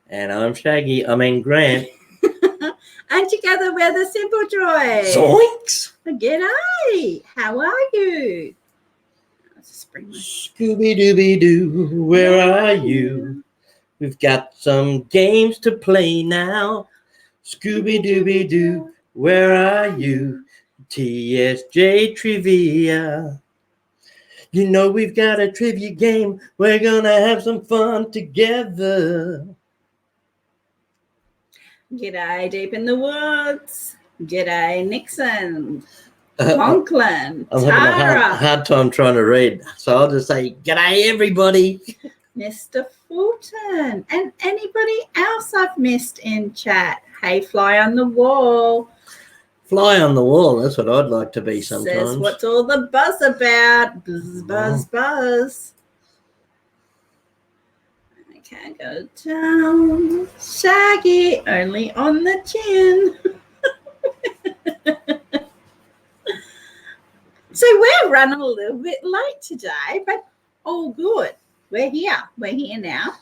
And I'm Shaggy. Grant. And together we're the Simple Joys. Zoinks! G'day. How are you? Scooby-Dooby-Doo, where are you? We've got some games to play now. Scooby-Dooby-Doo, where are you? TSJ Trivia. You know we've got a trivia game. We're gonna have some fun together. G'day deep in the woods. G'day Nixon. Conklin. I'm Tara. having a hard time trying to read. So I'll just say, g'day everybody. Mr. Fulton. And anybody else I've missed in chat. Hey, fly on the wall. Fly on the wall, that's what I'd like to be sometimes. Says, what's all the buzz about? Buzz, buzz, buzz. Okay, go down. Shaggy, only on the chin. So we're running a little bit late today, but all good. We're here. We're here now.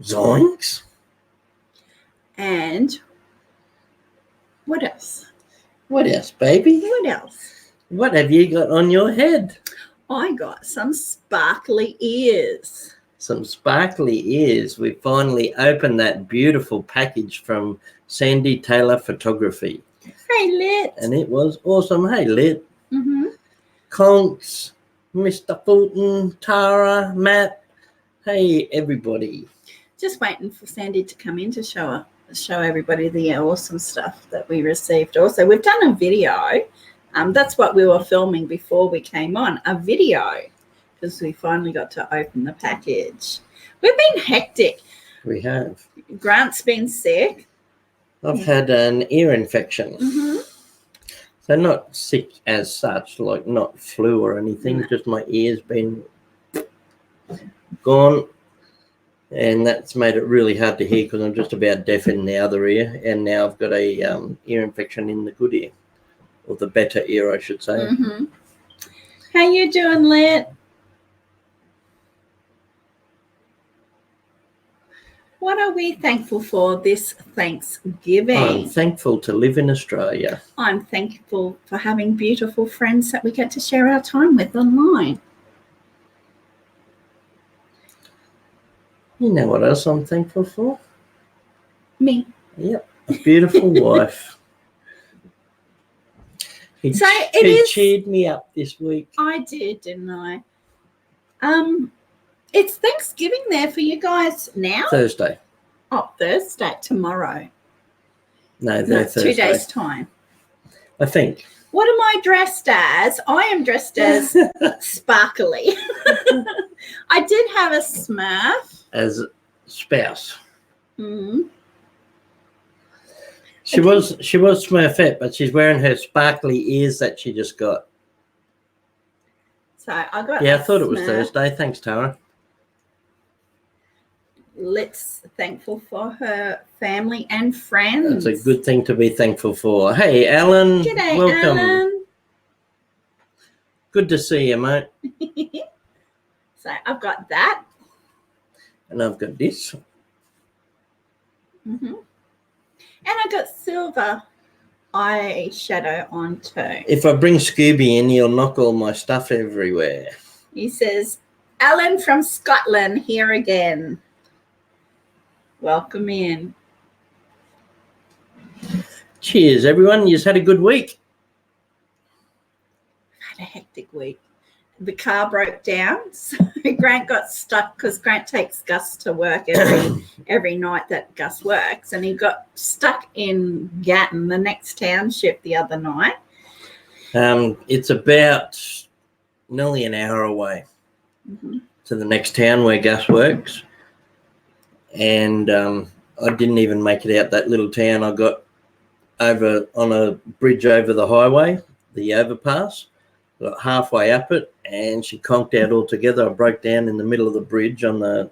Zoinks. And what else? What else, baby? What else? What have you got on your head? I got some sparkly ears. Some sparkly ears. We finally opened that beautiful package from Sandy Taylor Photography. Hey, Lit. And it was awesome. Hey, Lit. Mm-hmm. Conks, Mr. Fulton, Tara, Matt. Hey, everybody. Just waiting for Sandy to come in to show everybody the awesome stuff that we received. Also, we've done a video. That's what we were filming before we came on, a video, because we finally got to open the package. We've been hectic. We have. Grant's been sick. I've had an ear infection. Mm-hmm. So not sick as such, like not flu or anything, just my ear's been gone. And that's made it really hard to hear because I'm just about deaf in the other ear. And now I've got a ear infection in the good ear, or the better ear, I should say. Mm-hmm. How you doing, Lit? What are we thankful for this Thanksgiving? I'm thankful to live in Australia. I'm thankful for having beautiful friends that we get to share our time with online. You know what else I'm thankful for? Me. Yep, a beautiful wife. He cheered me up this week. I did, didn't I? It's Thanksgiving there for you guys now? Thursday. Oh, Thursday, tomorrow. No, Thursday. 2 days' time. I think. What am I dressed as? I am dressed as sparkly. I did have a Smurf. As spouse. Mm-hmm. She was Smurfette, but she's wearing her sparkly ears that she just got. So I got. Yeah, I thought it was Thursday. Thanks, Tara. Let's thankful for her family and friends. That's a good thing to be thankful for. Hey, Alan. G'day, welcome. Alan. Good to see you, mate. So I've got that. And I've got this. Mm-hmm. And I got silver eyeshadow on too. If I bring Scooby in, he'll knock all my stuff everywhere. He says, Alan from Scotland here again. Welcome in. Cheers, everyone. You've had a good week. I've had a hectic week. The car broke down, so Grant got stuck because Grant takes Gus to work every night that Gus works, and he got stuck in Gatton, the next township, the other night. It's about nearly an hour away to the next town where Gus works. And I didn't even make it out that little town. I got over on a bridge over the highway, the overpass, got halfway up it, and she conked out altogether. I broke down in the middle of the bridge on the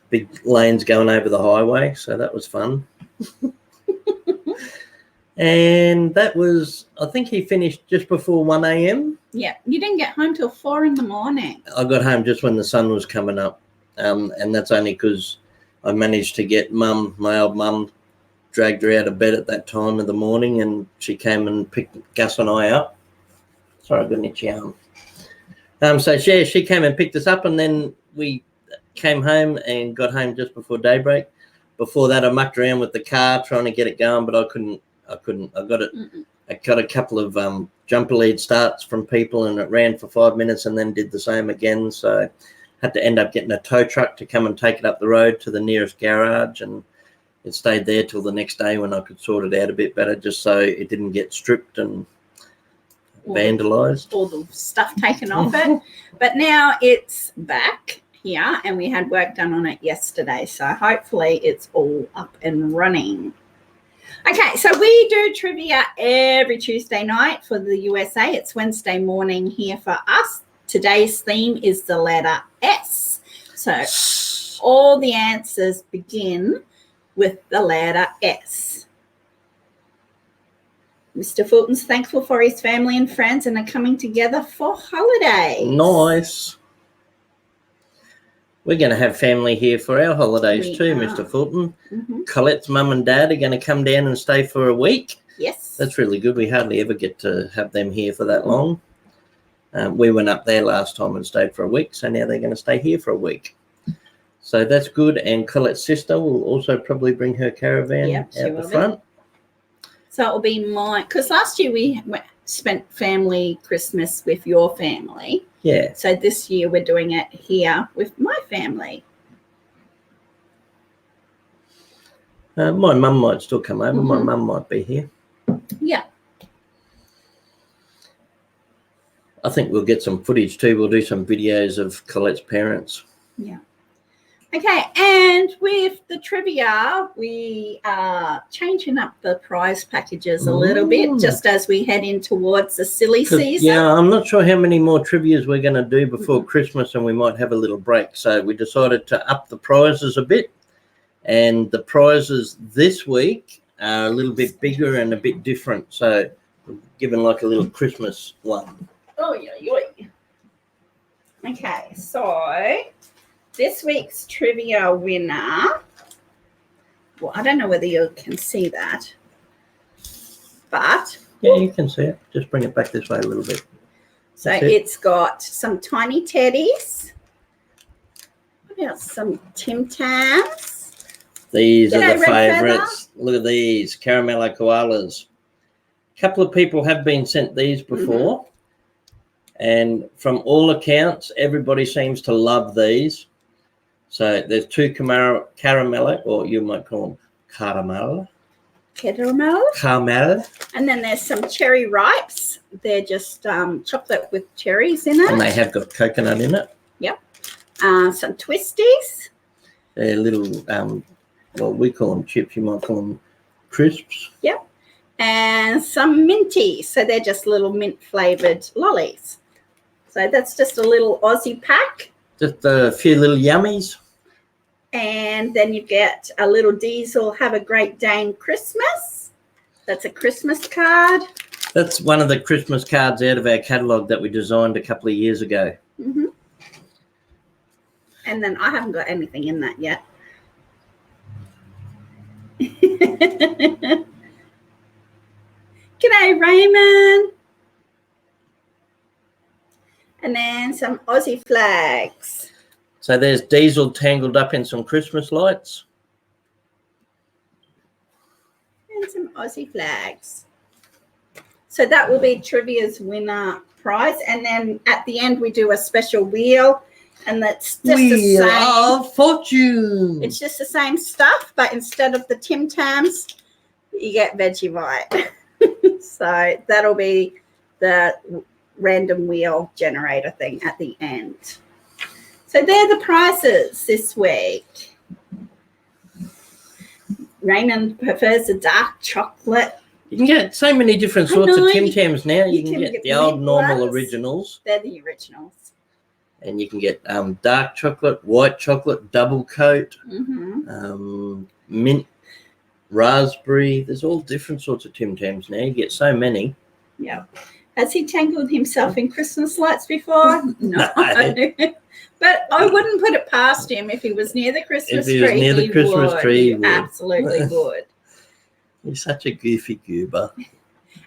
big lanes going over the highway, so that was fun. And that was, I think he finished just before 1 a.m. Yeah, you didn't get home till 4 in the morning. I got home just when the sun was coming up. And that's only because I managed to get Mum, my old mum, dragged her out of bed at that time of the morning, and she came and picked Gus and I up. Sorry, I've got an itchy arm. So she came and picked us up, and then we came home and got home just before daybreak. Before that, I mucked around with the car trying to get it going, but I couldn't. I got it. I got a couple of jumper lead starts from people, and it ran for 5 minutes and then did the same again. So had to end up getting a tow truck to come and take it up the road to the nearest garage, and it stayed there till the next day when I could sort it out a bit better, just so it didn't get stripped and vandalized. All the stuff taken off it. But now it's back here, and we had work done on it yesterday, so hopefully it's all up and running. Okay, so we do trivia every Tuesday night for the USA. It's Wednesday morning here for us. Today's theme is the letter S. So all the answers begin with the letter S. Mr. Fulton's thankful for his family and friends and are coming together for holidays. Nice. We're going to have family here for our holidays too, Mr. Fulton. Colette's mum and dad are going to come down and stay for a week. Yes. That's really good. We hardly ever get to have them here for that long. We went up there last time and stayed for a week, so now they're going to stay here for a week. So that's good. And Colette's sister will also probably bring her caravan out the front. So it'll be mine, because last year we spent family Christmas with your family. Yeah. So this year we're doing it here with my family. My mum might still come over. My mum might be here. Yeah. I think we'll get some footage too. We'll do some videos of Colette's parents. Yeah. Okay, and with the trivia, we are changing up the prize packages a little bit just as we head in towards the silly season. Yeah, I'm not sure how many more trivias we're going to do before Christmas, and we might have a little break. So we decided to up the prizes a bit, and the prizes this week are a little bit bigger and a bit different. So we're given like a little Christmas one. Oh, yeah. Okay, so this week's trivia winner, well, I don't know whether you can see that, but yeah, you can see it. Just bring it back this way a little bit. So it's got some tiny teddies. What else? Some Tim Tams. These are the favourites. Look at these caramello koalas. A couple of people have been sent these before, and from all accounts, everybody seems to love these. So there's two caramello, or you might call them caramel. Caramel. And then there's some cherry ripes. They're just chocolate with cherries in it. And they have got coconut in it. Yep. Some twisties. They're little, well, we call them chips. You might call them crisps. Yep. And some minties. So they're just little mint flavoured lollies. So that's just a little Aussie pack. Just a few little yummies. And then you get a little Diesel Have a Great Dane Christmas. That's a Christmas card. That's one of the Christmas cards out of our catalogue that we designed a couple of years ago. And then I haven't got anything in that yet. G'day, Raymond. And then some Aussie flags. So there's Diesel tangled up in some Christmas lights. And some Aussie flags. So that will be Trivia's winner prize. And then at the end, we do a special wheel. And that's just the same. Wheel of Fortune. It's just the same stuff, but instead of the Tim Tams, you get Vegemite. So that'll be the random wheel generator thing at the end. So they're the prizes this week. Raymond prefers the dark chocolate. You can get so many different sorts of Tim Tams now. You can get the old normal ones. originals. They're the originals. And you can get dark chocolate, white chocolate, double coat, mint, raspberry. There's all different sorts of Tim Tams now. You get so many. Yeah. Has he tangled himself in Christmas lights before? No. But I wouldn't put it past him if he was near the Christmas tree. If he was near the Christmas tree, he would. Absolutely would. He's such a goofy goober.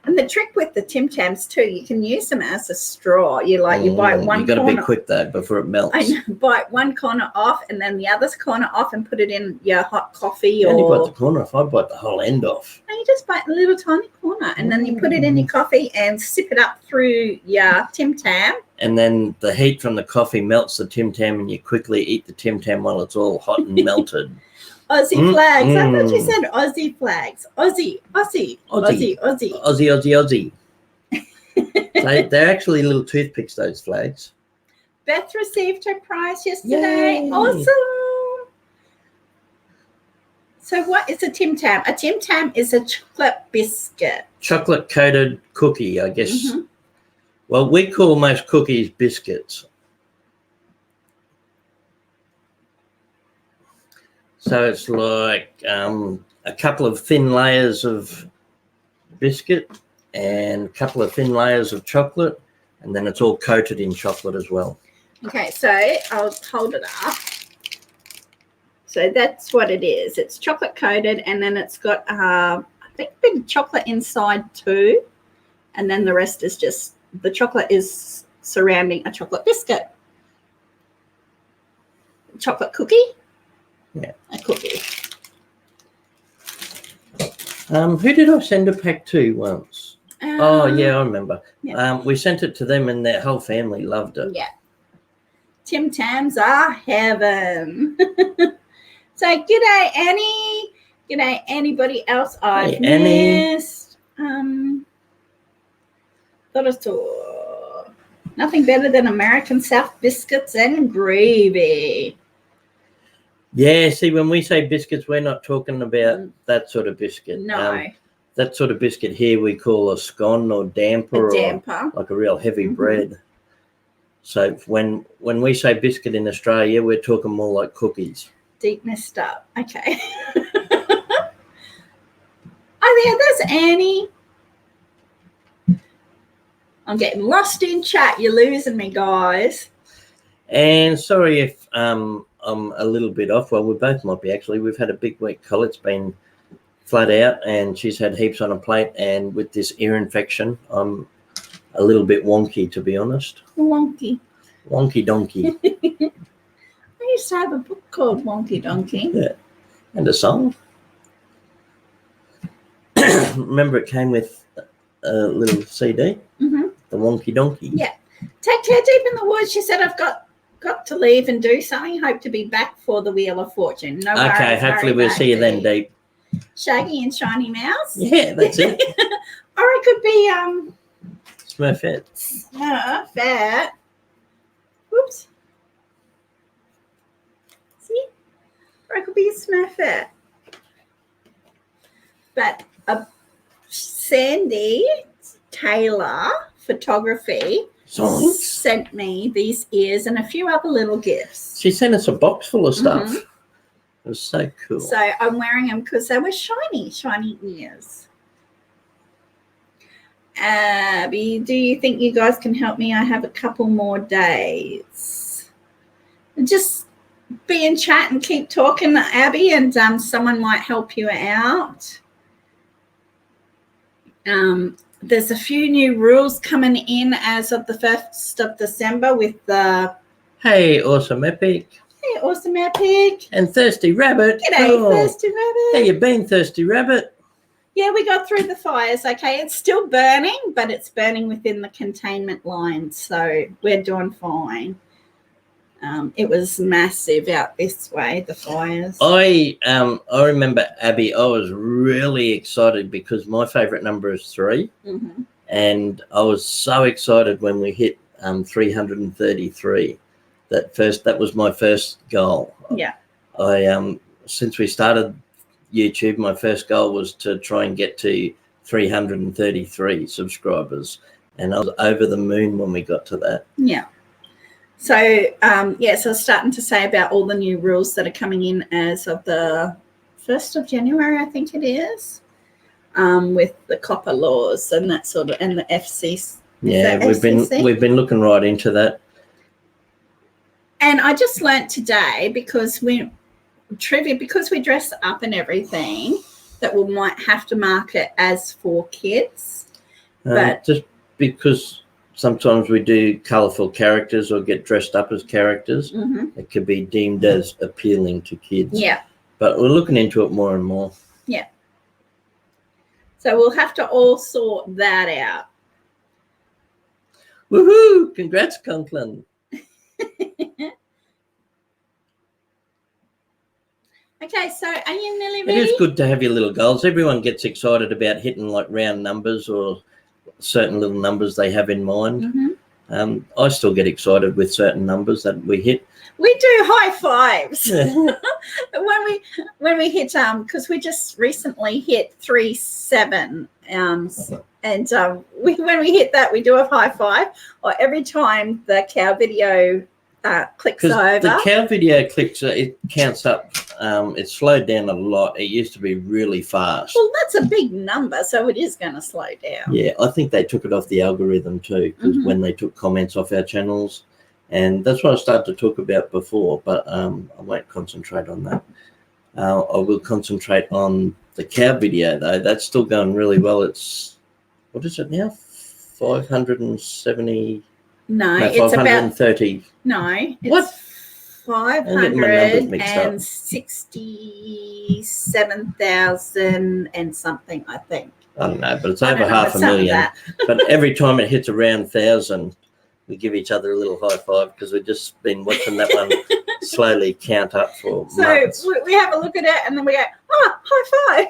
And the trick with the Tim Tams too, you can use them as a straw. You bite one corner. You got to be quick though before it melts. I know, bite one corner off and then the other corner off and put it in your hot coffee. You only bite the corner off. I bite the whole end off. No, you just bite a little tiny corner and then you put it in your coffee and sip it up through your Tim Tam. And then the heat from the coffee melts the Tim Tam and you quickly eat the Tim Tam while it's all hot and melted. Aussie flags. I thought you said Aussie flags. Aussie. They're actually little toothpicks, those flags. Beth received her prize yesterday. Yay. Awesome. So what is a Tim Tam? A Tim Tam is a chocolate biscuit. Chocolate coated cookie, I guess. Mm-hmm. Well, we call most cookies biscuits. So it's like a couple of thin layers of biscuit and a couple of thin layers of chocolate, and then it's all coated in chocolate as well. Okay, so I'll hold it up. So that's what it is. It's chocolate coated, and then it's got, I think, a bit of chocolate inside too, and then the rest is just, the chocolate is surrounding a chocolate biscuit. Chocolate cookie? Yeah. A cookie. Who did I send a pack to once? Oh, yeah, I remember. Yeah. We sent it to them and their whole family loved it. Yeah. Tim Tams are heaven. So, g'day, Annie. G'day, anybody else I've missed. Thought I saw nothing better than American South biscuits and gravy. Yeah, see, when we say biscuits, we're not talking about that sort of biscuit. No. That sort of biscuit here we call a scone or damper. Or like a real heavy bread. So when we say biscuit in Australia, we're talking more like cookies. Deep messed up. Okay. Oh, yeah, there's Annie. I'm getting lost in chat. You're losing me, guys. And sorry if I'm a little bit off. Well, we both might be, actually. We've had a big week. Colette's been flat out and she's had heaps on a plate. And with this ear infection, I'm a little bit wonky, to be honest. Wonky. Wonky donkey. I used to have a book called Wonky Donkey. Yeah. And a song. Remember, it came with a little CD, the Wonky Donkey. Yeah. Take care deep in the woods. She said, I've got to leave and do something. Hope to be back for the Wheel of Fortune. No worries. Okay, hopefully we'll see you then, Deep. Shaggy and Shiny Mouse. Yeah, that's it. Or it could be Smurfette. Smurfette. Whoops. See? Or it could be a Smurfette. But Sandy Taylor Photography sent me these ears and a few other little gifts. She sent us a box full of stuff. It was so cool. So I'm wearing them because they were shiny ears. Abby, do you think you guys can help me? I have a couple more days. Just be in chat and keep talking, Abby, and someone might help you out. There's a few new rules coming in as of the 1st of December with the... Hey, Awesome Epic. Hey, Awesome Epic. And Thirsty Rabbit. G'day, Thirsty Rabbit. How you been, Thirsty Rabbit? Yeah, we got through the fires, okay? It's still burning, but it's burning within the containment lines, so we're doing fine. It was massive out this way, the fires. I remember, Abby, I was really excited because my favourite number is 3. And I was so excited when we hit 333. That was my first goal. Yeah. Since we started YouTube, my first goal was to try and get to 333 subscribers. And I was over the moon when we got to that. Yeah. So, so I was starting to say about all the new rules that are coming in as of the 1st of January, I think it is, with the copper laws and that sort of, and the Yeah, we've been looking right into that. And I just learnt today, because we dress up and everything, that we might have to mark it as for kids. But just because sometimes we do colourful characters or get dressed up as characters, it could be deemed as appealing to kids. Yeah. But we're looking into it more and more. Yeah. So we'll have to all sort that out. Woohoo! Congrats, Conklin. Okay, so are you nearly ready? It is good to have your little goals. Everyone gets excited about hitting like round numbers or certain little numbers they have in mind. I still get excited with certain numbers that we hit. We do high fives when we hit because we just recently hit 3-7 and when we hit that, we do a high five, or every time the cow video clicks over. The cow video clicks, it counts up. It's slowed down a lot. It used to be really fast. Well, that's a big number, so it is going to slow down. Yeah, I think they took it off the algorithm too, because when they took comments off our channels, and that's what I started to talk about before, but I won't concentrate on that. I will concentrate on the cow video, though. That's still going really well. It's, what is it now? 570? No, it's 530. No, it's what? 567,000 and something, I think. I don't know, but it's over 500,000. But every time it hits around 1,000, we give each other a little high five, because we've just been watching that one slowly count up for months. So we have a look at it and then we go, oh, high five.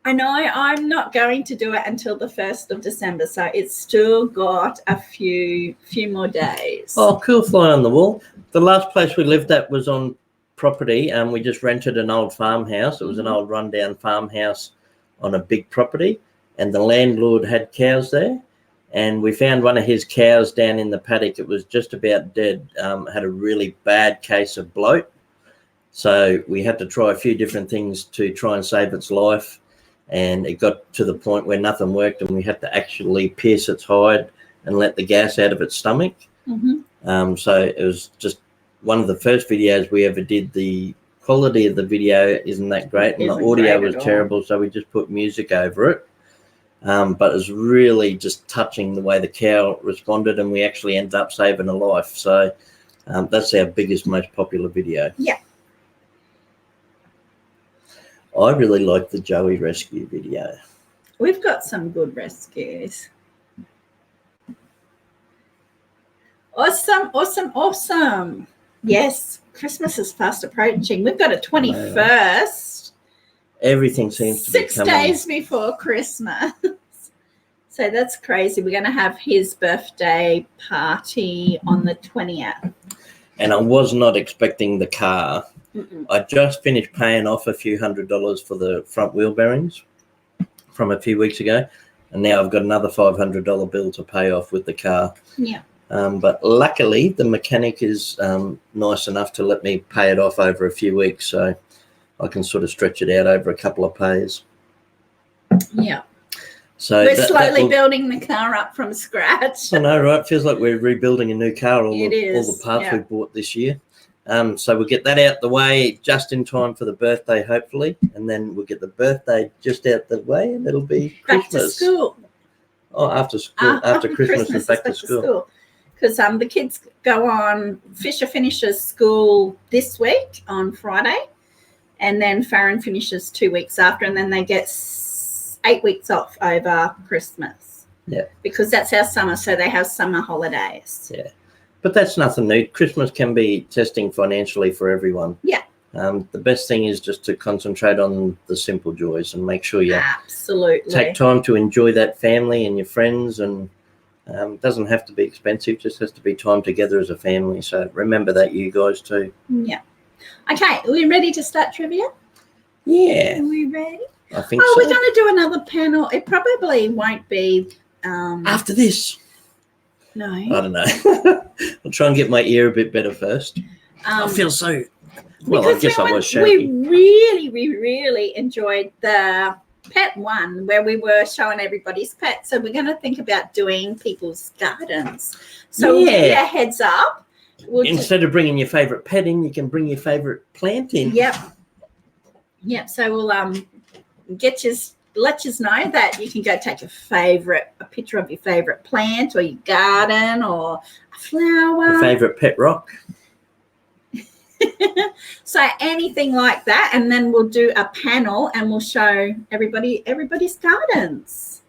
I know I'm not going to do it until the 1st of December, so it's still got a few more days. Oh, cool, fly on the wall. The last place we lived at was on property, and we just rented an old farmhouse. It was an old rundown farmhouse on a big property, and the landlord had cows there, and we found one of his cows down in the paddock. It was just about dead, had a really bad case of bloat, so we had to try a few different things to try and save its life. And it got to the point where nothing worked, and we had to actually pierce its hide and let the gas out of its stomach. So it was just one of the first videos we ever did. The quality of the video isn't that great, and the audio was terrible, so we just put music over it. But it was really just touching the way the cow responded, and we actually ended up saving a life. So that's our biggest, most popular video. Yeah. I really like the Joey rescue video. We've got some good rescues. Awesome. Yes, Christmas is fast approaching. We've got a 21st. Everything seems to be coming. 6 days before Christmas. So that's crazy. We're going to have his birthday party on the 20th. And I was not expecting the car. I just finished paying off a few $100s for the front wheel bearings from a few weeks ago, and now I've got another $500 bill to pay off with the car. Yeah. But luckily, the mechanic is nice enough to let me pay it off over a few weeks, so I can sort of stretch it out over a couple of pays. Yeah. So we're slowly building the car up from scratch. I know, right? Feels like we're rebuilding a new car. All the parts we bought this year. So we'll get that out the way just in time for the birthday, hopefully, and then we'll get the birthday just out the way, and it'll be Christmas. Back to school. Oh, after school, after Christmas and back to school. Because the kids go on, Fisher finishes school this week on Friday, and then Farron finishes 2 weeks after, and then they get 8 weeks off over Christmas. Yeah. Because that's our summer, so they have summer holidays. Yeah. But that's nothing new. Christmas can be testing financially for everyone. Yeah. The best thing is just to concentrate on the simple joys and make sure you absolutely take time to enjoy that family and your friends. And it doesn't have to be expensive, just has to be time together as a family. So remember that, you guys too. Yeah. Okay, are we ready to start trivia? Yeah. Are we ready? I think so. We're going to do another panel. It probably won't be after this. No. I don't know. I'll try and get my ear a bit better first. I feel so... Well, I guess I was shaky. We really enjoyed the pet one where we were showing everybody's pet. So we're going to think about doing people's gardens. So we'll give you a heads up. Instead of bringing your favourite pet in, you can bring your favourite plant in. Yep. So we'll let you know that you can go take a picture of your favourite plant or your garden or a flower. Your favourite pet rock. So anything like that, and then we'll do a panel and we'll show everybody's gardens.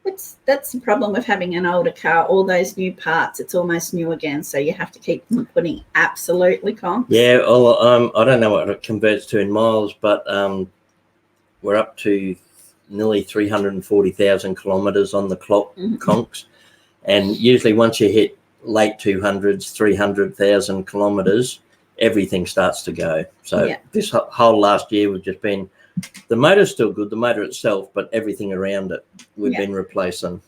That's the problem with having an older car. All those new parts, it's almost new again, so you have to keep putting absolutely conks. Yeah, well, I don't know what it converts to in miles, but we're up to nearly 340,000 kilometres on the clock, conks, and usually once you hit late 200s, 300,000 kilometres, everything starts to go. So this whole last year we've just been, the motor's still good, the motor itself, but everything around it we've been replacing.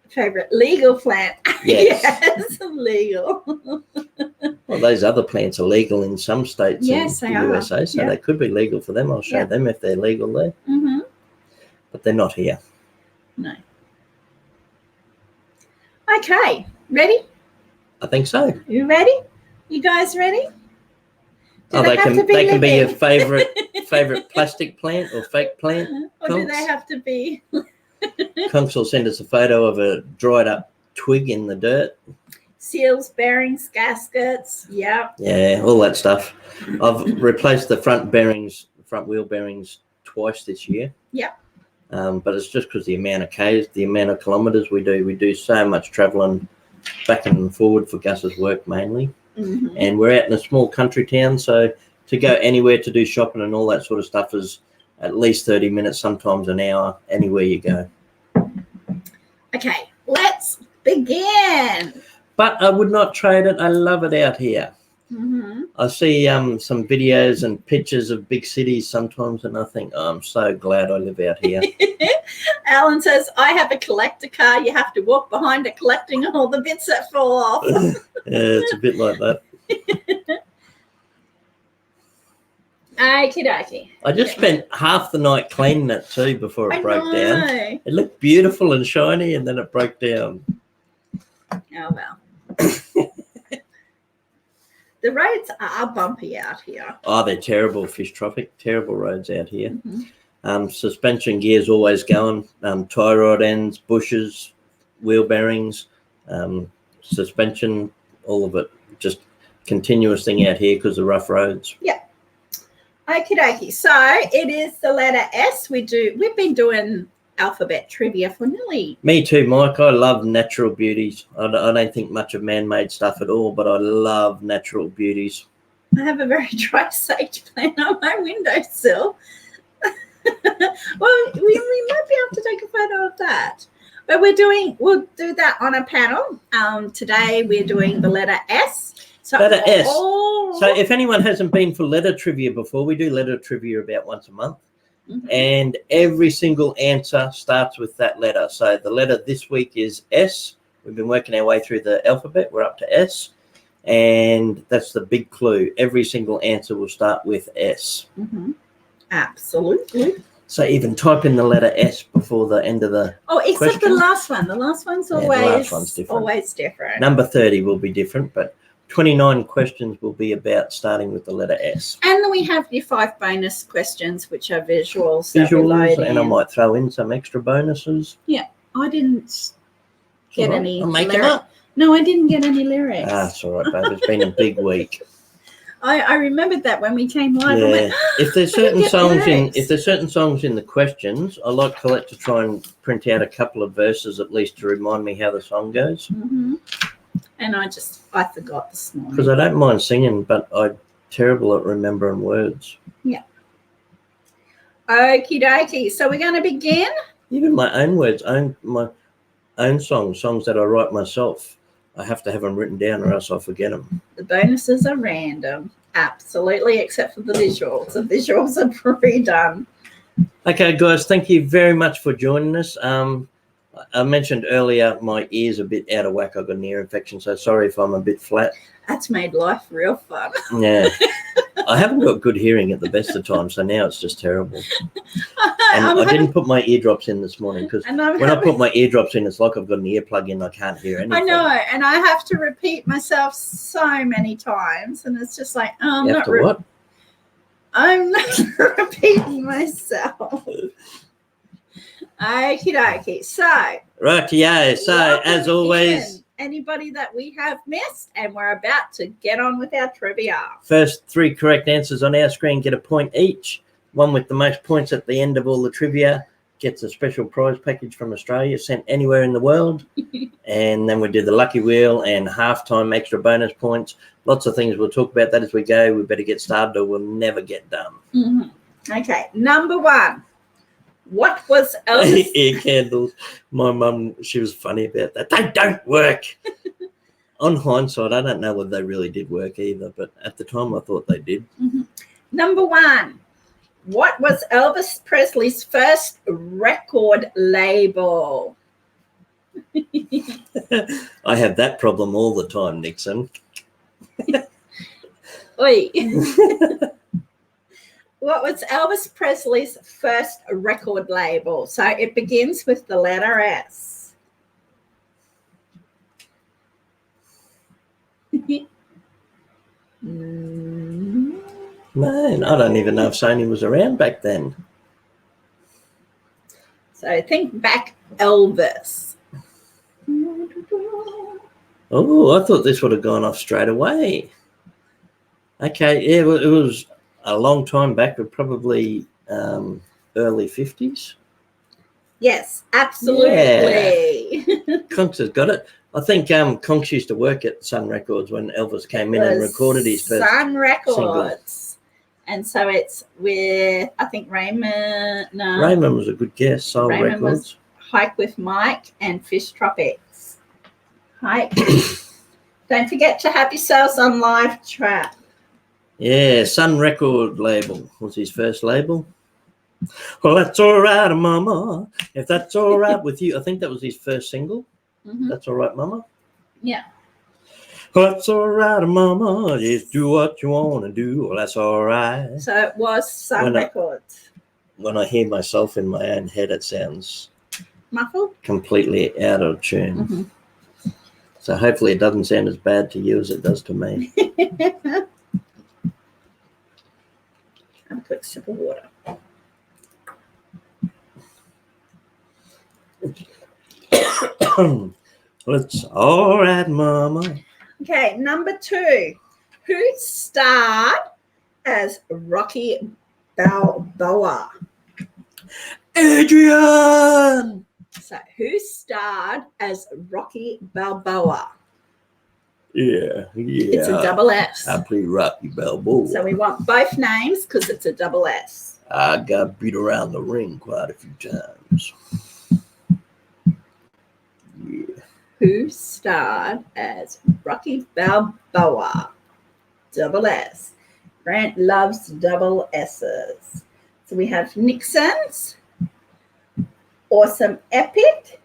Favorite legal plant. Yes, legal. Well, those other plants are legal in some states in the USA, so they could be legal for them. I'll show them if they're legal there. But they're not here. No. Okay, ready? I think so. You ready? You guys ready? They can be your favorite plastic plant or fake plant. Or do they have to be? Conks will send us a photo of a dried up twig in the dirt. Seals, bearings, gaskets. Yeah, all that stuff. I've replaced the front wheel bearings twice this year. But it's just because the amount of kilometres we do so much travelling back and forward for Gus's work mainly. And we're out in a small country town, so to go anywhere to do shopping and all that sort of stuff is at least 30 minutes, sometimes an hour, anywhere you go. Okay, let's begin. But I would not trade it. I love it out here. I see some videos and pictures of big cities sometimes, and I think, I'm so glad I live out here. Alan says, I have a collector car. You have to walk behind it collecting all the bits that fall off. It's a bit like that. Okie dokie. I just spent half the night cleaning it too before it broke down. It looked beautiful and shiny, and then it broke down. Oh, well. The roads are bumpy out here. Oh, they're terrible, fish traffic. Terrible roads out here. Suspension gears always going. Tie rod ends, bushes, wheel bearings, suspension, all of it. Just continuous thing out here because of rough roads. Yeah. Okie dokie. So it is the letter S. We've been doing alphabet trivia for nearly. Me too, Mike. I love natural beauties. I don't think much of man-made stuff at all, but I love natural beauties. I have a very dry sage plant on my windowsill. Well, we might be able to take a photo of that. But we'll do that on a panel. Today we're doing the letter S. So letter S. So if anyone hasn't been for letter trivia before, we do letter trivia about once a month. And every single answer starts with that letter. So the letter this week is S. We've been working our way through the alphabet. We're up to S. And that's the big clue. Every single answer will start with S. Absolutely. So even type in the letter S before the end of the except question. the last one. The last one's always different. Number 30 will be different, but 29 questions will be about starting with the letter S. And then we have your 5 bonus questions, which are visuals. And I might throw in some extra bonuses. Yeah. I didn't get any. I'll make them up. No, I didn't get any lyrics. That's all right, babe. It's been a big week. I remembered that when we came live. Yeah. I went, if there's certain songs in the questions, I like Colette to try and print out a couple of verses at least to remind me how the song goes. And I forgot this morning. Because I don't mind singing, but I'm terrible at remembering words. Yeah. Okie dokie. So we're going to begin. Even my own words, my own songs that I write myself, I have to have them written down or else I forget them. The bonuses are random. Absolutely, except for the visuals. The visuals are pre-done. Okay, guys, thank you very much for joining us. I mentioned earlier my ear's a bit out of whack. I've got an ear infection, so sorry if I'm a bit flat. That's made life real fun. Yeah. I haven't got good hearing at the best of times, so now it's just terrible. And I didn't put my eardrops in this morning because when I put my eardrops in, it's like I've got an earplug in. I can't hear anything. I know, and I have to repeat myself so many times, and it's just like, oh, I'm not repeating myself. Okie dokie. So, rightio. So, as always, anybody that we have missed, and we're about to get on with our trivia. First 3 correct answers on our screen get a point each. One with the most points at the end of all the trivia gets a special prize package from Australia sent anywhere in the world. And then we do the lucky wheel and halftime extra bonus points. Lots of things. We'll talk about that as we go. We better get started or we'll never get done. Okay, number 1. What was Elvis? Ear candles. My mum, she was funny about that. They don't work. On hindsight, I don't know whether they really did work either, but at the time I thought they did. Number 1. What was Elvis Presley's first record label? I have that problem all the time, Nixon. Oi. What was Elvis Presley's first record label? So it begins with the letter S. Man, I don't even know if Sony was around back then. So think back, Elvis. Oh, I thought this would have gone off straight away. Okay, yeah, well, it was a long time back, but probably early 50s. Yes, absolutely. Yeah. Conks has got it. I think Conks used to work at Sun Records when Elvis came in and recorded his first Sun Records. single. And so it's with, I think, Raymond. No, Raymond was a good guess. Soul Raymond Records. was Hike with Mike and Fish Tropics. Hike. Don't forget to have yourselves on live chat. Yeah, Sun Record label was his first label. Well, that's all right, Mama. If that's all right with you. I think that was his first single. That's all right, Mama. Yeah. Well, that's all right, Mama. Just do what you want to do. Well, that's all right. So it was Sun Records. When I hear myself in my own head, it sounds muffled, completely out of tune. So hopefully it doesn't sound as bad to you as it does to me. Have a quick sip of water. It's all right, Mama. Okay, number 2. Who starred as Rocky Balboa? Adrian! So, who starred as Rocky Balboa? Yeah. It's a double S. I play Rocky Balboa. So, we want both names because it's a double S. I got beat around the ring quite a few times. Yeah. Who starred as Rocky Balboa? Double S. Grant loves double S's. So we have Nixon's Awesome Epic.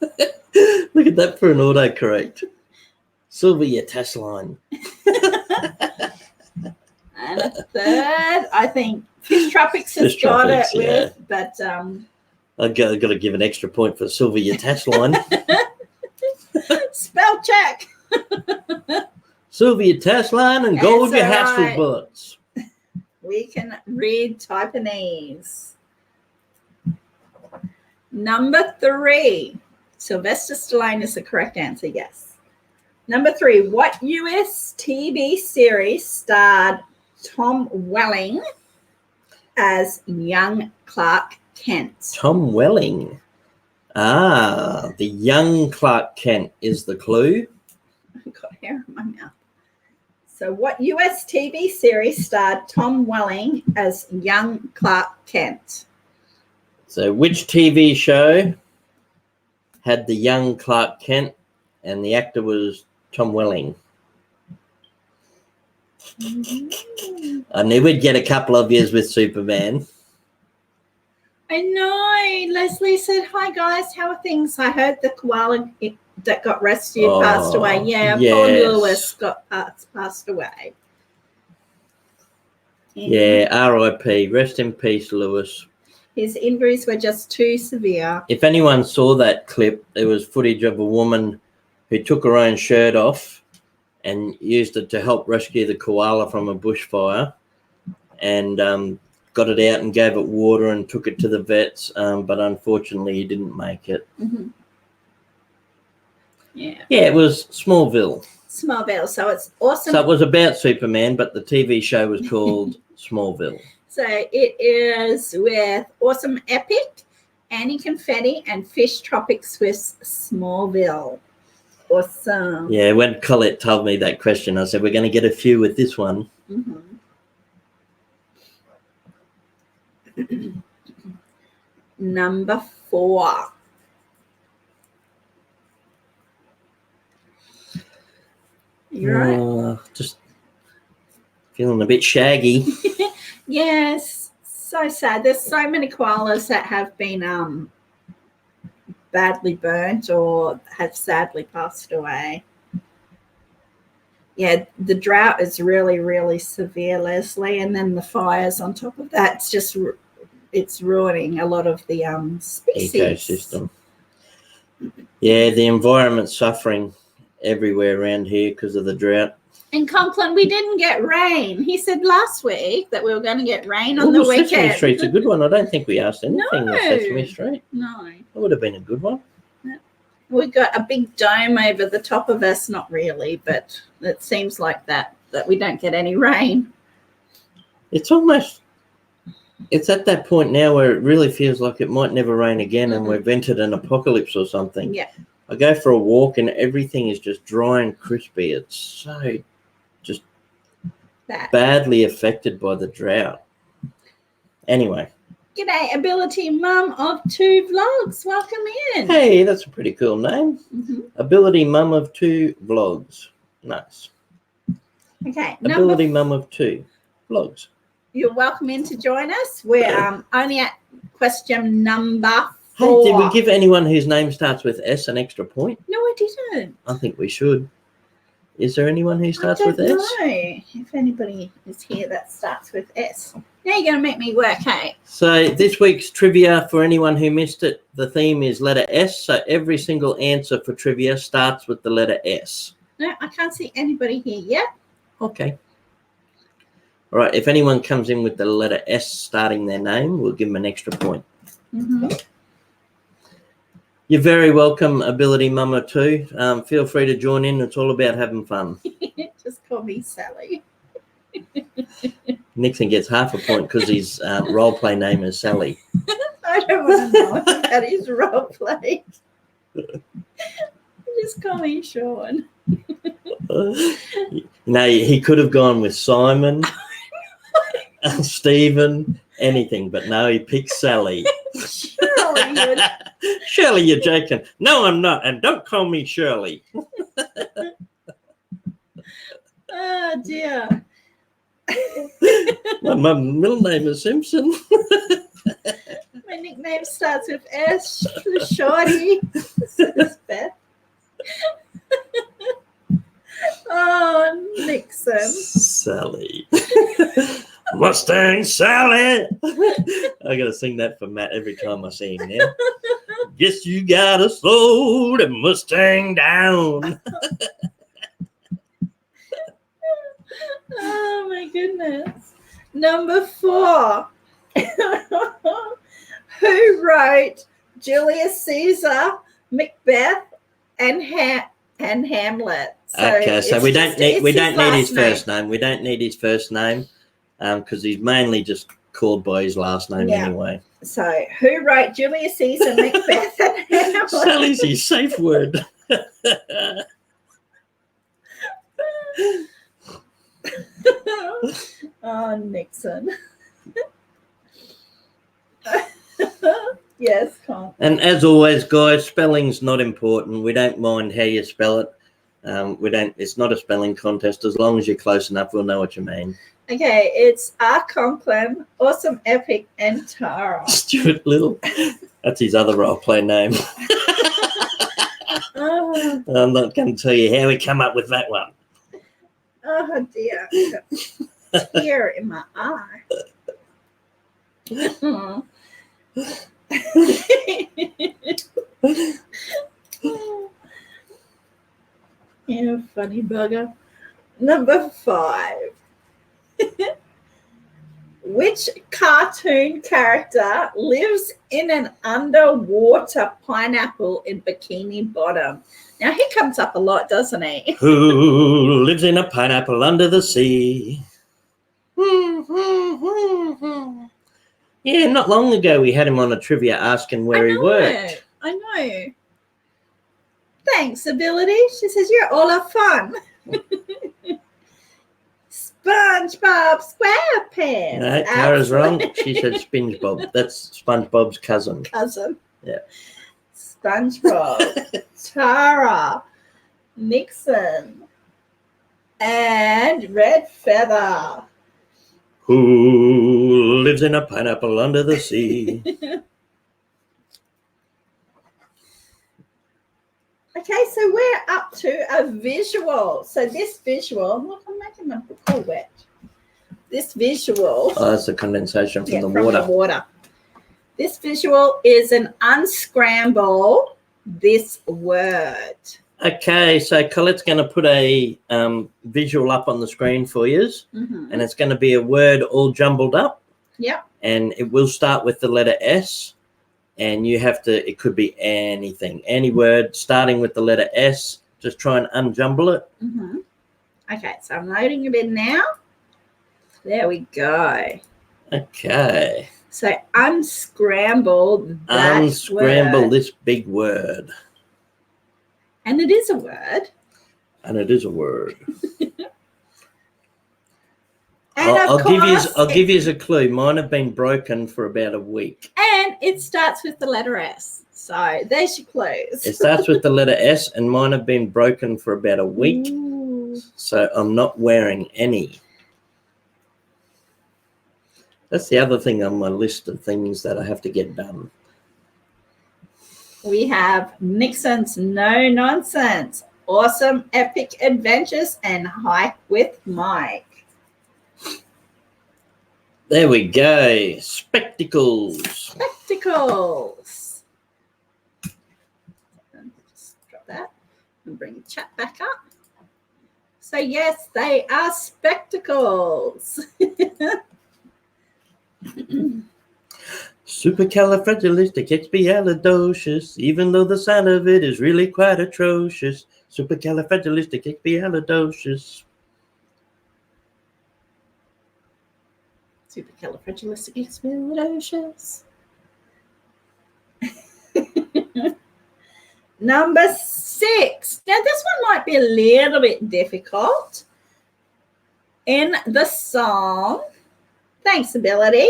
Look at that for an autocorrect. Sylvia Tashline. And a third, I think Fish Tropics has got it with, but I've got to give an extra point for Sylvia Tashline. Spell check. Sylvia Tashline and Goldie Hassel Bullets. We can read Taiwanese. Number 3. Sylvester Stallone is the correct answer, yes. Number 3. What US TV series starred Tom Welling as young Clark Kent? Tom Welling. The young Clark Kent is the clue. I've got hair in my mouth. So what US TV series starred Tom Welling as young Clark Kent? So which TV show had the young Clark Kent and the actor was Tom Welling? I knew we'd get a couple of years with Superman. I know. Leslie said, hi, guys. How are things? I heard the koala that got rescued passed away. Yeah, yes. Paul Lewis got passed away. Yeah, R.I.P. Rest in peace, Lewis. His injuries were just too severe. If anyone saw that clip, there was footage of a woman who took her own shirt off and used it to help rescue the koala from a bushfire, and got it out and gave it water and took it to the vets, but unfortunately he didn't make it. Mm-hmm. Yeah. Yeah, it was Smallville. Smallville. So it's awesome. So it was about Superman, but the TV show was called Smallville. So it is with Awesome Epic, Annie Confetti, and Fish Tropic Swiss Smallville. Awesome. Yeah, when Colette told me that question, I said, we're going to get a few with this one. Mm-hmm. Number 4. You're right. Just feeling a bit shaggy. Yes, so sad. There's so many koalas that have been badly burnt or have sadly passed away. Yeah, the drought is really, really severe, Leslie, and then the fires on top of that. It's ruining a lot of the species. Ecosystem. Yeah, the environment's suffering everywhere around here because of the drought. In Conklin, we didn't get rain. He said last week that we were going to get rain on the weekend. Sesame Street's a good one. I don't think we asked anything No. with Sesame Street. No. That would have been a good one. We got a big dome over the top of us. Not really, but it seems like that we don't get any rain. It's at that point now where it really feels like it might never rain again, and we've entered an apocalypse or something. Yeah. I go for a walk and everything is just dry and crispy. It's so just badly affected by the drought. Anyway. G'day, Ability Mum of 2 Vlogs. Welcome in. Hey, that's a pretty cool name. Mm-hmm. Ability Mum of 2 Vlogs. Nice. Okay. Ability Mum of 2 Vlogs. You're welcome in to join us. We're only at question number 4. Hey, did we give anyone whose name starts with S an extra point? No, I didn't. I think we should. Is there anyone who starts with S? I don't know if anybody is here that starts with S. Now you're going to make me work, hey? So this week's trivia, for anyone who missed it, the theme is letter S. So every single answer for trivia starts with the letter S. No, I can't see anybody here yet. Okay. All right. If anyone comes in with the letter S starting their name, we'll give them an extra point. Mm-hmm. You're very welcome, Ability Mama 2. Feel free to join in. It's all about having fun. Just call me Sally. Nixon gets half a point because his role play name is Sally. I don't want to know about his role play. Just call me Sean. He could have gone with Simon, Stephen, anything, but no, he picked Sally. Shirley, you're joking. No, I'm not. And don't call me Shirley. Oh, dear. My middle name is Simpson. My nickname starts with S. Shorty. This is Beth. Oh, Nixon. Sally. Mustang Sally. I gotta sing that for Matt every time I see him now. Guess you gotta slow the Mustang down. Oh my goodness. Number 4. Who wrote Julius Caesar, Macbeth, and Hamlet? So we don't need his first name. We don't need his first name because he's mainly just called by his last name anyway. So who wrote Julius Caesar, Macbeth, and Hamlet? Sally's his safe word. Oh, Nixon. Yes, Con. And as always, guys, spelling's not important. We don't mind how you spell it. It's not a spelling contest. As long as you're close enough, we'll know what you mean. Okay, it's R. Conklin, Awesome Epic, and Tara. Stuart Little. That's his other role play name. Oh. I'm not going to tell you how we come up with that one. Oh dear. tear in my eye. You funny bugger. Number 5. Which cartoon character lives in an underwater pineapple in Bikini Bottom? Now, he comes up a lot, doesn't he? Who lives in a pineapple under the sea? Yeah, not long ago we had him on a trivia asking where he worked. I know. Thanks, Ability. She says, you're all a fun. SpongeBob SquarePants. No, Tara's wrong. She said SpongeBob. That's SpongeBob's cousin. Yeah. SpongeBob, Tara, Nixon, and Red Feather. Who lives in a pineapple under the sea? Okay, so we're up to a visual. So this visual, look, I'm making my book all wet. This visual. Oh, that's the condensation from the water. From the water. This visual is an unscramble this word. Okay, so Colette's going to put a visual up on the screen for you, and it's going to be a word all jumbled up. Yep. And it will start with the letter S, and you have to, it could be anything, any word starting with the letter S. Just try and unjumble it. Okay, so I'm loading it in now. There we go. Okay. So unscramble that Unscramble word. this big word. And it is a word. And it is a word. And I'll give you a clue. Mine have been broken for about a week. And it starts with the letter S. So there's your clues. It starts with the letter S, and mine have been broken for about a week. Ooh. So I'm not wearing any. That's the other thing on my list of things that I have to get done. We have Nixon's No Nonsense, Awesome Epic Adventures, and Hike with Mike. There we go. Spectacles. Spectacles. Just drop that and bring the chat back up. So yes, they are spectacles. Supercalifragilisticexpialidocious, even though the sound of it is really quite atrocious. Supercalifragilisticexpialidocious. Supercalifragilisticexpialidocious. Number 6. Now this one might be a little bit difficult. In the song, thanks, Ability.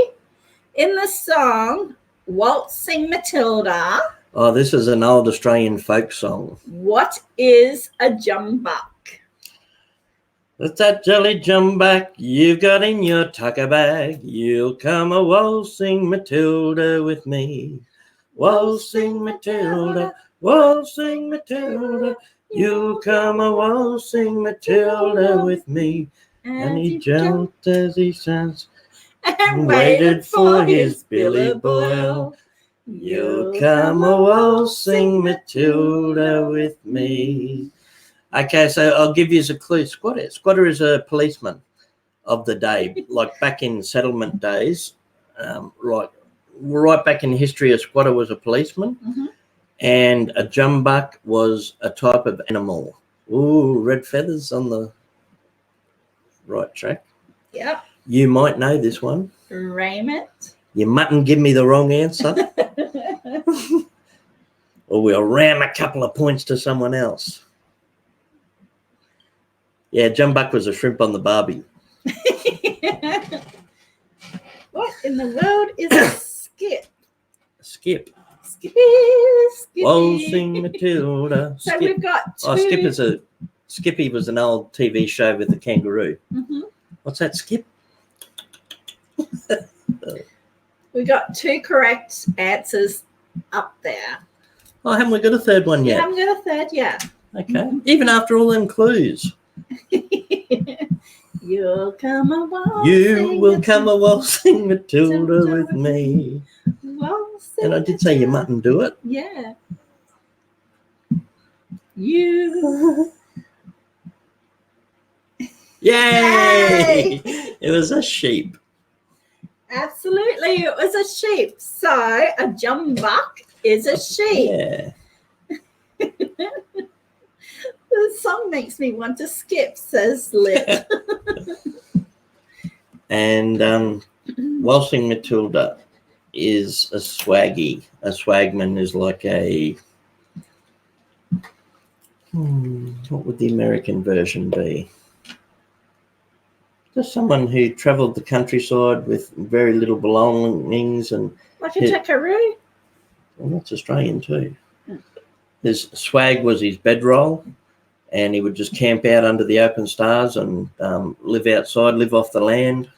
In the song, Waltzing Matilda. Oh, this is an old Australian folk song. What is a jumbuck? That's that jelly jumbuck you've got in your tucker bag. You'll come a waltzing Matilda with me. Waltzing Matilda, waltzing Matilda. You'll come a waltzing Matilda with me. And he jumped as he sounds and waited for his Billy Boyle. You'll come a waltzing Matilda with me. Okay, so I'll give you a clue. Squatter is a policeman of the day, like back in settlement days, right back in history, a squatter was a policeman, and a jumbuck was a type of animal. Ooh, red feathers on the right track. Yep. You might know this one. Raiment. You mustn't give me the wrong answer, or we'll ram a couple of points to someone else. Yeah, jumbuck was a shrimp on the barbie. What in the world is a skip? Skip. Skippy. Waltzing Matilda. So Skip. we've got 2. Oh, Skippy was an old TV show with the kangaroo. What's that, Skip? We got 2 correct answers up there. Oh, haven't we got a third one You yet? haven't got a third yet. Okay. Even after all them clues. You'll come a waltzing. You will come a waltzing Matilda with me. Waltzing. And I did say you mustn't do it. Yeah. You. Yay! It was a sheep. Absolutely, it was a sheep. So a jumbuck is a sheep. Yeah. The song makes me want to skip, says Liv. And waltzing Matilda is a swaggy. A swagman is like a... what would the American version be? Just someone who travelled the countryside with very little belongings and... Like a jackaroo? Well, that's Australian too. His swag was his bedroll, and he would just camp out under the open stars and live outside, live off the land.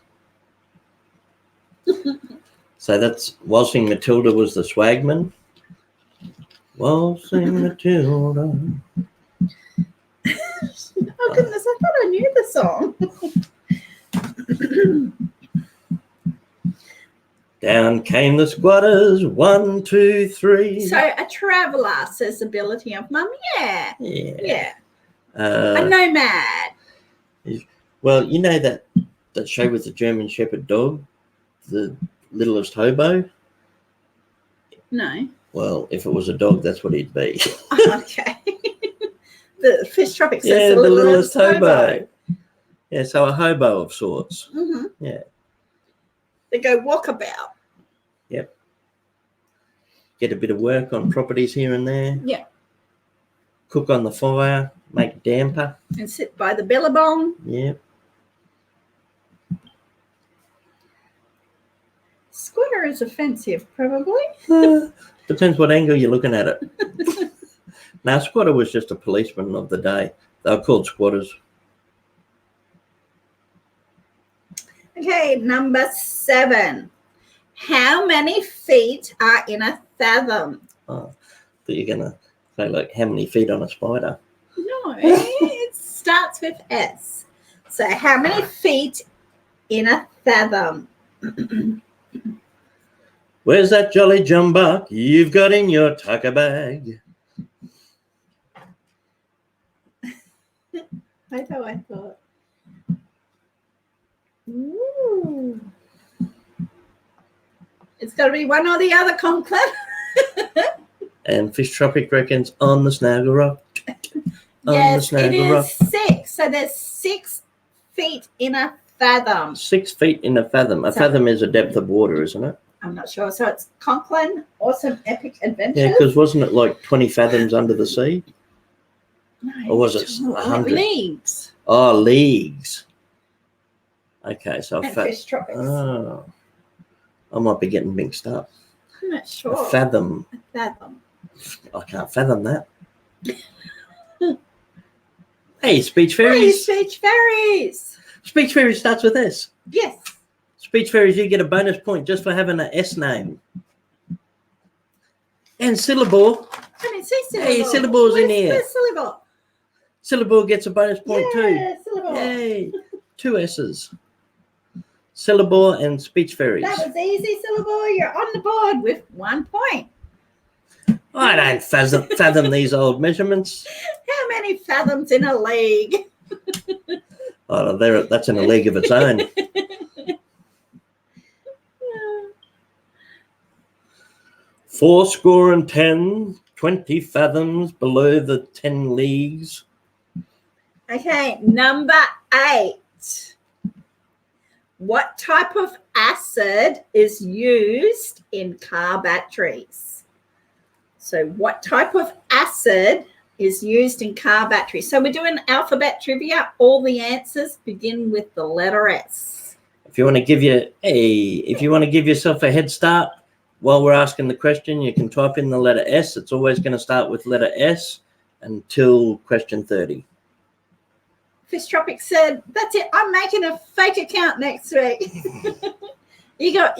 So that's Waltzing Matilda was the swagman. Waltzing Matilda. Oh goodness, I thought I knew the song. Down came the squatters, 1, 2, 3. So a traveller, says Ability of Mum. Yeah. Yeah. A nomad. Well, you know that show with the German Shepherd dog, the littlest hobo? No. Well, if it was a dog, that's what he'd be. Okay. The Fish Tropics says Yeah, the the littlest hobo. Yeah, so a hobo of sorts. Mm-hmm. Yeah. They go walkabout. Yep. Get a bit of work on properties here and there. Yeah. Cook on the fire, make damper. And sit by the billabong. Yep. Squatter is offensive, probably. Depends what angle you're looking at it. Now, squatter was just a policeman of the day. They were called squatters. Okay, number 7. How many feet are in a fathom? Oh, but you're going to say, like, how many feet on a spider? No, it starts with S. So how many feet in a fathom? Where's that jolly jumbuck you've got in your tucker bag? I thought. Ooh. It's got to be one or the other, Conklin. And Fish Tropic reckons on the Snaggle Rock. Yes, it is 6. So there's 6 feet in a fathom. 6 feet in a fathom. A fathom is a depth of water, isn't it? I'm not sure. So it's Conklin, Awesome Epic Adventures. Yeah, because wasn't it like 20 fathoms under the sea? No, Or was it 100? Leagues. Oh, leagues. Okay, so Fish Tropics. Oh, I might be getting mixed up. I'm not sure. A fathom. A fathom. I can't fathom that. Hey, speech fairies. Hey, speech fairies. Speech fairies starts with S. Yes. Speech fairies, you get a bonus point just for having an S name. And Syllabore. I didn't see Syllabore. Hey, Syllabore's in here. Where's Syllabore? Syllabore gets a bonus point too. Yeah, Syllabore. Yay. 2 S's. Syllabore and speech fairies. That was easy, Syllabore. You're on the board with 1 point. I don't fathom these old measurements. How many fathoms in a league? Oh, that's in a league of its own. 80 20 fathoms below the 10 leagues. Okay, number 8. What type of acid is used in car batteries? So what type of acid is used in car batteries? So we're doing alphabet trivia. All the answers begin with the letter S. If you want to give yourself a head start while we're asking the question, you can type in the letter S. It's always going to start with letter S until question 30. Fish Tropic said, "That's it. I'm making a fake account next week." You got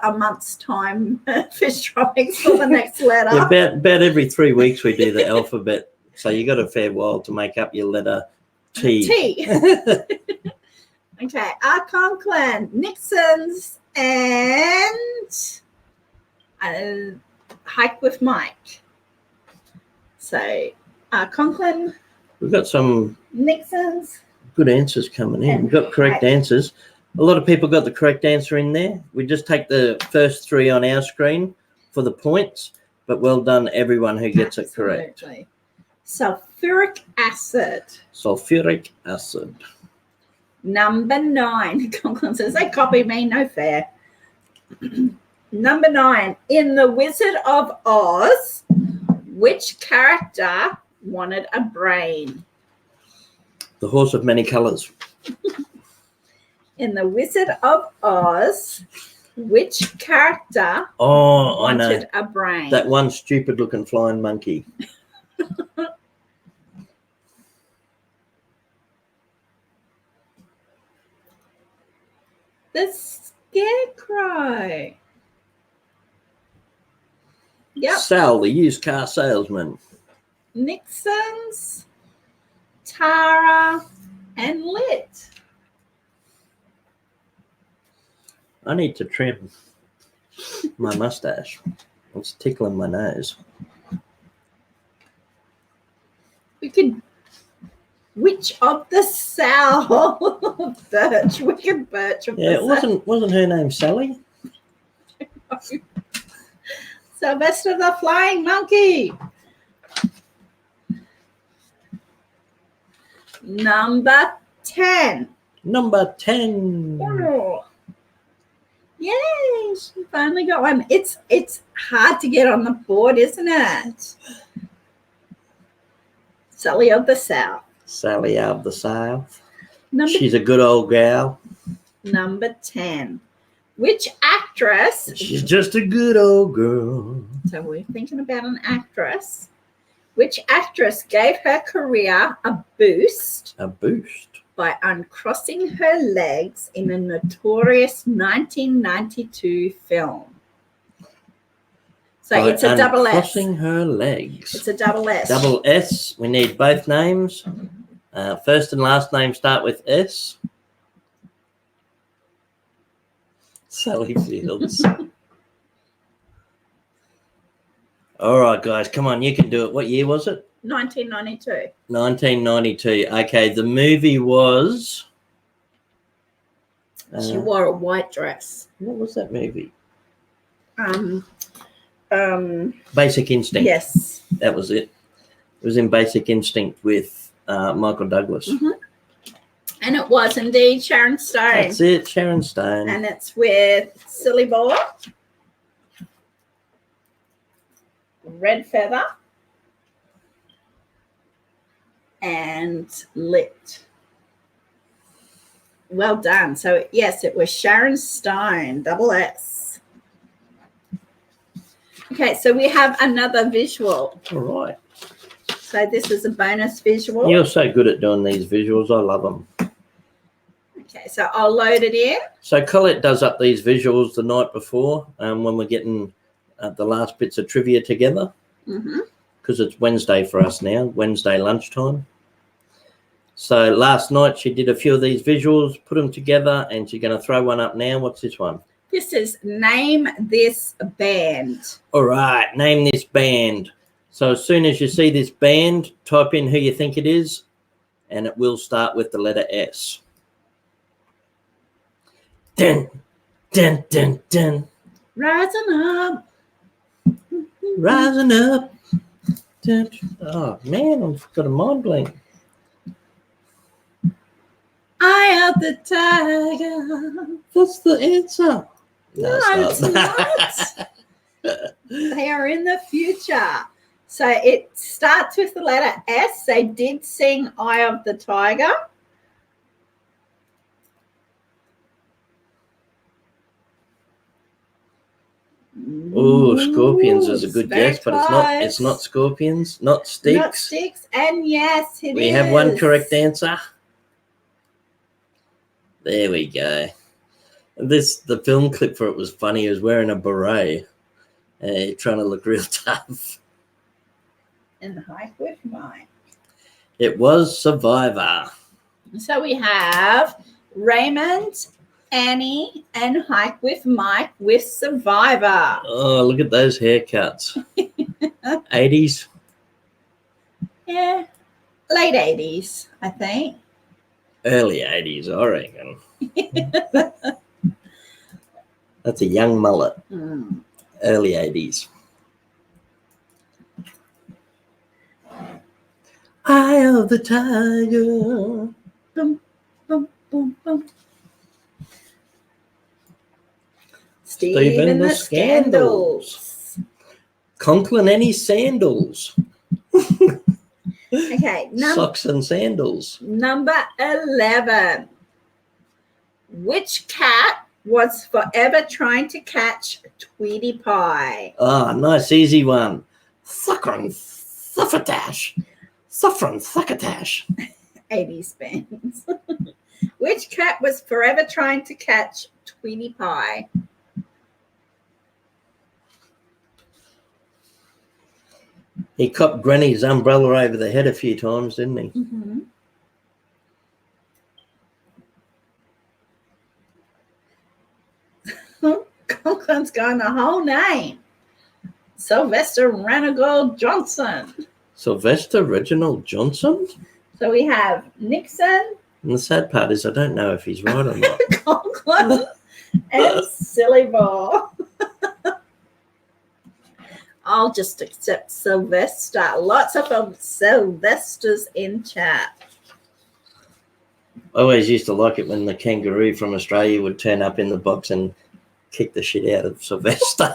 a month's time, Fish Tropics, for the next letter. Yeah, about every 3 weeks we do the alphabet, so you got a fair while to make up your letter T. T. Okay, Algonquin, Nixon's, and Hike with Mike. So, Algonquin. We've got some Nixon's. Good answers coming in. We've got correct answers. A lot of people got the correct answer in there. We just take the first 3 on our screen for the points, but well done everyone who gets it correct. Sulfuric acid. Sulfuric acid. Number 9. Conklin says, they copied me, no fair. Number 9. In The Wizard of Oz, which character wanted a brain? The horse of many colors. In The Wizard of Oz, which character wanted a brain? That one stupid looking flying monkey. The Scarecrow. Yep. Sal, the used car salesman. Nixon's, Tara, and Lit. I need to trim my mustache. It's tickling my nose. We could. Which of the Sal Birch? Wicked Birch. Yeah, it wasn't her name Sally? Sylvester the Flying Monkey. Number 10. Number 10. Oh. Yay, she finally got one. It's hard to get on the board, isn't it? Sally of the South. Sally of the South. She's a good old gal. Number 10. Which actress? She's just a good old girl. So we're thinking about an actress. Which actress gave her career a boost? A boost. By uncrossing her legs in a notorious 1992 film. So it's a double S. Uncrossing her legs. It's a double S. Double S. We need both names. First and last name start with S. Sally Fields. All right, guys, come on, you can do it. What year was it? 1992. 1992. Okay, the movie was. She wore a white dress. What was that movie? Basic Instinct. Yes. That was it. It was in Basic Instinct with Michael Douglas. Mm-hmm. And it was indeed Sharon Stone. That's it, Sharon Stone. And it's with Silly Ball, Red Feather, and Lit. Well done. So, yes, it was Sharon Stone, double S. Okay, so we have another visual. All right. So this is a bonus visual. You're so good at doing these visuals. I love them. Okay, so I'll load it in. So Colette does up these visuals the night before when we're getting the last bits of trivia together. Because it's Wednesday for us now, Wednesday lunchtime. So last night she did a few of these visuals, put them together, and she's going to throw one up now. What's this one? This is Name This Band. All right, name this band. So as soon as you see this band, type in who you think it is, and it will start with the letter S. Dun, dun, dun, dun. Rising up. Rising up. Dun. Oh, man, I've got a mind blank. Eye of the tiger. That's the answer. No, it's not. They are in the future. So it starts with the letter S. They did sing Eye of the Tiger. Oh, Scorpions is a good guess, but close. it's not Scorpions, not Styx. Not Styx, and yes, it is. We have one correct answer. There we go. The film clip for it was funny. He was wearing a beret, trying to look real tough. And Hike with Mine. It was Survivor. So we have Raymond, Annie, and Hike with Mike with Survivor. Oh, look at those haircuts. 80s. Yeah, late 80s, I think. Early 80s, I reckon. That's a young mullet. Early 80s. Eye of the tiger. Boom, boom, boom, boom. Steve and the Scandals. Conklin any sandals. Okay, Socks and sandals. number 11. Which cat was forever trying to catch Tweety Pie? Ah, nice easy one. Suffering suffatash. Suffering succatash. 80s bands. Which cat was forever trying to catch Tweety Pie? He copped Granny's umbrella over the head a few times, didn't he? Mm-hmm. Conklin's going the whole name. Sylvester Renegold Johnson. Sylvester Reginald Johnson? So we have Nixon, And the sad part is I don't know if he's right or not. Conklin, and Silly Ball. I'll just accept Sylvester. Lots of Sylvesters in chat. I always used to like it when the kangaroo from Australia would turn up in the box and kick the shit out of Sylvester.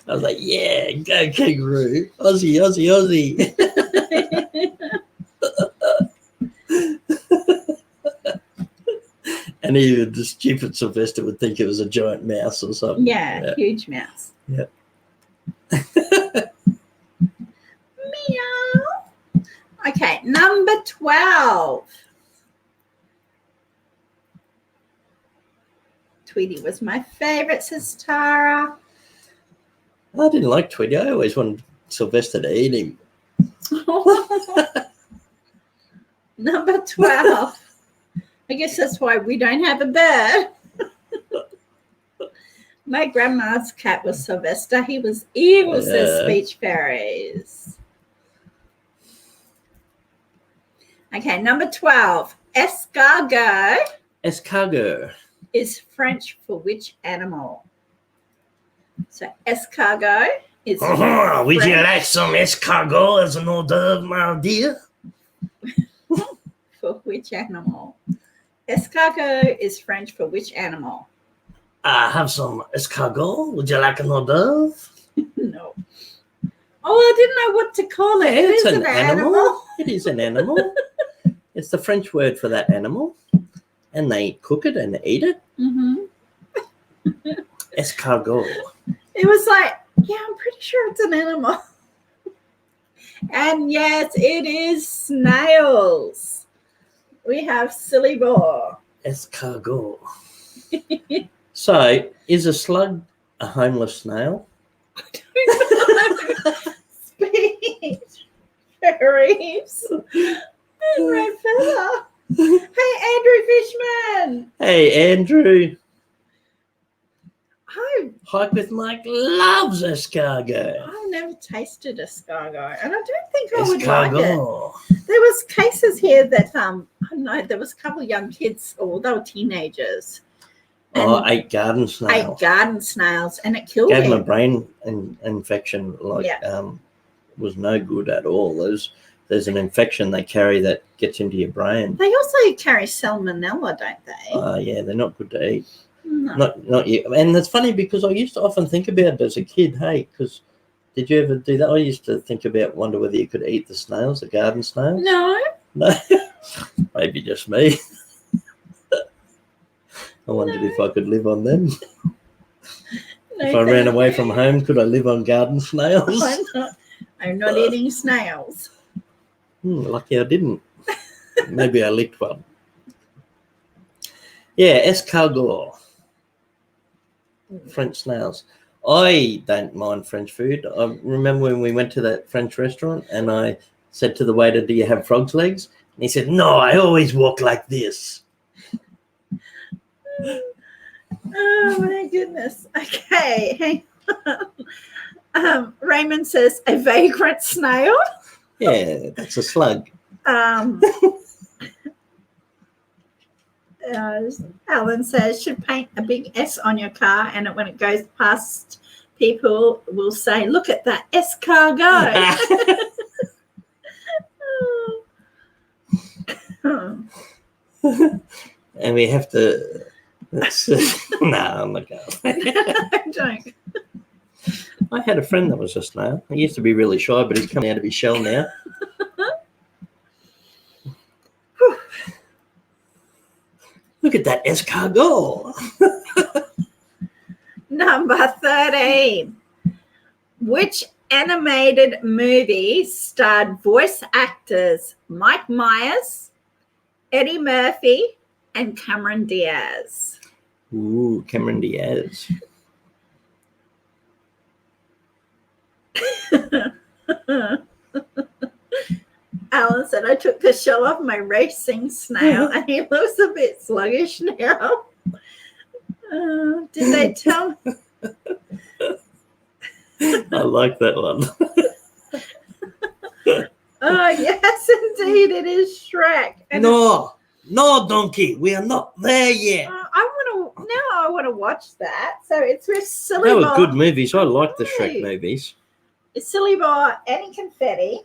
I was like, yeah, go kangaroo. Aussie, Aussie, Aussie. And even the stupid Sylvester would think it was a giant mouse or something. Yeah, huge mouse. Yep. Meow. Okay, number 12. Tweety was my favorite, says Tara. I didn't like Tweety. I always wanted Sylvester to eat him. Number 12. I guess that's why we don't have a bird. My grandma's cat was Sylvester. He was evil, says Speech Fairies. Okay, number 12. Escargot. Escargot. Is French for which animal? So escargot is Would you like some escargot as an hors d'oeuvre, my dear? for which animal? Escargot is French for which animal? I have some escargot. Would you like an hors d'oeuvre? No. Oh, I didn't know what to call it. It's It is an animal. It is an animal. It's the French word for that animal. And they cook it and eat it. Mm-hmm. Escargot. It was like, yeah, I'm pretty sure it's an animal. And yes, it is snails. We have Silly Ball. Escargot. So, is a slug a homeless snail? Speech fairies. And red feather. Hey, Andrew Fishman. Hey, Andrew. I've Hike with Mike loves escargot. never tasted escargot, and I don't think I would like it. Escargot. There was cases here that I don't know. There was a couple of young kids, or they were teenagers. Oh, ate garden snails. Ate garden snails, and it killed Gave them a them. brain infection. Was no good at all. There's an infection they carry that gets into your brain. They also carry salmonella, don't they? Yeah, they're not good to eat. No. Not yet. And it's funny because I used to often think about it as a kid. Hey, because did you ever do that? I used to think about, wonder whether you could eat the snails, the garden snails. No. No, maybe just me. I wondered if I could live on them. No, If I ran away from home, could I live on garden snails? I'm not eating snails. Lucky I didn't. Maybe I licked one. Yeah, escargot. French snails. I don't mind French food. I remember when we went to that French restaurant and I said to the waiter, do you have frog's legs? And he said, no, I always walk like this. Oh, my goodness. Okay, hang on. Raymond says, a vagrant snail. Yeah, that's a slug. Alan says, should paint a big S on your car, and when it goes past, people will say, look at that escargot. And we have to... no, I'm not going. Don't. I had a friend that was a snail. He used to be really shy, but he's coming out of his shell now. Look at that escargot. Number 13. Which animated movie starred voice actors Mike Myers, Eddie Murphy, and Cameron Diaz? Ooh, Cameron Diaz. Alan said, I took the shell off my racing snail and he looks a bit sluggish now. Did they tell me? I like that one. Oh, yes, indeed, it is Shrek. And No, donkey, we are not there yet. I want to watch that. So it's with Silly They were Bob. good movies. I like the Shrek movies. It's Silly Bob, Annie Confetti,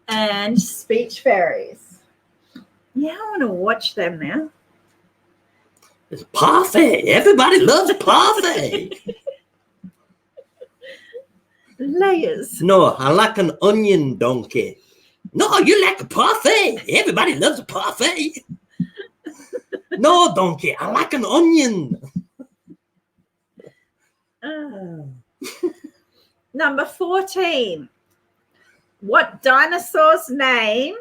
and Speech Fairies. Yeah, I want to watch them now. It's parfait. Everybody loves parfait. Layers. No, I like an onion donkey. No, you like a parfait. Everybody loves a parfait. No, donkey, I like an onion. Number 14. What dinosaur's name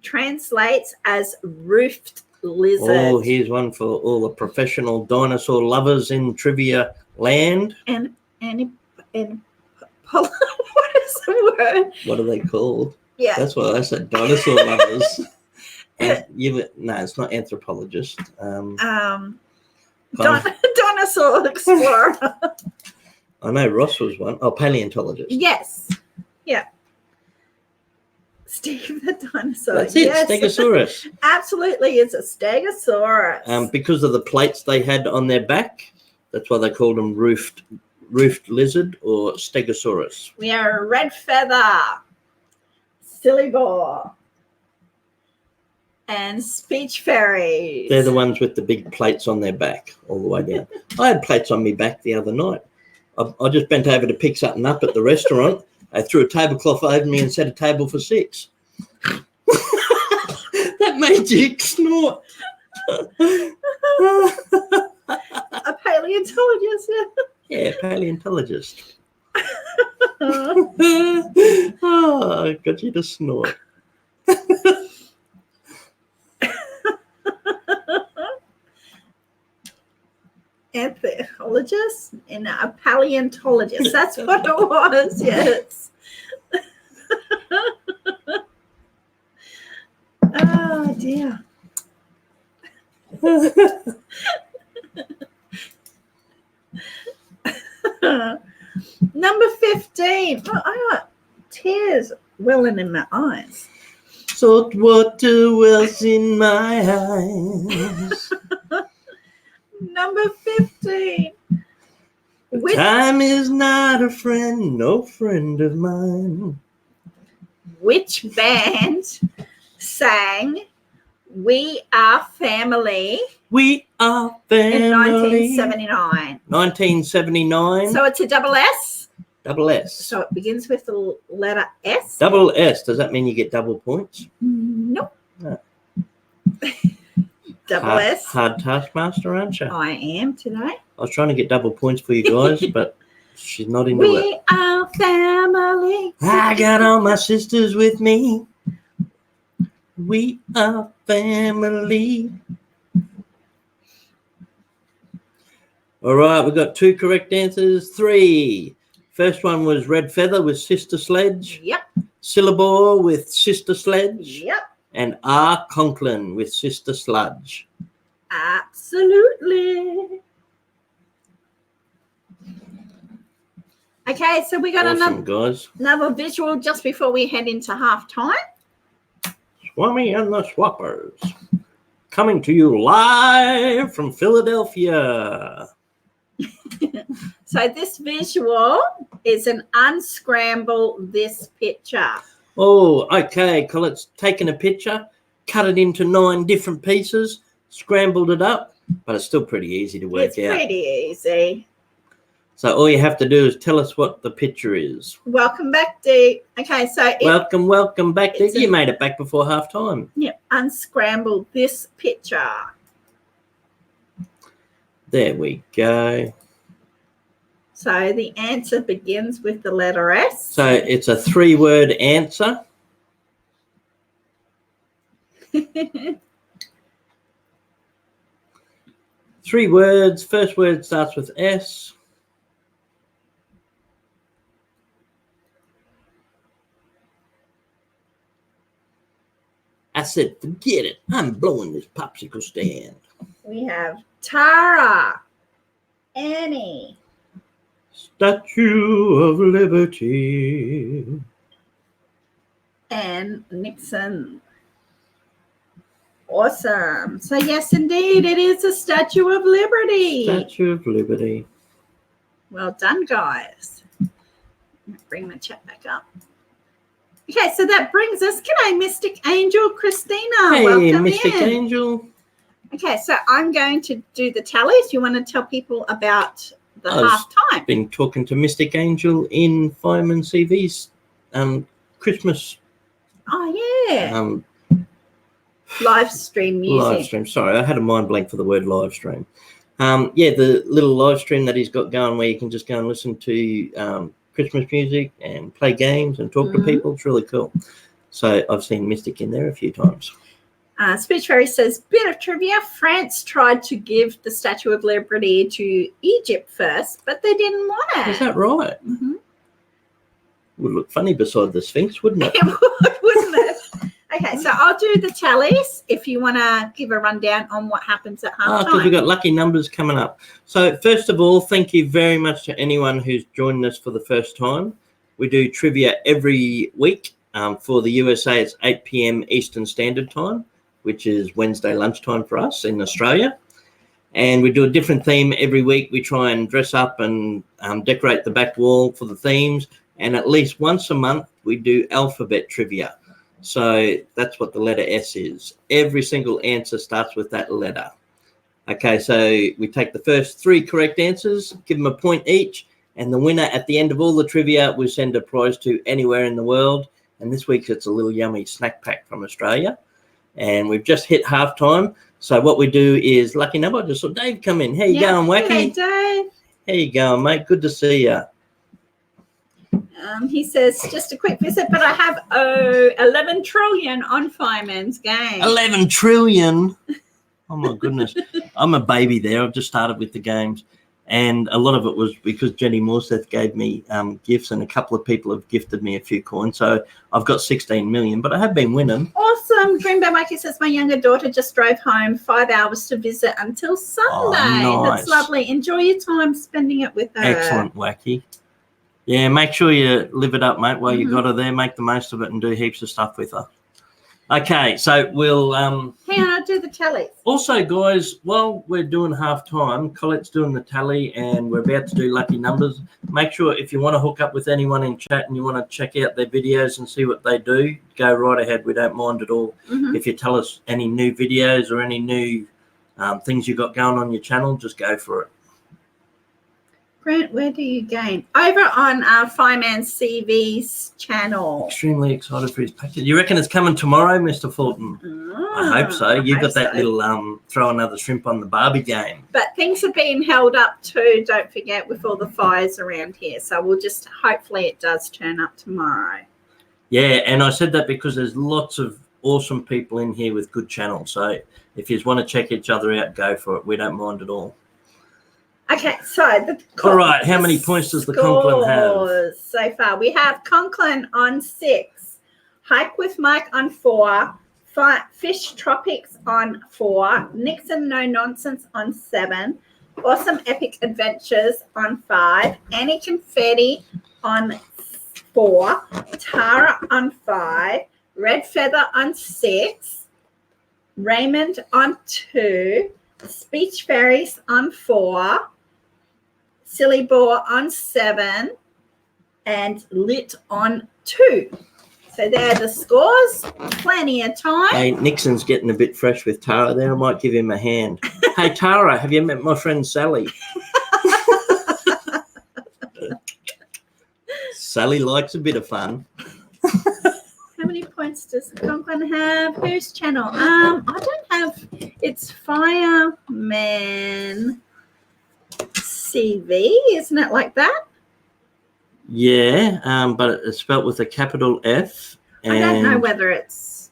translates as roofed lizard? Oh, here's one for all the professional dinosaur lovers in trivia land. And what is the word? What are they called? Yeah. That's what I said, dinosaur lovers. And no, it's not anthropologist. Dinosaur explorer. I know Ross was one. Oh, paleontologist. Yes. Yeah. Steve the dinosaur. That's it, yes. Stegosaurus. Absolutely, it's a Stegosaurus. Because of the plates they had on their back, that's why they called them roofed lizard or Stegosaurus. We are a red feather, silly boar, and speech fairies. They're the ones with the big plates on their back all the way down. I had plates on my back the other night. I just bent over to pick something up at the restaurant. I threw a tablecloth over me and set a table for 6. That made you snort. A paleontologist. Yeah, paleontologist. Oh, I got you to snort. Anthropologist and a paleontologist. That's what it was, yes. Oh, dear. Number 15. Oh, I got tears welling in my eyes. Salt water wells in my eyes. Number 15. Time is not a friend, no friend of mine. Which band sang We Are Family? We are family. In 1979. 1979. So it's a double S? Double S. So it begins with the letter S? Double S. Does that mean you get double points? Nope. No. Double S. Hard taskmaster, aren't you? I am today. I was trying to get double points for you guys, but she's not into it. We are family. I got all my sisters with me. We are family. All right, we've got 2 correct answers. 3. First one was Red Feather with Sister Sledge. Yep. Syllabore with Sister Sledge. Yep. And R. Conklin with Sister Sludge. Absolutely. Okay, so we got Awesome, guys. another visual just before we head into halftime. Swami and the Swappers. Coming to you live from Philadelphia. So this visual is an unscramble this picture. Oh, okay. Colette's taken a picture, cut it into 9 different pieces, scrambled it up, but it's still pretty easy to work out. It's pretty easy. So all you have to do is tell us what the picture is. Welcome back, Dee. Okay, so welcome back. You made it back before half time. Yep, unscramble this picture. There we go. So the answer begins with the letter S. So it's a 3-word answer. 3 words. First word starts with S. I said, forget it. I'm blowing this popsicle stand. We have Tara, Annie, Statue of Liberty, and Nixon. Awesome. So yes, indeed, it is a Statue of Liberty. Statue of Liberty. Well done, guys. Bring my chat back up. Okay, so that brings us, g'day, Mystic Angel Christina. Hey, welcome Mystic in. Angel. Okay, so I'm going to do the tallies. You want to tell people about the halftime? I've been talking to Mystic Angel in Fireman CV's Christmas. Oh, yeah. Live stream music. Live stream. Sorry, I had a mind blank for the word live stream. Yeah, the little live stream that he's got going where you can just go and listen to Christmas music and play games and talk to people. It's really cool. So I've seen Mystic in there a few times. Speech Fairy says, bit of trivia. France tried to give the Statue of Liberty to Egypt first, but they didn't want it. Is that right? Mm-hmm. Would look funny beside the Sphinx, wouldn't it? It would, wouldn't it? Okay, so I'll do the tallies if you want to give a rundown on what happens at halftime. Because we've got lucky numbers coming up. So first of all, thank you very much to anyone who's joined us for the first time. We do trivia every week. For the USA, it's 8 p.m. Eastern Standard Time, which is Wednesday lunchtime for us in Australia. And we do a different theme every week. We try and dress up and decorate the back wall for the themes. And at least once a month, we do alphabet trivia. So that's what the letter S is. Every single answer starts with that letter. Okay, so we take the first 3 correct answers, give them a point each, and the winner at the end of all the trivia, we send a prize to anywhere in the world. And this week, it's a little yummy snack pack from Australia. And we've just hit halftime. So what we do is, lucky number, I just saw Dave come in. How you going, Wacky? Hey, Dave. How you going, mate? Good to see you. He says, just a quick visit, but I have 11 trillion on Fireman's game. 11 trillion? Oh, my goodness. I'm a baby there. I've just started with the games. And a lot of it was because Jenny Morseth gave me gifts, and a couple of people have gifted me a few coins. So I've got 16 million, but I have been winning. Awesome. Dreamboat Wacky says, my younger daughter just drove home 5 hours to visit until Sunday. Oh, nice. That's lovely. Enjoy your time spending it with her. Excellent, Wacky. Yeah, make sure you live it up, mate, while you got her there. Make the most of it and do heaps of stuff with her. Okay, so we'll... Hang on, I'll do the tallies. Also, guys, while we're doing half-time, Colette's doing the tally and we're about to do lucky numbers. Make sure if you want to hook up with anyone in chat and you want to check out their videos and see what they do, go right ahead. We don't mind at all. If you tell us any new videos or any new things you got going on your channel, just go for it. Grant, where do you gain? Over on our Fireman CV's channel. Extremely excited for his package. You reckon it's coming tomorrow, Mr. Fulton? I hope so. You got that little throw another shrimp on the Barbie game. But things are being held up too, don't forget, with all the fires around here. So we'll just, hopefully it does turn up tomorrow. Yeah, and I said that because there's lots of awesome people in here with good channels. So if you just want to check each other out, go for it. We don't mind at all. Okay, so all right. How many points does the Conklin have? So far, we have Conklin on 6, Hike with Mike on 4, Fish Tropics on 4, Nixon No Nonsense on 7, Awesome Epic Adventures on 5, Annie Confetti on 4, Tara on 5, Red Feather on 6, Raymond on 2, Speech Fairies on 4, Silly Boar on 7, and Lit on 2. So there are the scores. Plenty of time. Hey, Nixon's getting a bit fresh with Tara there. I might give him a hand. Hey, Tara, have you met my friend Sally? Sally likes a bit of fun. How many points does Conklin have? Whose channel? I don't have. It's Fireman CV, isn't it like that? Yeah, but it's spelt with a capital F. And I don't know whether it's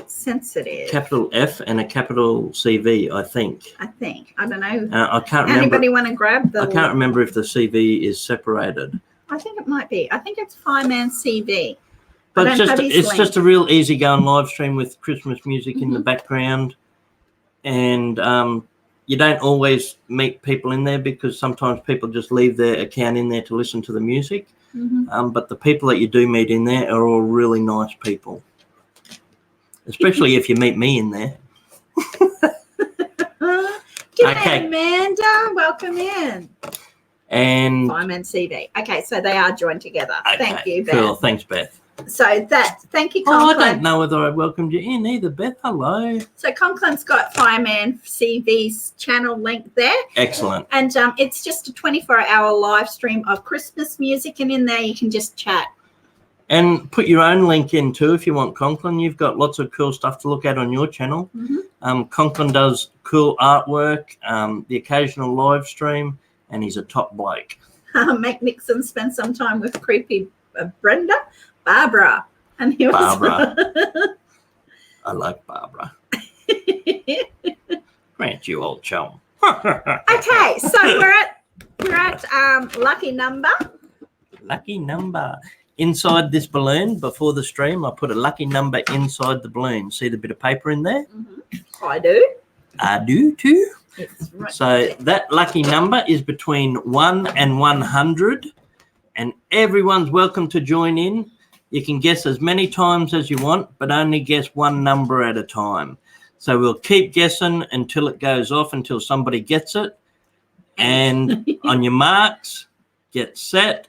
sensitive. Capital F and a capital CV, I think. I don't know. I can't remember. Anybody want to grab the? I can't remember if the CV is separated. I think it might be. I think it's Fireman CV. But it's just a real easygoing live stream with Christmas music in the background. And you don't always meet people in there because sometimes people just leave their account in there to listen to the music. But the people that you do meet in there are all really nice people. Especially if you meet me in there. G'day, Amanda. Welcome in. And Fireman CV. Okay, so they are joined together. Okay, thank you, Beth. Cool. Thanks, Beth. So thank you, Conklin. Conklin. I don't know whether I welcomed you in either, Beth. Hello. So Conklin's got Fireman CV's channel link there. Excellent. And it's just a 24-hour live stream of Christmas music, and in there you can just chat. And put your own link in too if you want, Conklin. You've got lots of cool stuff to look at on your channel. Conklin does cool artwork, the occasional live stream, and he's a top bloke. Make Nixon spend some time with creepy Barbara. And he was Barbara. I like Barbara. Grant you, old chum. Okay, so we're at lucky number. Lucky number. Inside this balloon, before the stream, I put a lucky number inside the balloon. See the bit of paper in there? I do. I do too. It's right. So that lucky number is between 1 and 100, and everyone's welcome to join in. You can guess as many times as you want, but only guess one number at a time. So we'll keep guessing until it goes off, until somebody gets it. And on your marks, get set,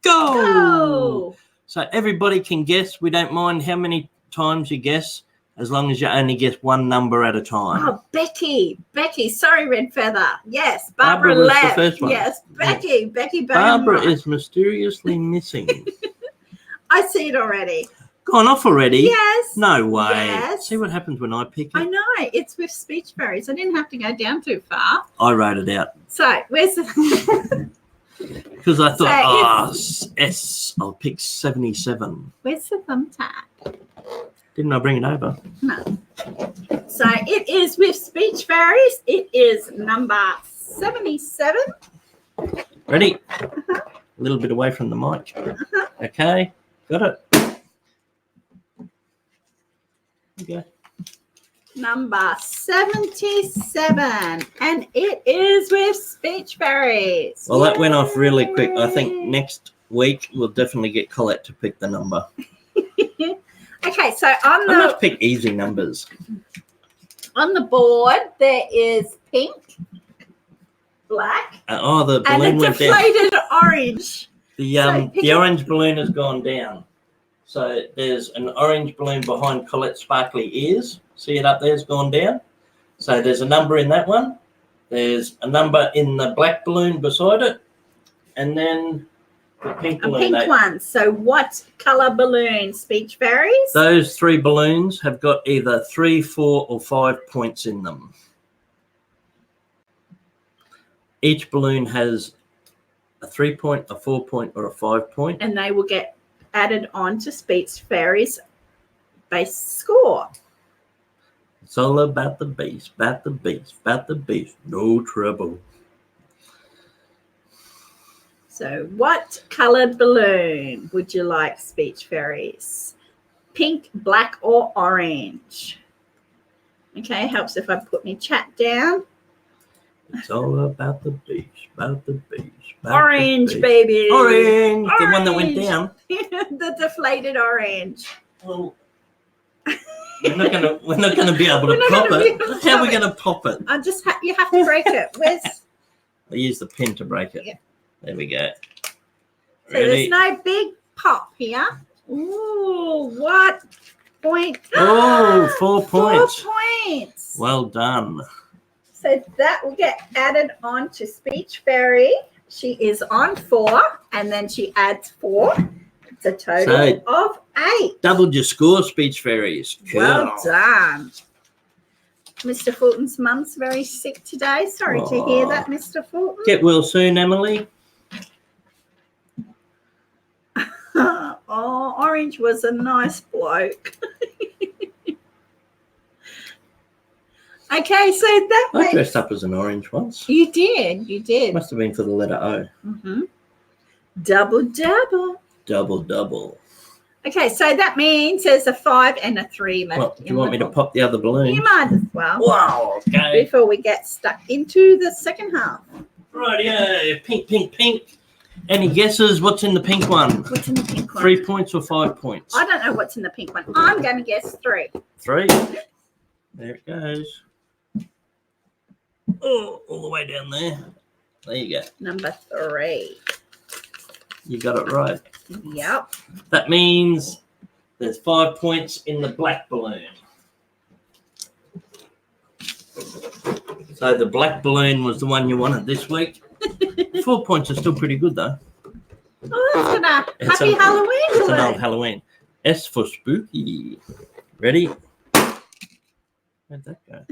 go. So everybody can guess. We don't mind how many times you guess, as long as you only guess one number at a time. Oh, Becky. Sorry, Red Feather. Yes, Barbara was left. the first one. Yes, Becky. Yes. Becky Barbara is mysteriously missing. I see it already. Gone off already? Yes. No way. Yes. See what happens when I pick it? I know. It's with speech fairies. I didn't have to go down too far. I wrote it out. So, where's the... Because I thought, S, I'll pick 77. Where's the thumbtack? Didn't I bring it over? No. So it is with speech fairies. It is number 77. Ready? A little bit away from the mic. Okay. Got it. Okay. Number 77. And it is with speech fairies. Well, that went off really quick. I think next week we'll definitely get Colette to pick the number. Okay, so I must pick easy numbers. On the board there is pink, black, the balloon and a went down. deflated orange. The orange balloon has gone down. So there's an orange balloon behind Colette's sparkly ears. See it up there? It's gone down. So there's a number in that one. There's a number in the black balloon beside it, and then the pink balloon. A pink one. So what colour balloon? Speech fairies? Those three balloons have got either 3, 4, or 5 points in them. Each balloon has a 3-point, a 4-point, or a 5-point. And they will get added on to speech fairies base score. It's all about the bass, about the bass, about the bass. No trouble. So what coloured balloon would you like, speech fairies? Pink, black, or orange? Okay, helps if I put my chat down. It's all about the bass, about the bass. Orange, the bass. baby. Orange. The one that went down. The deflated orange. Well, we're not gonna be able to pop it. How are we gonna pop it? You have to break it. Where's? I use the pin to break it. Yeah. There we go. So there's no big pop here. Ooh, what point? Oh, 4 points. 4 points. Well done. So that will get added on to Speech Fairy. She is on 4, and then she adds 4. It's a total of 8. Doubled your score, Speech Fairies. Cool. Well done. Mr. Fulton's mum's very sick today. Sorry to hear that, Mr. Fulton. Get well soon, Emily. Oh, Orange was a nice bloke. Okay, so that I dressed up as an orange once. You did. Must have been for the letter O. Mm-hmm. Double. Double. Okay, so that means there's a 5 and a 3 left. Well, do you want me to pop the other balloon? You might as well. Wow, okay. Before we get stuck into the second half. Right, yeah. Pink. Any guesses? What's in the pink one? What's in the pink one? 3 points or 5 points? I don't know what's in the pink one. I'm going to guess 3. 3. There it goes. Oh, all the way down there. There you go. Number 3. You got it right. Yep. That means there's 5 points in the black balloon. So the black balloon was the one you wanted this week. 4 points are still pretty good, though. Oh, that's happy Halloween. It's an old Halloween. S for spooky. Ready? Where'd that go?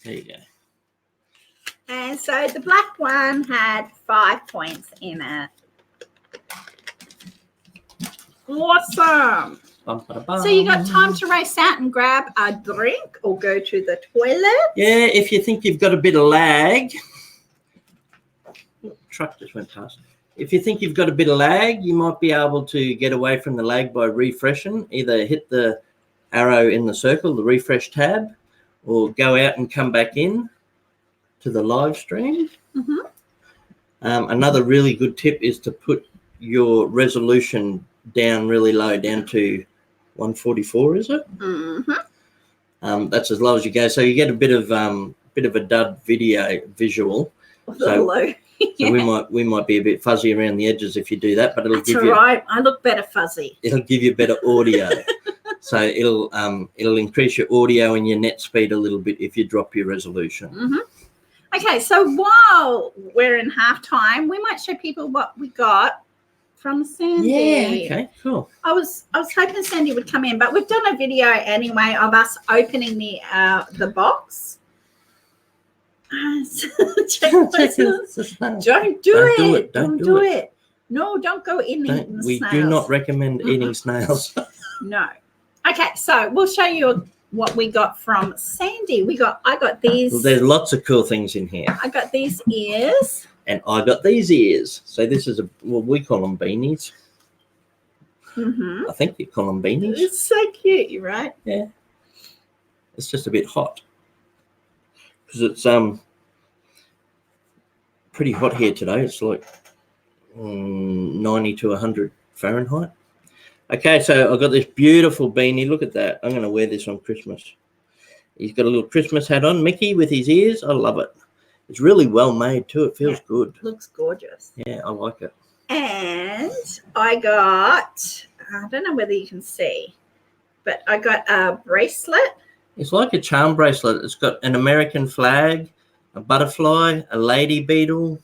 There you go. And so the black one had 5 points in it. Awesome. So you got time to race out and grab a drink or go to the toilet? Yeah, if you think you've got a bit of lag. Truck just went past. If you think you've got a bit of lag, you might be able to get away from the lag by refreshing. Either hit the arrow in the circle, the refresh tab, or go out and come back in to the live stream. Mm-hmm. Another really good tip is to put your resolution down really low, down to 144, is it? Mm-hmm. That's as low as you go, so you get a bit of a dud visual. So we might be a bit fuzzy around the edges if you do that, but it'll give you. Right. I look better fuzzy. It'll give you better audio. So it'll increase your audio and your net speed a little bit if you drop your resolution. Mm-hmm. Okay, so while we're in halftime, we might show people what we got from Sandy. Yeah, okay, cool. I was hoping Sandy would come in, but we've done a video anyway of us opening the box. Don't do it. No, don't go in eating we snails. do not recommend eating snails. No. Okay, so we'll show you what we got from Sandy. I got these. Well, there's lots of cool things in here. I got these ears. And I got these ears. So this is we call them beanies. Mm-hmm. I think you call them beanies. It's so cute, you're right. Yeah. It's just a bit hot. Because it's pretty hot here today. It's like 90 to 100 Fahrenheit. Okay, so I've got this beautiful beanie. Look at that. I'm going to wear this on Christmas. He's got a little Christmas hat on, Mickey, with his ears. I love it. It's really well made too. It feels good. Looks gorgeous. Yeah, I like it. And I got, I don't know whether you can see, but I got a bracelet. It's like a charm bracelet. It's got an American flag, a butterfly, a lady beetle,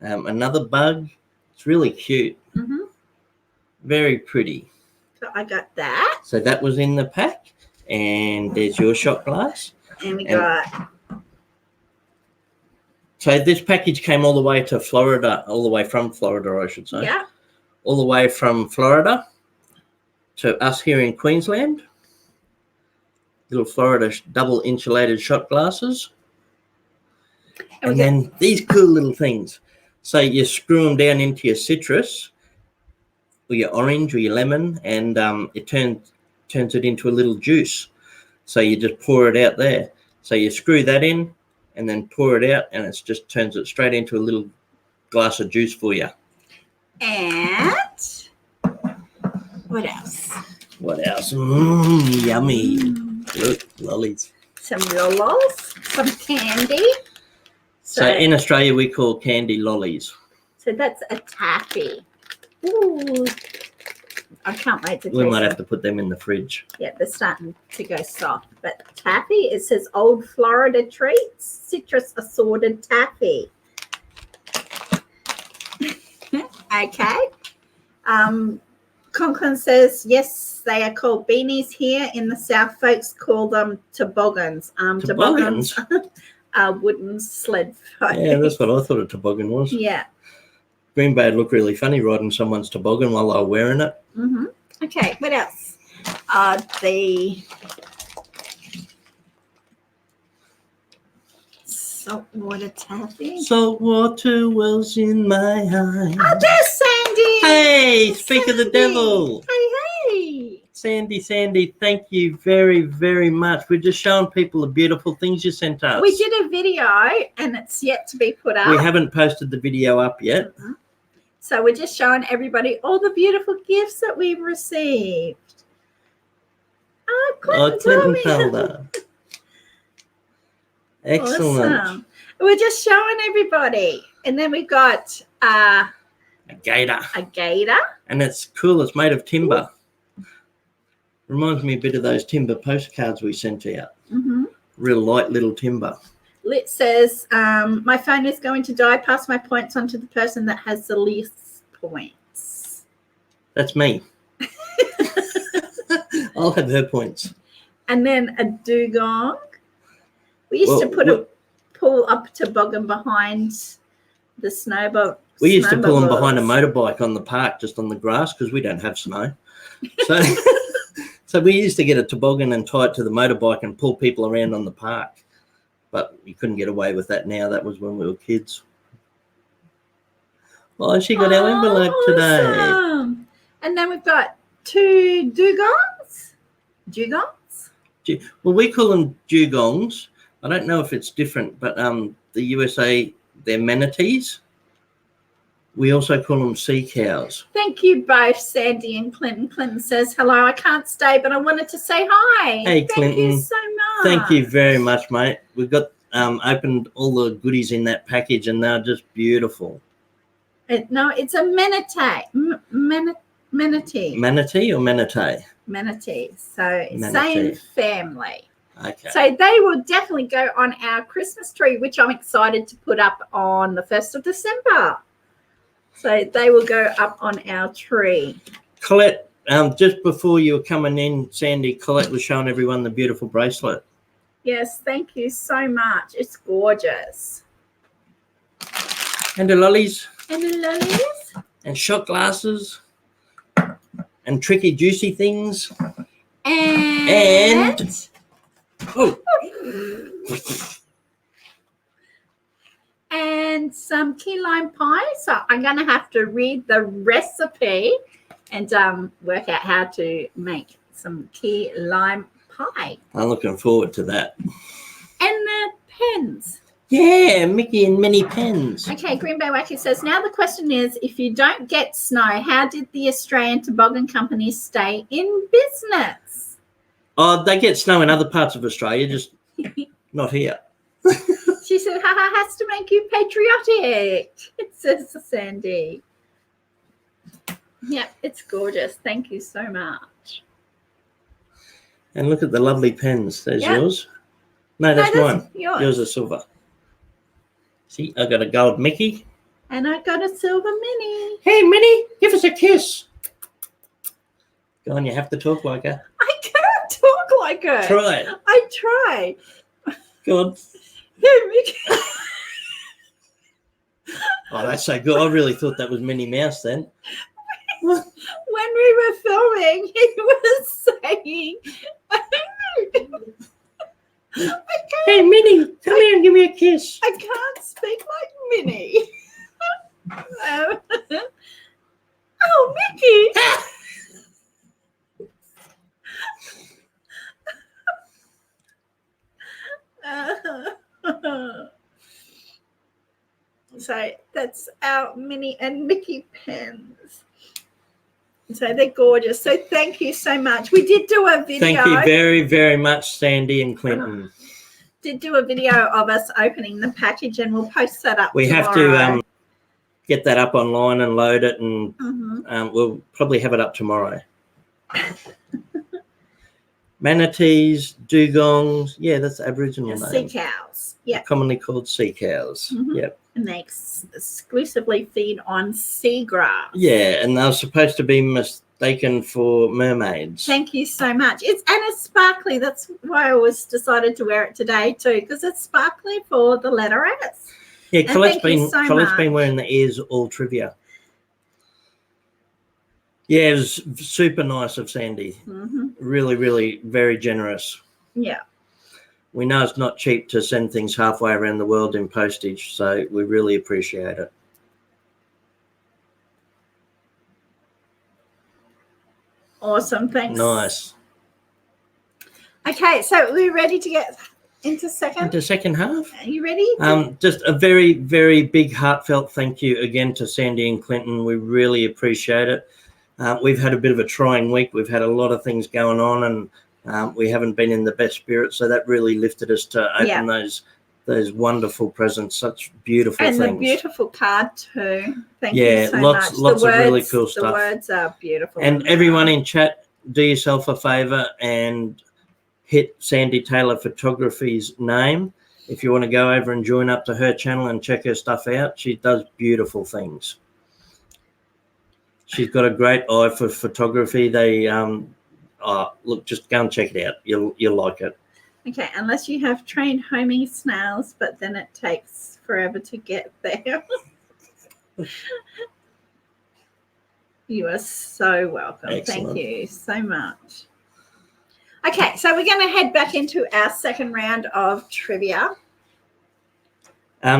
another bug. It's really cute. Mm-hmm. Very pretty. So I got that. So that was in the pack. And there's your shot glass. And we got... So this package came all the way to Florida, all the way from Florida, I should say. Yeah. All the way from Florida to us here in Queensland. little Florida double insulated shot glasses. And then these cool little things. So you screw them down into your citrus or your orange or your lemon, and it turns it into a little juice. So you just pour it out there. So you screw that in and then pour it out, and it just turns it straight into a little glass of juice for you. And what else? What else? Yummy. Look, lollies. Some lollies, some candy. So in Australia, we call candy lollies. So that's a taffy. Ooh. I can't wait to taste We might them. have to put them in the fridge. Yeah, they're starting to go soft. But taffy, it says Old Florida Treats, citrus assorted taffy. Okay. Conklin says, yes, they are called beanies here. In the South, folks call them toboggans. Toboggans? Are wooden sled folks. Yeah, that's what I thought a toboggan was. Yeah. Green Bay would look really funny riding someone's toboggan while they were wearing it. Mm-hmm. Okay, what else? The saltwater taffy. Saltwater wells in my eyes. Oh, there's Sandy. Hey, speak of the devil. Hey. Sandy, thank you very, very much. We're just showing people the beautiful things you sent us. We did a video and it's yet to be put up. We haven't posted the video up yet. Mm-hmm. So we're just showing everybody all the beautiful gifts that we've received. Oh, Clinton Felder. Excellent. Awesome. We're just showing everybody. And then we've got A gator. a gator. And it's cool. It's made of timber. Reminds me a bit of those timber postcards we sent out. Mm-hmm. Real light little timber. Lit says, my phone is going to die. Pass my points on to the person that has the least points. That's me. I'll have her points. And then a dugong. We used to pull up toboggan behind the snowball. We used to pull them behind a motorbike on the park, just on the grass, because we don't have snow. So, so we used to get a toboggan and tie it to the motorbike and pull people around on the park. But you couldn't get away with that now. That was when we were kids. Oh, she got our envelope today. Awesome. And then we've got two dugongs. Dugongs? Well, we call them dugongs. I don't know if it's different, but the USA, they're manatees. We also call them sea cows. Thank you both, Sandy and Clinton. Clinton says, hello, I can't stay, but I wanted to say hi. Hey, Clinton. Thank you so much. Thank you very much, mate. We've got opened all the goodies in that package, and they're just beautiful. No, it's a manatee. Manatee. Manatee or manatee? Manatee. So Manatee. same family. Okay. So they will definitely go on our Christmas tree, which I'm excited to put up on the 1st of December. So they will go up on our tree. Colette, just before you were coming in, Sandy, Colette was showing everyone the beautiful bracelet. Yes, thank you so much. It's gorgeous. And the lollies. And the lollies. And shot glasses. And tricky, juicy things. And oh. and some key lime pie. So I'm going to have to read the recipe and work out how to make some key lime pie. I'm looking forward to that. And the pens. Yeah, Mickey and Minnie pens. Okay, Green Bay Wacky says, now the question is, if you don't get snow, how did the Australian Toboggan Company stay in business? Oh, they get snow in other parts of Australia, just not here. She said, haha, has to make you patriotic, it says Sandy. Yep, it's gorgeous. Thank you so much. And look at the lovely pens. There's yours. No, that's mine. Yours is silver. See, I got a gold Mickey. And I got a silver Minnie. Hey, Minnie, give us a kiss. Go on, you have to talk like her. I can't talk like her. Try it. I try. Go on. Hey, Mickey. Oh, that's so good. I really thought that was Minnie Mouse then. When we were filming, he was saying, Hey, Minnie, come here and give me a kiss. I can't speak like Minnie. Oh, Mickey. So that's our Minnie and Mickey pens. So they're gorgeous. So thank you so much. We did do a video. Thank you very, very much, Sandy and Clinton. Did do a video of us opening the package, and we'll post that up. We tomorrow. have to get that up online and load it, and we'll probably have it up tomorrow. Manatees, dugongs, yeah, that's Aboriginal name. Sea cows, yeah, commonly called sea cows. Yep. And they exclusively feed on seagrass. Yeah, and they're supposed to be mistaken for mermaids. Thank you so much. It's sparkly. That's why I always decided to wear it today too, because it's sparkly for the letter S. Yeah, Colette's been wearing the ears all trivia. Yeah, it was super nice of Sandy. Really, really very generous. Yeah. We know it's not cheap to send things halfway around the world in postage, so we really appreciate it. Awesome. Thanks. Nice. Okay, so we're ready to get into second half. Are you ready? Just a very, very big heartfelt thank you again to Sandy and Clinton. We really appreciate it. We've had a bit of a trying week. We've had a lot of things going on, and we haven't been in the best spirits. So that really lifted us to open those wonderful presents, such beautiful things. And the beautiful card too. Thank you so much. Lots of really cool stuff. The words are beautiful. And everyone in chat, do yourself a favour and hit Sandy Taylor Photography's name if you want to go over and join up to her channel and check her stuff out. She does beautiful things. She's got a great eye for photography. They look, just go and check it out. You'll like it. Okay, unless you have trained homing snails, but then it takes forever to get there. You are so welcome. Excellent. Thank you so much. Okay, so we're going to head back into our second round of trivia.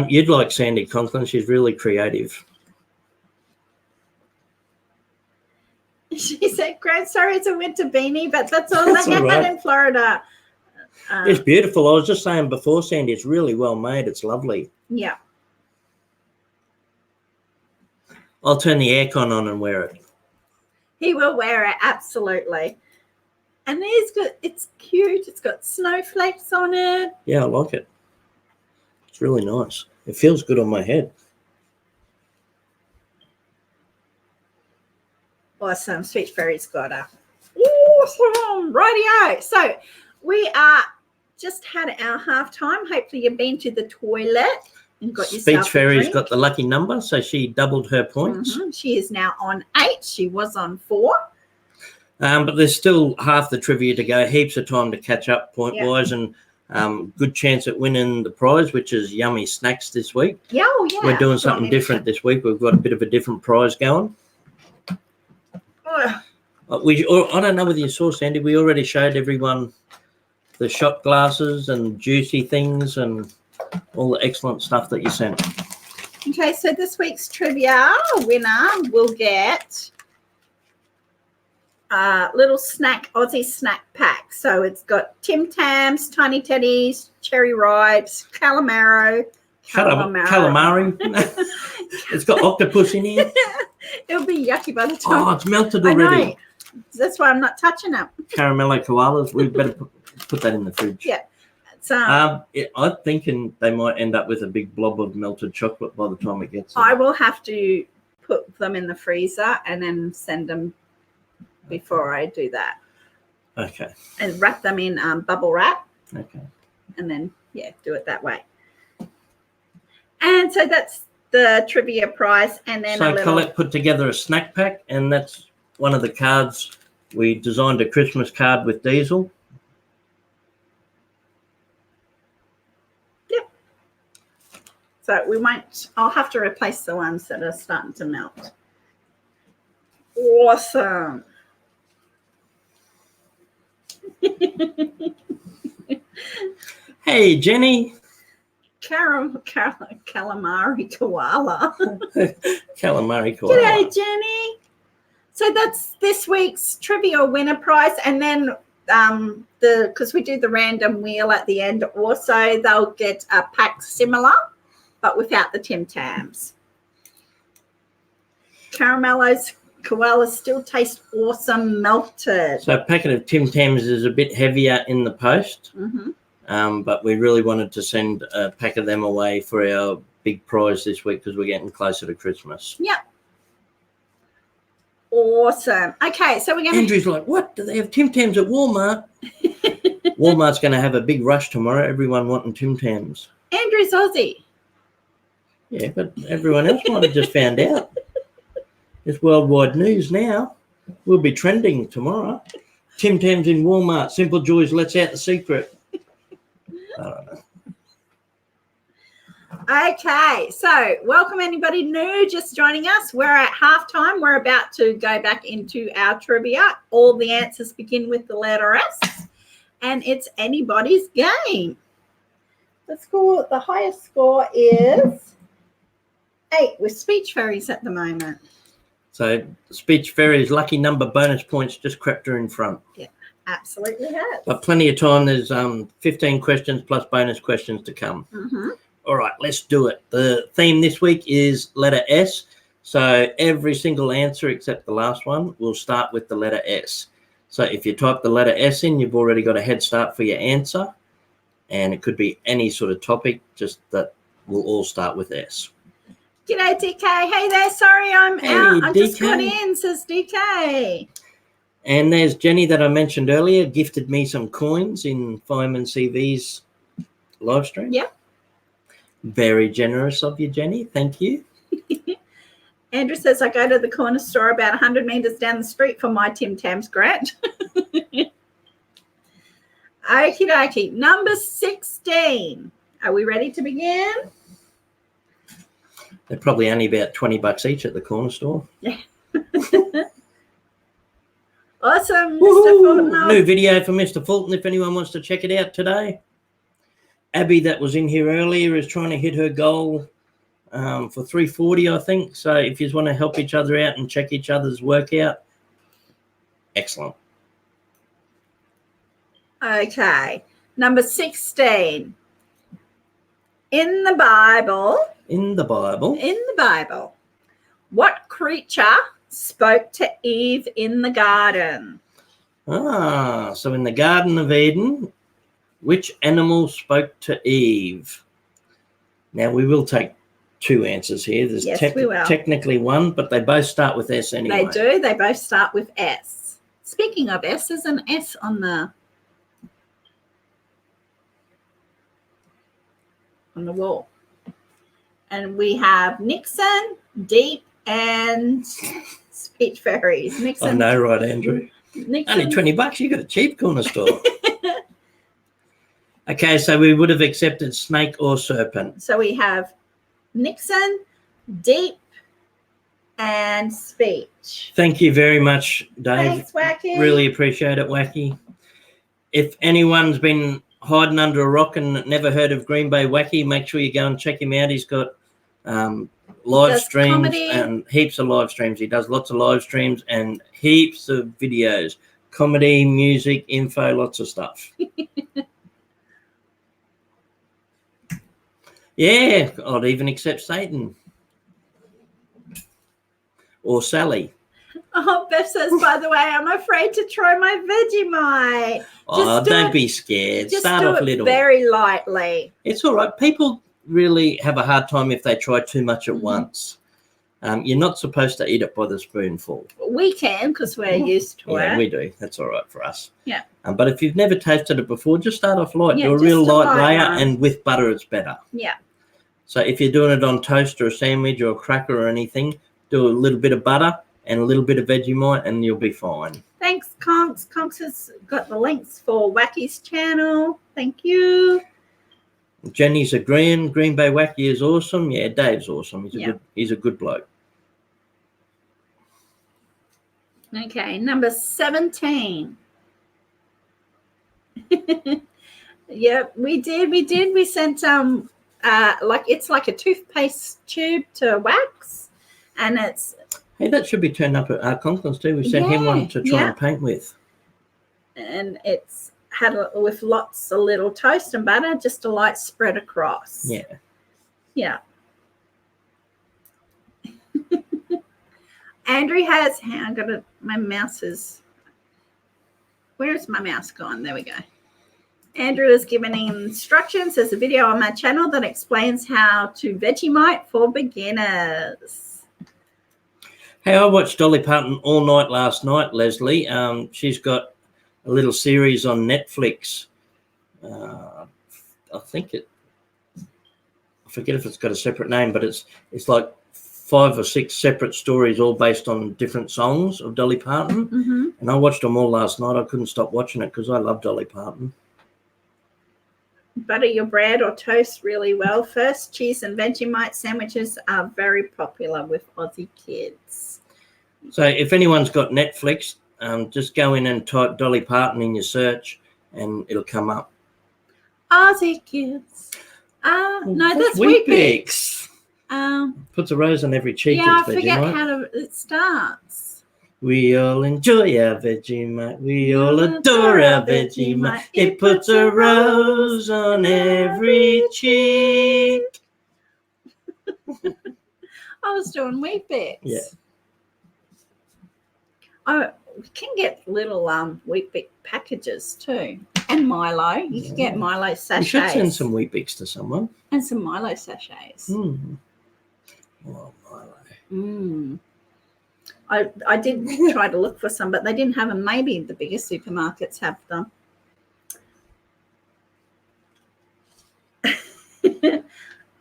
You'd like Sandy Conklin. She's really creative. She said, "Great, sorry, it's a winter beanie, but that's all they had in Florida." It's beautiful. I was just saying before, Sandy, it's really well made. It's lovely. Yeah. I'll turn the aircon on and wear it. He will wear it, absolutely. And it's cute. It's got snowflakes on it. Yeah, I like it. It's really nice. It feels good on my head. Awesome. Sweet Fairy's got a awesome radio. So we are just had our halftime. Hopefully you've been to the toilet and got yourself Speech Fairy's got the lucky number, so she doubled her points. She is now on 8. She was on 4. But there's still half the trivia to go. Heaps of time to catch up point-wise, and good chance at winning the prize, which is yummy snacks this week. Yeah, yeah. We're doing something different this week. We've got a bit of a different prize going. I don't know whether you saw, Sandy, we already showed everyone the shot glasses and juicy things and all the excellent stuff that you sent. Okay, so this week's trivia winner will get a little Aussie snack pack. So it's got Tim Tams, Tiny Teddies, Cherry Ripes, calamari. It's got octopus in here. It'll be yucky by the time. Oh, it's melted already. I know. That's why I'm not touching it. Caramello koalas. We better put that in the fridge. Yeah. I'm thinking they might end up with a big blob of melted chocolate by the time it gets there. I will have to put them in the freezer and then send them before I do that. Okay. And wrap them in bubble wrap. Okay. And then, do it that way. And so that's the trivia prize. And then Colette put together a snack pack, and that's one of the cards. We designed a Christmas card with Diesel. Yep. So I'll have to replace the ones that are starting to melt. Awesome. Hey, Jenny. Calamari koala. Calamari koala. G'day, Jenny. So that's this week's trivia winner prize, and then because we do the random wheel at the end, also they'll get a pack similar, but without the Tim Tams. Caramello's koalas still taste awesome melted. So a packet of Tim Tams is a bit heavier in the post, but we really wanted to send a pack of them away for our big prize this week because we're getting closer to Christmas. Yep. Awesome. Okay, so we're going to... Andrew's like, what? Do they have Tim Tams at Walmart? Walmart's going to have a big rush tomorrow, everyone wanting Tim Tams. Andrew's Aussie. Yeah, but everyone else might have just found out. It's worldwide news now. We'll be trending tomorrow. Tim Tams in Walmart. Simple Joys lets out the secret. I don't know. Okay, so welcome anybody new just joining us. We're at halftime. We're about to go back into our trivia. All the answers begin with the letter S, and it's anybody's game. The highest score is 8 with speech fairies at the moment. So speech fairies lucky number bonus points just crept her in front. Yeah, absolutely has. But plenty of time. There's 15 questions plus bonus questions to come. All right, let's do it. The theme this week is letter S. So every single answer except the last one will start with the letter S. So if you type the letter S in, you've already got a head start for your answer. And it could be any sort of topic, just that will all start with S. G'day, DK. Hey there. Sorry, I'm out. I just DK. got in, says DK. And there's Jenny that I mentioned earlier, gifted me some coins in Fireman CV's live stream. Yep. Very generous of you, Jenny. Thank you. Andrew says, I go to the corner store about 100 metres down the street for my Tim Tams grant. Okie dokie. Number 16. Are we ready to begin? They're probably only about $20 each at the corner store. Yeah. Awesome, Mr. Fulton. New video for Mr. Fulton if anyone wants to check it out today. Abby that was in here earlier is trying to hit her goal for 340, I think. So if you want to help each other out and check each other's workout, excellent. Okay. Number 16. In the Bible, what creature spoke to Eve in the garden? So in the Garden of Eden, which animal spoke to Eve? Now, we will take two answers here. There's we will. Technically one, but they both start with S anyway. They do. They both start with S. Speaking of S, there's an S on the wall. And we have Nixon, Deep, and Speech Fairies. Nixon. I know, right, Andrew? Nixon. Only $20. You got a cheap corner store. Okay, so we would have accepted snake or serpent. So we have Nixon, Deep, and Speech. Thank you very much, Dave. Thanks, Wacky. Really appreciate it, Wacky. If anyone's been hiding under a rock and never heard of Green Bay Wacky, make sure you go and check him out. He's got live streams comedy. And heaps of live streams. He does lots of live streams and heaps of videos, comedy, music, info, lots of stuff. Yeah, I'd even accept Satan or Sally. Oh, Beth says, by the way, I'm afraid to try my Vegemite. Don't be scared. Just Start do off it little. Very lightly. It's all right. People really have a hard time if they try too much at once. You're not supposed to eat it by the spoonful. We can because we're used to it. Yeah, we do. That's all right for us. Yeah. But if you've never tasted it before, just start off light. Yeah, do a real just a light light layer, one. and with butter, it's better. Yeah. So if you're doing it on toast or a sandwich or a cracker or anything, do a little bit of butter and a little bit of Vegemite, and you'll be fine. Thanks, Conks. Conks has got the links for Wacky's channel. Thank you. Jenny's agreeing. Green Bay Wacky is awesome. Yeah, Dave's awesome. He's a good bloke. Okay, number 17. Yeah, we did. We sent like it's like a toothpaste tube to wax, and it's. Hey, that should be turned up at our conference too. We sent him one to try and paint with. And it's had with lots of little toast and butter, just a light spread across. Yeah. Yeah. Andrew has. I got it. My mouse is. Where's my mouse gone? There we go. Andrew is giving instructions. There's a video on my channel that explains how to Vegemite for beginners. Hey, I watched Dolly Parton all night last night, Leslie. She's got a little series on Netflix. I think I forget if it's got a separate name, but it's like 5 or 6 separate stories all based on different songs of Dolly Parton. Mm-hmm. And I watched them all last night. I couldn't stop watching it because I love Dolly Parton. Butter your bread or toast really well first. Cheese and Vegemite sandwiches are very popular with Aussie kids. So if anyone's got Netflix, just go in and type Dolly Parton in your search and it'll come up. Aussie kids. No, that's Weet-Bix. Puts a rose on every cheek. Yeah, I forget how it starts. We all enjoy our Vegemite. We all adore our Vegemite. It puts a rose on every cheek. I was doing Weet-Bix. Yeah. Oh, we can get little Weet-Bix packages too. And Milo. You can get Milo sachets. You should send some Weet-Bix to someone. And some Milo sachets. Mm. Oh, Milo. I did try to look for some, but they didn't have them. Maybe the bigger supermarkets have them.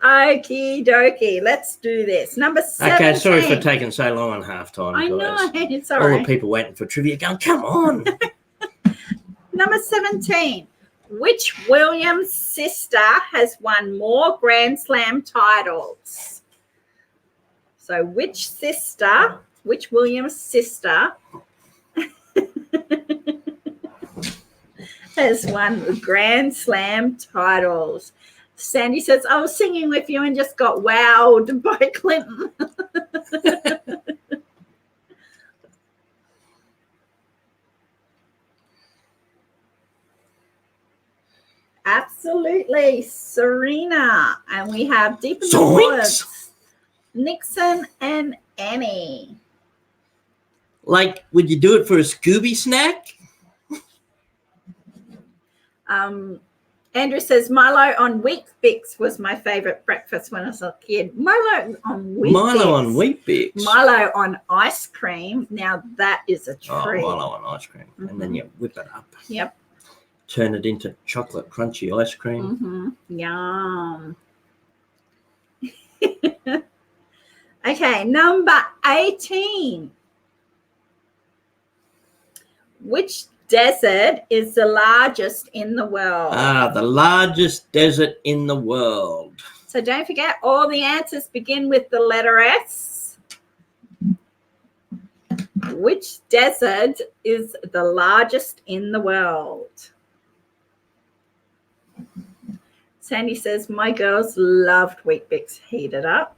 Okie dokie. Let's do this. Number 17. Okay, sorry for taking so long on halftime. I guys. know. It's all right. All the people waiting for trivia going, come on. Number 17. Which Williams sister has won more Grand Slam titles? So which Williams sister has won the Grand Slam titles? Sandy says, I was singing with you and just got wowed by Clinton. Absolutely, Serena. And we have Deep in the Woods, Nixon and Annie. Like, would you do it for a Scooby snack? Andrew says Milo on Weet-Bix was my favorite breakfast when I was a kid. Milo on Weet-Bix. Milo on Weet-Bix. Milo on ice cream. Now that is a treat. Oh, Milo on ice cream. Mm-hmm. And then you whip it up. Yep. Turn it into chocolate crunchy ice cream. Mm-hmm. Yum. Okay, number 18. Which desert is the largest in the world? The largest desert in the world. So don't forget, all the answers begin with the letter S. Which desert is the largest in the world? Sandy says, my girls loved Weet-Bix heated up.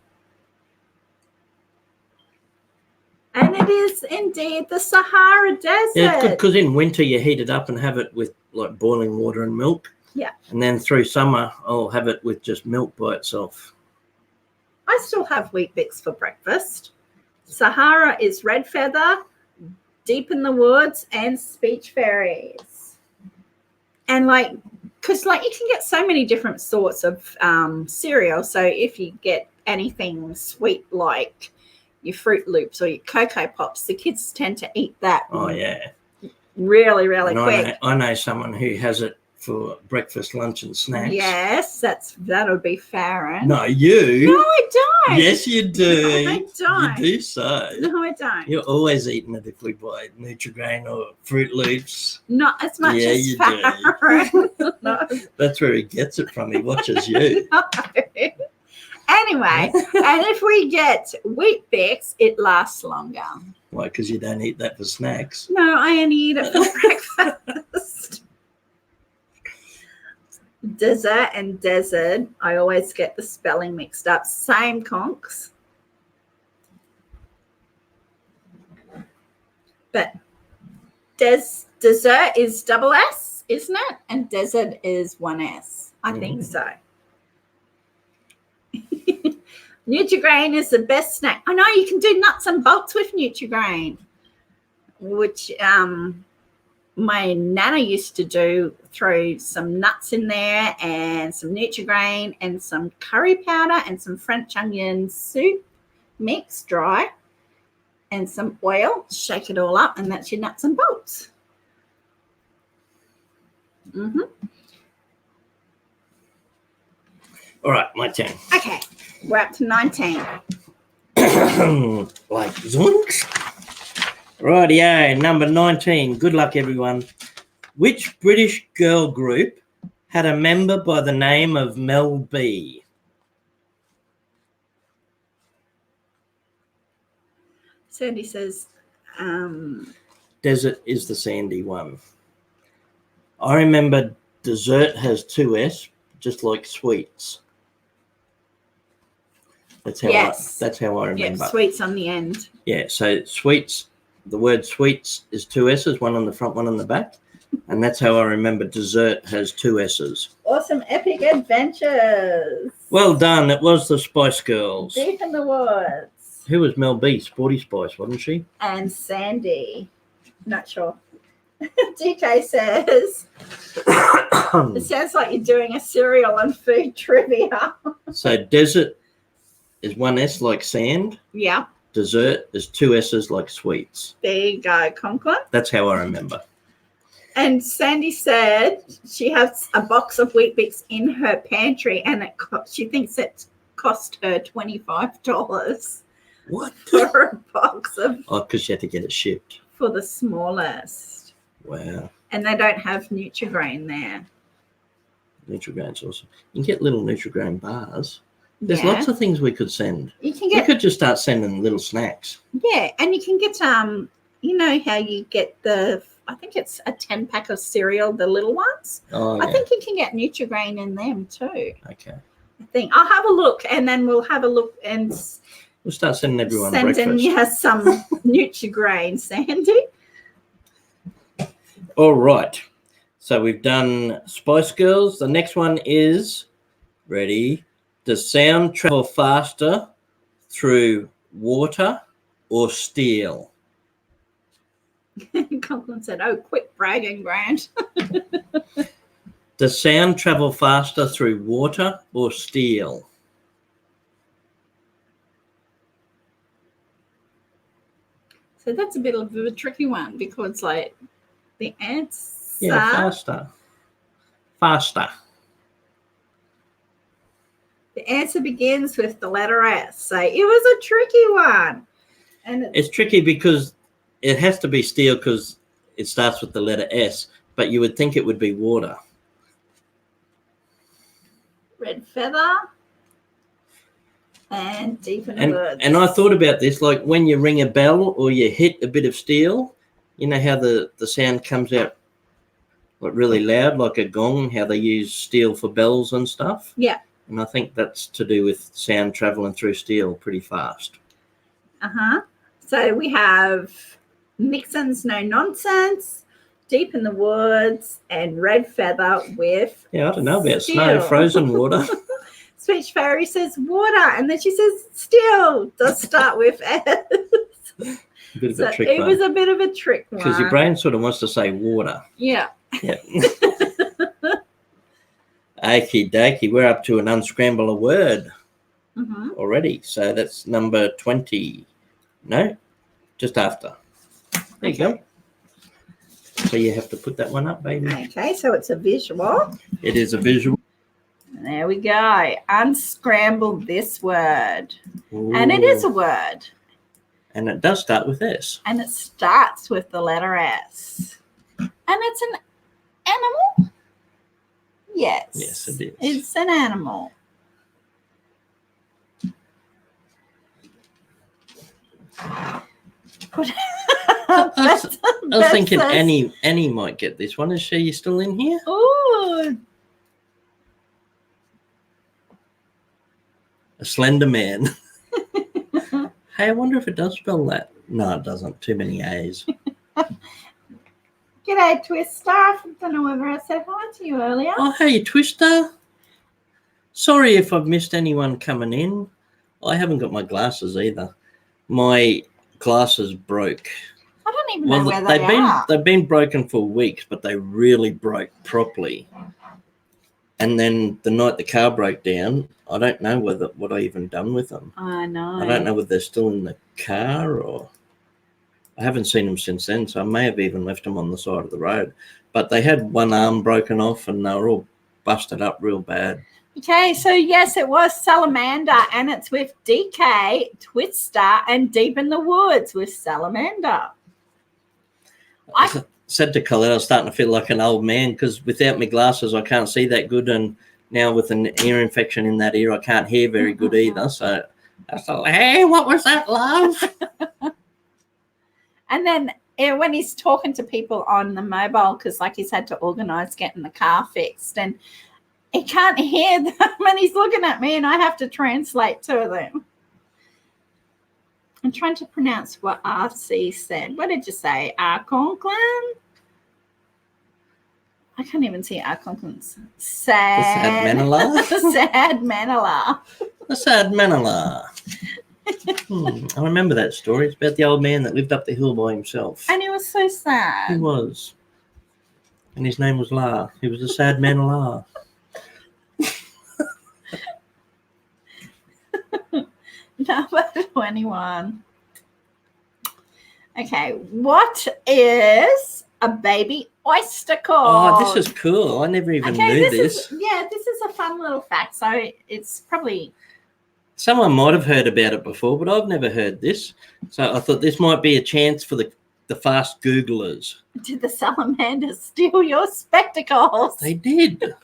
And it is indeed the Sahara Desert. Yeah, it's good because in winter you heat it up and have it with like boiling water and milk. Yeah. And then through summer I'll have it with just milk by itself. I still have Weet-Bix for breakfast. Sahara is red feather, Deep in the Woods, and Speech Fairies. And because you can get so many different sorts of cereal. So if you get anything sweet like your Fruit Loops or your Cocoa Pops, the kids tend to eat that. Oh, yeah. Really, really quick. I know someone who has it for breakfast, lunch, and snacks. Yes, that'll be Farron. No, you. No, I don't. Yes, you do. No, I don't. You do so. No, I don't. You're always eating it if we buy Nutri-Grain or Fruit Loops. Not as much as you Farron. No. That's where he gets it from. He watches you. No. Anyway, and if we get Weet-Bix, it lasts longer. Why? Because you don't eat that for snacks. No, I only eat it for breakfast. Dessert and desert. I always get the spelling mixed up. Same conks. But dessert is double S, isn't it? And desert is one S. I think so. Nutri-Grain is the best snack. I know you can do nuts and bolts with Nutri-Grain, which my nana used to do. Throw some nuts in there and some Nutri-Grain and some curry powder and some French onion soup mix dry and some oil. Shake it all up, and that's your nuts and bolts. All right, my turn. Okay, we're up to 19. Like zoinks. Rightio, number 19. Good luck, everyone. Which British girl group had a member by the name of Mel B? Sandy says, Desert is the sandy one. I remember dessert has 2 S, just like sweets. That's how I remember. Yeah, sweets on the end. Yeah, so sweets, the word sweets is 2 S's, one on the front, one on the back. And that's how I remember dessert has 2 S's. Awesome epic adventures. Well done. It was the Spice Girls. Deep in the woods. Who was Mel B? Sporty Spice, wasn't she? And Sandy. Not sure. DK says, it sounds like you're doing a cereal and food trivia. So desert is 1 S like sand. Yeah. Dessert is 2 S's like sweets. There you go, Conklin. That's how I remember. And Sandy said she has a box of Wheat Bix in her pantry, and she thinks it cost her $25. What? For a box of... Oh, because she had to get it shipped. For the smallest. Wow. And they don't have Nutri-Grain there. Nutri-Grain's awesome. You can get little Nutri-Grain bars. There's lots of things we could send. You can get... We could just start sending little snacks. Yeah, and you can get, you know how you get the... I think it's a 10-pack of cereal, the little ones. Oh, yeah. I think you can get Nutri-Grain in them too. Okay. I think I'll have a look, and then we'll have a look and we'll start sending everyone breakfast. Sending some Nutri-Grain, Sandy. All right. So we've done Spice Girls. The next one is, ready, does sound travel faster through water or steel? Conklin said, oh, quit bragging, Grant. Does sound travel faster through water or steel? So that's a bit of a tricky one because, like, the answer... Yeah, faster. Faster. The answer begins with the letter S. So it was a tricky one. And it's tricky because it has to be steel because it starts with the letter S, but you would think it would be water. Red feather and deep in the woods. And I thought about this, like when you ring a bell or you hit a bit of steel, you know how the sound comes out like really loud, like a gong, how they use steel for bells and stuff. Yeah. And I think that's to do with sound traveling through steel pretty fast. Uh-huh. So we have Nixon's No Nonsense, Deep in the Woods, and Red Feather with... Yeah, I don't know about steel. Snow, frozen water. Speech Fairy says water, and then she says steel. Does start with S. Bit of a trick it one. was a bit of a trick one. Because your brain sort of wants to say water. Yeah. Yeah. Okie dokie, we're up to an unscramble a word already. So that's number 20. No, just after. There you go. So you have to put that one up, baby. Okay, so it's a visual. It is a visual. There we go. Unscramble this word. Ooh. And it is a word. And it does start with S. And it starts with the letter S. And it's an animal? Yes. Yes, it is. It's an animal. I was thinking Annie might get this one. Is she still in here? Oh, A slender man. Hey, I wonder if it does spell that. No, it doesn't. Too many A's. G'day, Twister. I don't know whether I said hi to you earlier. Oh, hey, Twister. Sorry if I've missed anyone coming in. I haven't got my glasses either. My glasses broke. I don't even know where they are. They've been broken for weeks, but they really broke properly. And then the night the car broke down, I don't know what I even done with them. I know. I don't know whether they're still in the car or... I haven't seen them since then, so I may have even left them on the side of the road. But they had one arm broken off and they were all busted up real bad. Okay, so yes, it was Salamander, and it's with DK, Twister, and Deep in the Woods with Salamander. I said to Colette, I was starting to feel like an old man because without my glasses, I can't see that good. And now with an ear infection in that ear, I can't hear very good either. So I thought, hey, what was that, love? And then when he's talking to people on the mobile, because like he's had to organise getting the car fixed, and he can't hear them, and he's looking at me, and I have to translate to them. I'm trying to pronounce what RC said. What did you say? Arconclan? I can't even see Arconclan's. Sad Manila. Sad Manila. The Sad Manila. I remember that story. It's about the old man that lived up the hill by himself. And he was so sad. He was. And his name was La. He was a sad man La. Number 21. Okay, what is a baby oyster called? Oh, this is cool. I never even knew this. This is a fun little fact. So it's probably... Someone might have heard about it before, but I've never heard this. So I thought this might be a chance for the fast Googlers. Did the salamanders steal your spectacles? They did.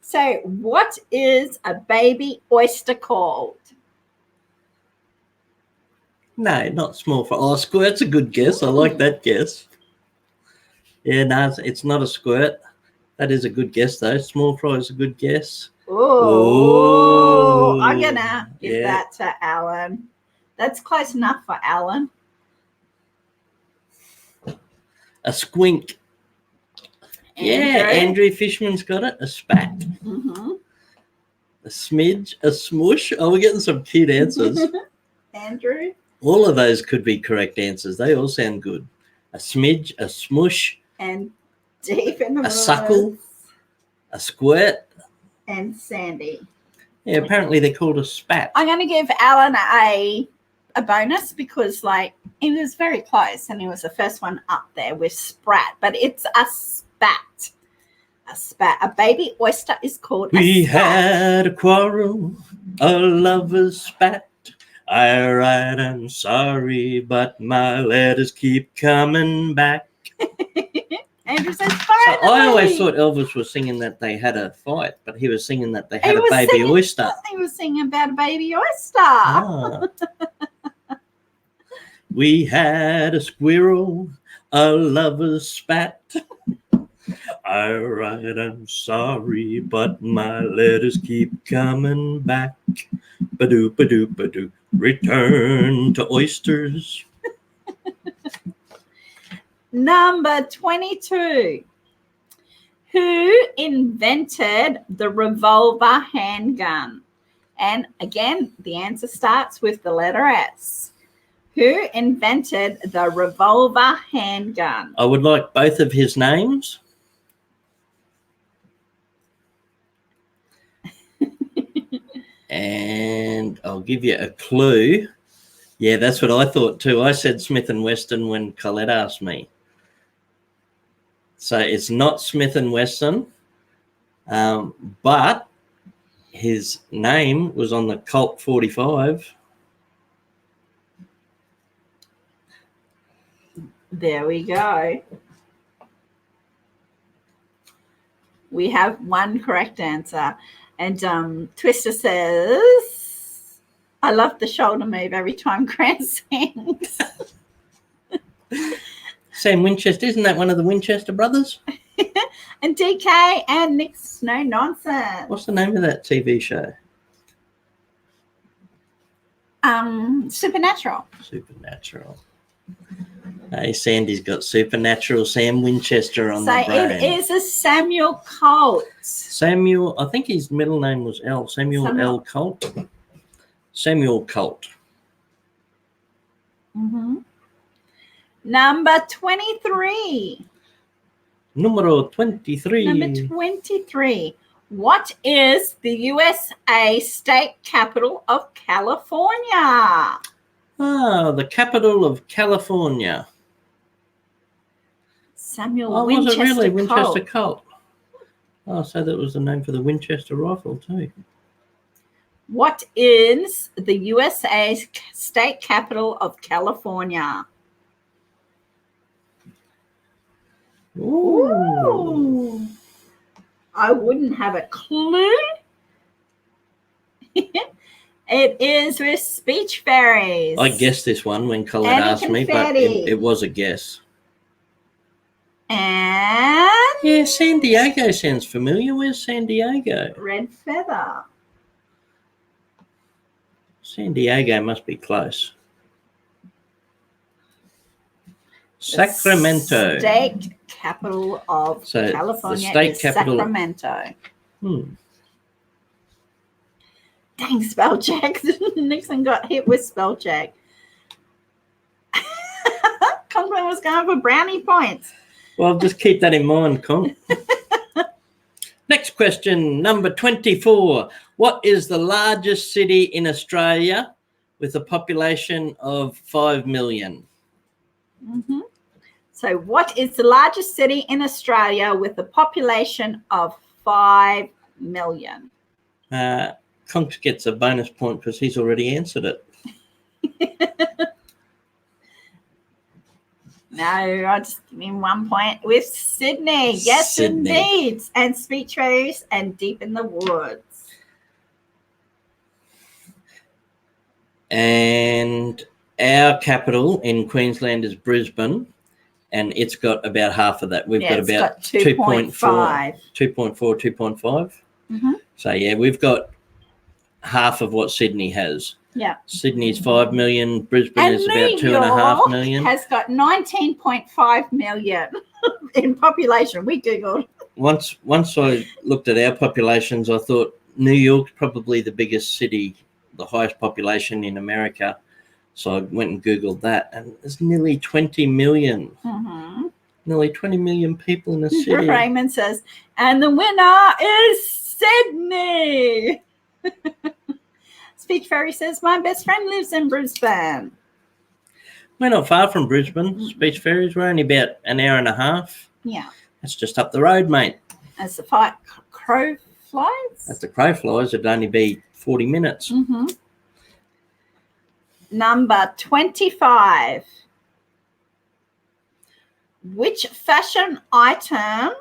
So what is a baby oyster called? No, not small fry. Oh, squirt's a good guess. I like that guess. Yeah, no, it's not a squirt. That is a good guess, though. Small fry is a good guess. Oh, I'm going to give that to Alan. That's close enough for Alan. A squink. Yeah, Andrew Fishman's got it. A spat. Mm-hmm. A smidge. A smush. Oh, we're getting some cute answers. Andrew? All of those could be correct answers. They all sound good. A smidge, a smush. And Deep in the Woods. A suckle. A squirt. And Sandy. Yeah, apparently they're called a spat. I'm going to give Alan a bonus because, like, he was very close and he was the first one up there with sprat, but it's a spat. A spat. A baby oyster is called a spat. We had a quarrel, a lover's spat. I write, I'm sorry, but my letters keep coming back. Andrew says, so I always thought Elvis was singing that they had a fight, but he was singing that they had a baby oyster. He was singing about a baby oyster. Ah. We had a squirrel, a lover's spat. I write, I'm sorry, but my letters keep coming back. Ba-doo, ba-doo, ba-doo. Return to oysters. Number 22. Who invented the revolver handgun? And again, the answer starts with the letter S. Who invented the revolver handgun? I would like both of his names. And I'll give you a clue. Yeah, that's what I thought too. I said Smith & Wesson when Colette asked me. So it's not Smith & Wesson, but his name was on the Colt 45. There we go. We have one correct answer. And Twister says, I love the shoulder move every time Grant sings. Sam Winchester, isn't that one of the Winchester brothers? And DK and Nick's No Nonsense. What's the name of that TV show? Supernatural. Supernatural. Hey, Sandy's got Supernatural Sam Winchester on the brain. So it is a Samuel Colt. Samuel, I think his middle name was L. Samuel L. Colt. Samuel Colt. Number 23. Numero 23. Number 23. What is the USA state capital of California? The capital of California. Samuel Winchester was it really Winchester Colt. Colt? Oh, so that was the name for the Winchester rifle too. What is the USA state capital of California? Ooh. I wouldn't have a clue. It is with Speech Fairies. I guessed this one when Colette asked me, but it was a guess. And yeah, San Diego sounds familiar. Where's San Diego? Red Feather. San Diego must be close. Sacramento. State capital of California the state is capital. Sacramento. Dang, spell check. Nixon got hit with spell check. Conklin was going for brownie points. Well, just keep that in mind, Con. Next question, number 24. What is the largest city in Australia with a population of 5 million? So what is the largest city in Australia with a population of 5 million? Conks gets a bonus point because he's already answered it. No, I'll just give him 1 point with Sydney. Yes, Sydney. Indeed. And Speech Fairies and Deep in the Woods. And our capital in Queensland is Brisbane, and it's got about half of that. We've got about 2.4. 2.5. So, yeah, we've got half of what Sydney has. Yeah. Sydney's 5 million. Brisbane is about 2.5 million. Has got 19.5 million in population. We Googled. Once I looked at our populations, I thought New York's probably the biggest city, the highest population in America. So I went and Googled that, and there's nearly 20 million. Nearly 20 million people in the city. Raymond says, and the winner is Sydney. Speech Fairy says, my best friend lives in Brisbane. We're not far from Brisbane, Speech Fairies. We're only about an hour and a half. Yeah. That's just up the road, mate. As the crow flies? As the crow flies, it'd only be 40 minutes. Number 25. Which fashion item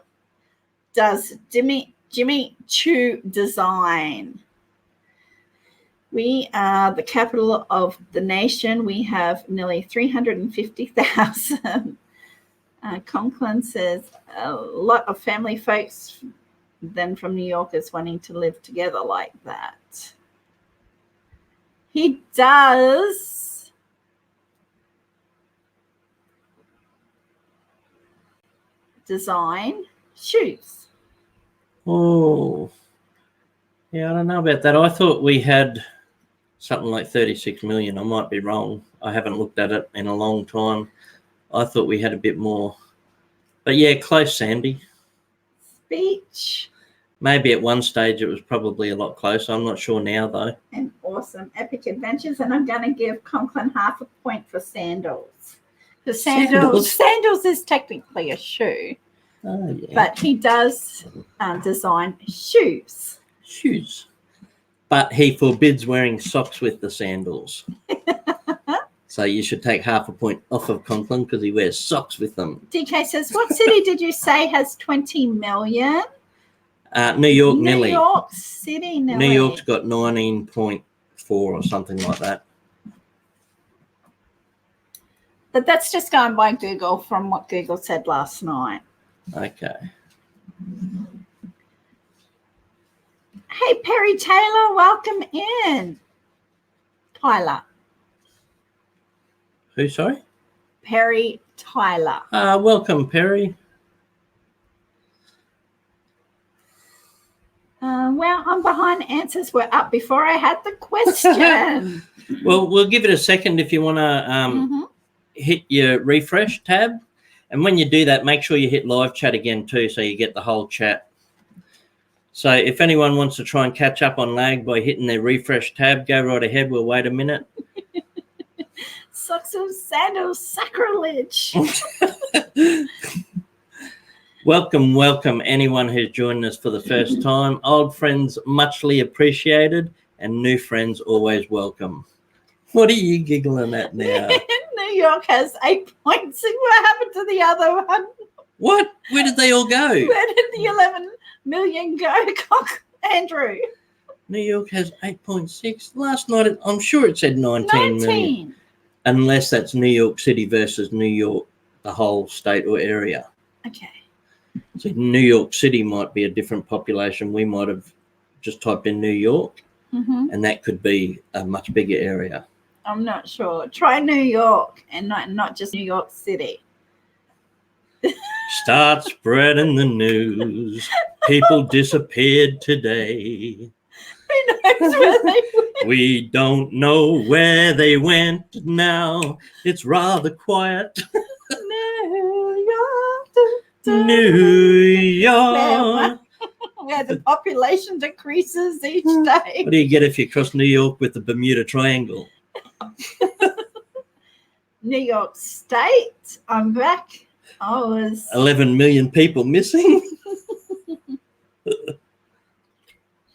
does Jimmy Choo design? We are the capital of the nation. We have nearly 350,000. Conklin says a lot of family folks then from New Yorkers wanting to live together like that. He does design shoes. Oh, yeah, I don't know about that. I thought we had something like 36 million. I might be wrong. I haven't looked at it in a long time. I thought we had a bit more. But yeah, close, Sandy. Speech. Maybe at one stage it was probably a lot closer. I'm not sure now, though. And awesome epic adventures. And I'm going to give Conklin half a point for sandals. Because sandals is technically a shoe. Oh, yeah. But he does design shoes. Shoes. But he forbids wearing socks with the sandals. So you should take half a point off of Conklin because he wears socks with them. DK says, what city did you say has 20 million? New York, nearly. New York City, nearly. New York's got 19.4 or something like that. But that's just going by Google from what Google said last night. Okay. Hey, Perry Taylor, welcome in. Tyler. Who, sorry? Perry Tyler. Welcome, Perry. Well, I'm behind. Answers were up before I had the question. Well, we'll give it a second if you want to hit your refresh tab. And when you do that, make sure you hit live chat again too, so you get the whole chat. So if anyone wants to try and catch up on lag by hitting their refresh tab, go right ahead. We'll wait a minute. Socks of sandals, sacrilege. Welcome, anyone who's joined us for the first time. Old friends, muchly appreciated, and new friends, always welcome. What are you giggling at now? New York has 8 points. What happened to the other one? What? Where did they all go? Where did the 11 million go, Andrew? New York has 8.6. Last night, I'm sure it said 19 million. Unless that's New York City versus New York, the whole state or area. Okay. So New York City might be a different population. We might have just typed in New York, and that could be a much bigger area. I'm not sure. Try New York and not just New York City. Start spreading the news. People disappeared today. Who knows where they went? We don't know where they went now. It's rather quiet. New York. New York. Where the population decreases each day. What do you get if you cross New York with the Bermuda Triangle? New York State. I'm back. 11 million people missing.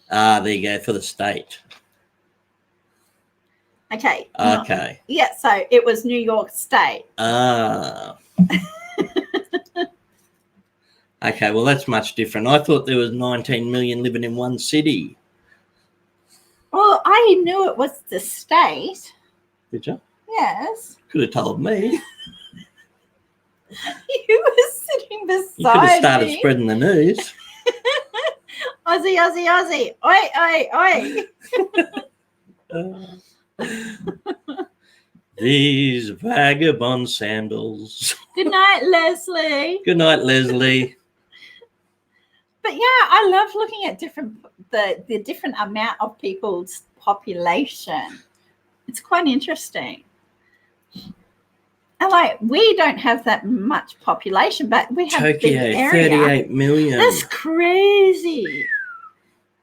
There you go, for the state. Okay. Okay. Yeah, so it was New York State. Okay, well, that's much different. I thought there was 19 million living in one city. Well, I knew it was the state. Did you? Yes. Could have told me. You were sitting beside You could have started me. spreading the news. Aussie, Aussie, Aussie. Oi, oi, oi. These vagabond sandals. Good night, Leslie. Good night, Leslie. But yeah, I love looking at the different amount of people's population. It's quite interesting. And like, we don't have that much population, but we have Tokyo, a big area. 38 million. That's crazy.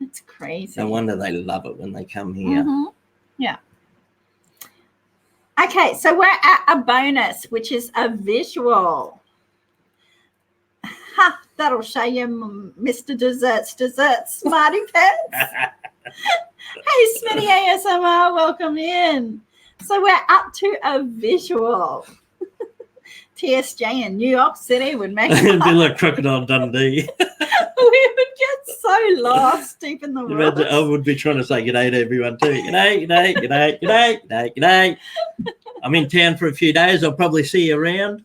That's crazy. No wonder they love it when they come here. Yeah. Okay, so we're at a bonus, which is a visual. Ha, that'll show you Mr. Desserts, Smarty Pants. Hey, Smitty ASMR, welcome in. So we're up to a visual. TSJ in New York City would make It'd be like Crocodile Dundee. We would get so lost deep in the woods. I would be trying to say g'day to everyone too. G'day, g'day, g'day, g'day, g'day, g'day. I'm in town for a few days. I'll probably see you around.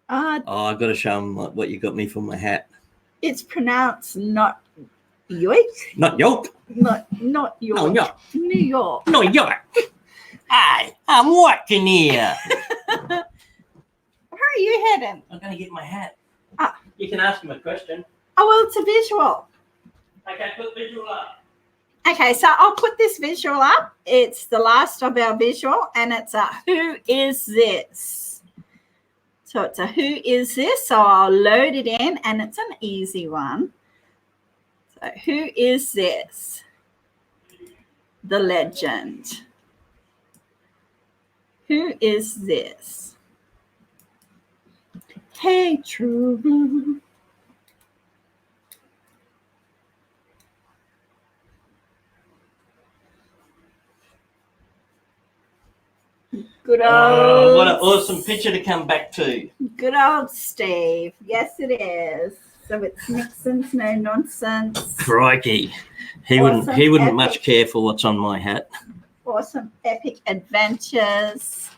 I've got to show them what you got me for my hat. It's pronounced not York. Not York. Not York. No, York. New York. No, York. Hi, I'm working here. Where are you heading? I'm going to get my hat. Ah. You can ask him a question. Oh, well, it's a visual. Okay, put visual up. Okay, so I'll put this visual up. It's the last of our visual, and it's a who is this? So it's a who is this? So I'll load it in, and it's an easy one. So who is this? The legend. Who is this? Hey, true. Good old. What an awesome picture to come back to. Good old Steve. Yes, it is. So it's Nixon's no nonsense. Crikey. He Awesome, wouldn't epic. much care for what's on my hat. Awesome epic adventures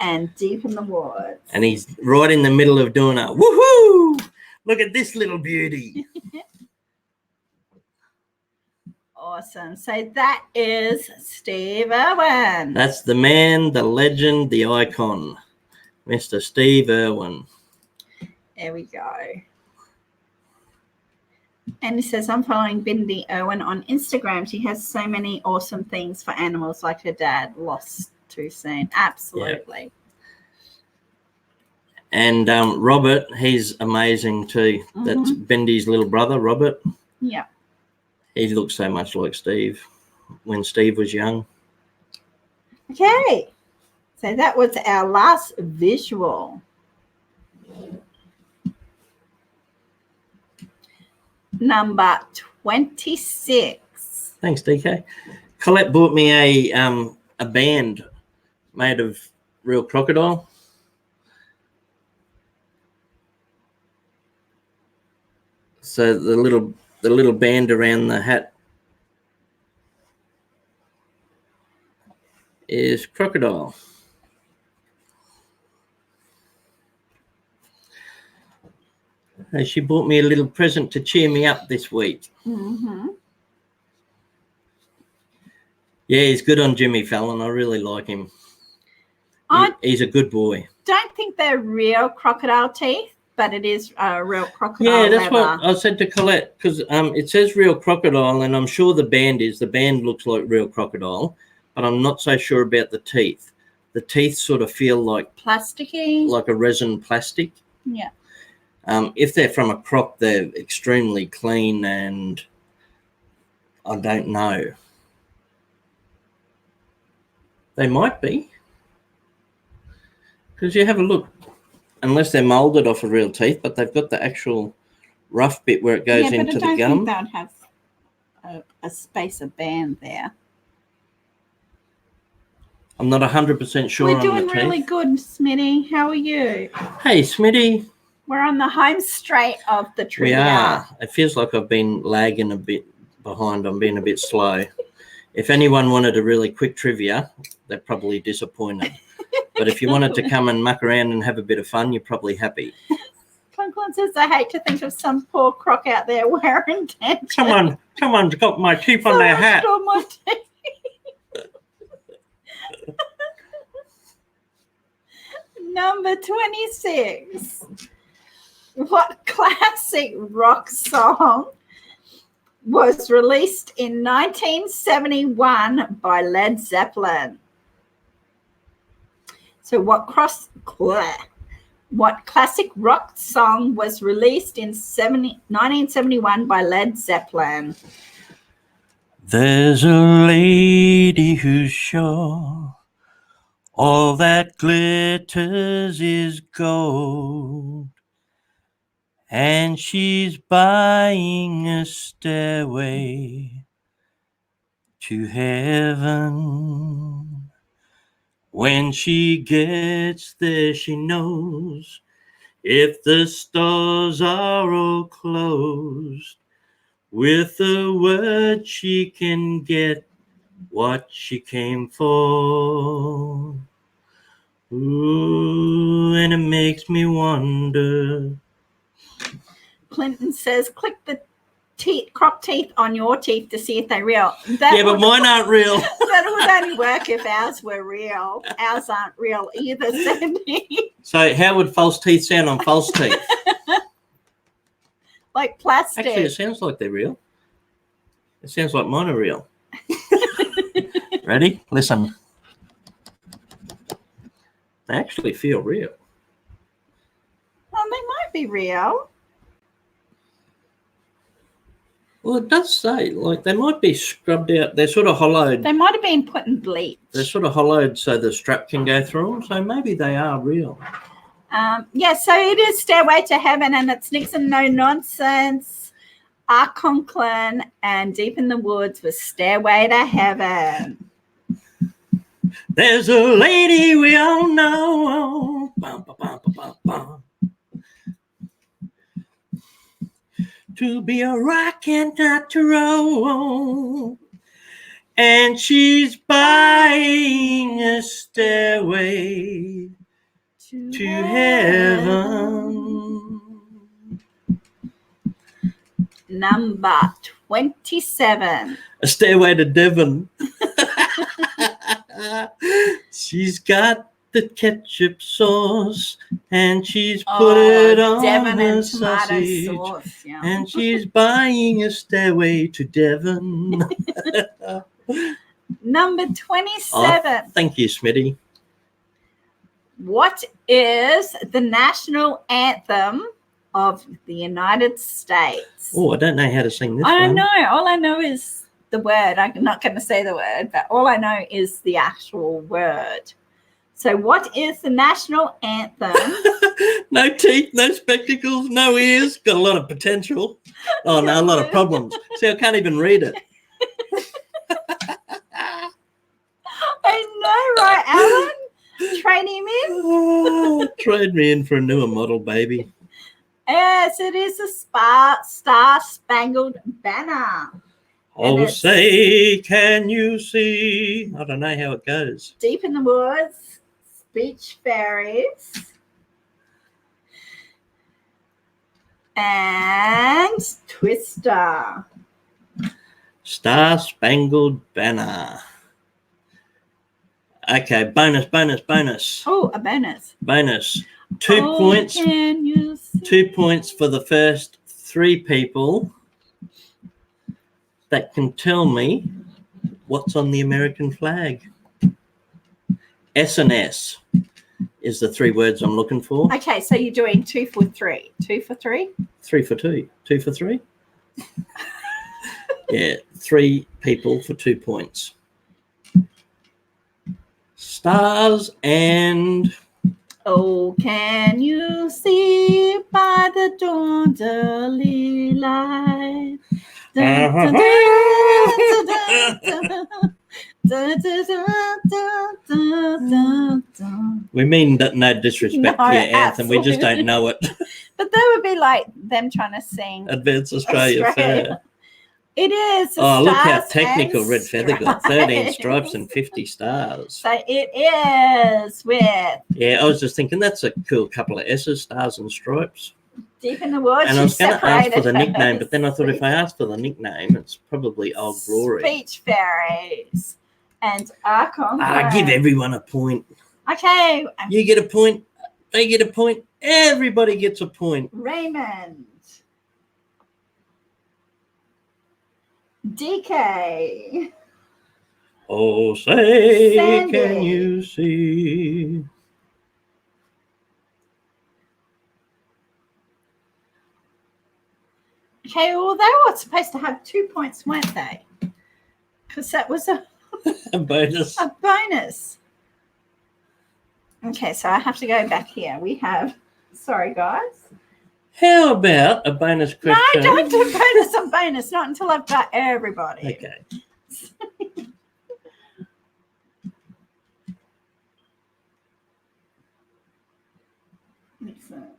and deep in the woods. And he's right in the middle of doing a woohoo! Look at this little beauty. Awesome. So that is Steve Irwin. That's the man, the legend, the icon, Mr. Steve Irwin. There we go. And he says, I'm following Bindi Irwin on Instagram. She has so many awesome things for animals, like her dad lost too soon. Absolutely. Yep. And Robert, he's amazing too. Mm-hmm. That's Bindi's little brother, Robert. Yeah. He looks so much like Steve when Steve was young. Okay. So that was our last visual. Number 26. Thanks, DK. Colette bought me a band made of real crocodile. So the little band around the hat is crocodile. And she bought me a little present to cheer me up this week. Mm-hmm. Yeah, he's good on Jimmy Fallon. I really like him. He's a good boy. Don't think they're real crocodile teeth, but it is real crocodile Yeah, that's leather. what I said to Colette, because it says real crocodile, and I'm sure the band looks like real crocodile, but I'm not so sure about the teeth. The teeth sort of feel like plasticky, like a resin plastic. Yeah. If they're from a croc, they're extremely clean, and I don't know. They might be, because you have a look, unless they're moulded off of real teeth, but they've got the actual rough bit where it goes into the gum. I don't think they'd have a spacer band there. I'm not 100% sure. We're doing really good, Smitty. How are you? Hey, Smitty. We're on the home straight of the trivia. We are. It feels like I've been lagging a bit behind. I'm being a bit slow. If anyone wanted a really quick trivia, they're probably disappointed. But if you wanted to come and muck around and have a bit of fun, you're probably happy. Conklin says, I hate to think of some poor croc out there wearing dentures. Someone's got my teeth on their hat. My teeth. Number 26. What classic rock song was released in 1971 by Led Zeppelin? So what classic rock song was released in 1971 by Led Zeppelin? There's a lady who's sure all that glitters is gold, and she's buying a stairway to heaven. When she gets there, she knows if the stores are all closed, with a word she can get what she came for. Ooh, and it makes me wonder. Clinton says, click the croc teeth on your teeth to see if they're real. But mine aren't real. That would only work if ours were real. Ours aren't real either, Sandy. So how would false teeth sound on false teeth? Like plastic. Actually, it sounds like they're real. It sounds like mine are real. Ready? Listen. They actually feel real. Well, they might be real. Well, it does say, like, they might be scrubbed out. They're sort of hollowed. They might have been put in bleach. They're sort of hollowed so the strap can go through them. So maybe they are real. So it is Stairway to Heaven, and it's Nixon No Nonsense, Art Conklin, and Deep in the Woods with Stairway to Heaven. There's a lady we all know. Bum, bum, bum, bum, bum. To be a rock and not to roll, and she's buying a stairway to heaven. Number 27. A Stairway to Devon. She's got the ketchup sauce and she's put it on Devon her and tomato sausage. sauce. Yeah. And she's buying a Stairway to Devon. Number 27. Thank you, Smitty. What is the national anthem of the United States? Oh, I don't know how to sing this I don't one. know. All I know is the word. I'm not going to say the word, but all I know is the actual word. So what is the national anthem? No teeth, no spectacles, no ears. Got a lot of potential. Oh, no, a lot of problems. See, I can't even read it. I know, right, Alan? Trade him in? Oh, trade me in for a newer model, baby. Yes, it is a Star-Spangled Banner. Oh, say, can you see? I don't know how it goes. Deep in the Woods, Speech Fairies, and Twister. Star-Spangled Banner. Okay, bonus. Oh, a bonus. Bonus. 2 points. Can you see? 2 points for the first 3 people that can tell me what's on the American flag. S&S is the 3 words I'm looking for. Okay, so you're doing 2 for 3. 2 for 3? 3 for 2. 2 for 3? Yeah, 3 people for 2 points. Stars and... Oh, can you see by the dawn's early light? Dun, dun, dun, dun, dun, dun. We mean that no disrespect No, to your anthem. We just don't absolutely. know it. But that would be like them trying to sing Advance Australia Fair. It is. Oh, look how Stars technical and Red Feather got. 13 Stripes. stripes and 50 stars. So it is with Yeah, I was just thinking that's a cool couple of S's, stars and stripes. Deep in the Woods. And I was going to ask for the separated nickname, but then I thought hers. if I asked for the nickname, it's probably Old Glory. Speech Fairies and Archon. Give everyone a point. Okay. You get a point. They get a point. Everybody gets a point. Raymond. DK. Oh, say, Sandy. can you see? Okay, well, they were supposed to have 2 points, weren't they? Because that was a Bonus. bonus. Okay, so I have to go back here. We have, sorry, guys. How about a bonus question? No, don't do bonus on bonus, not until I've got everybody. Okay. Excellent.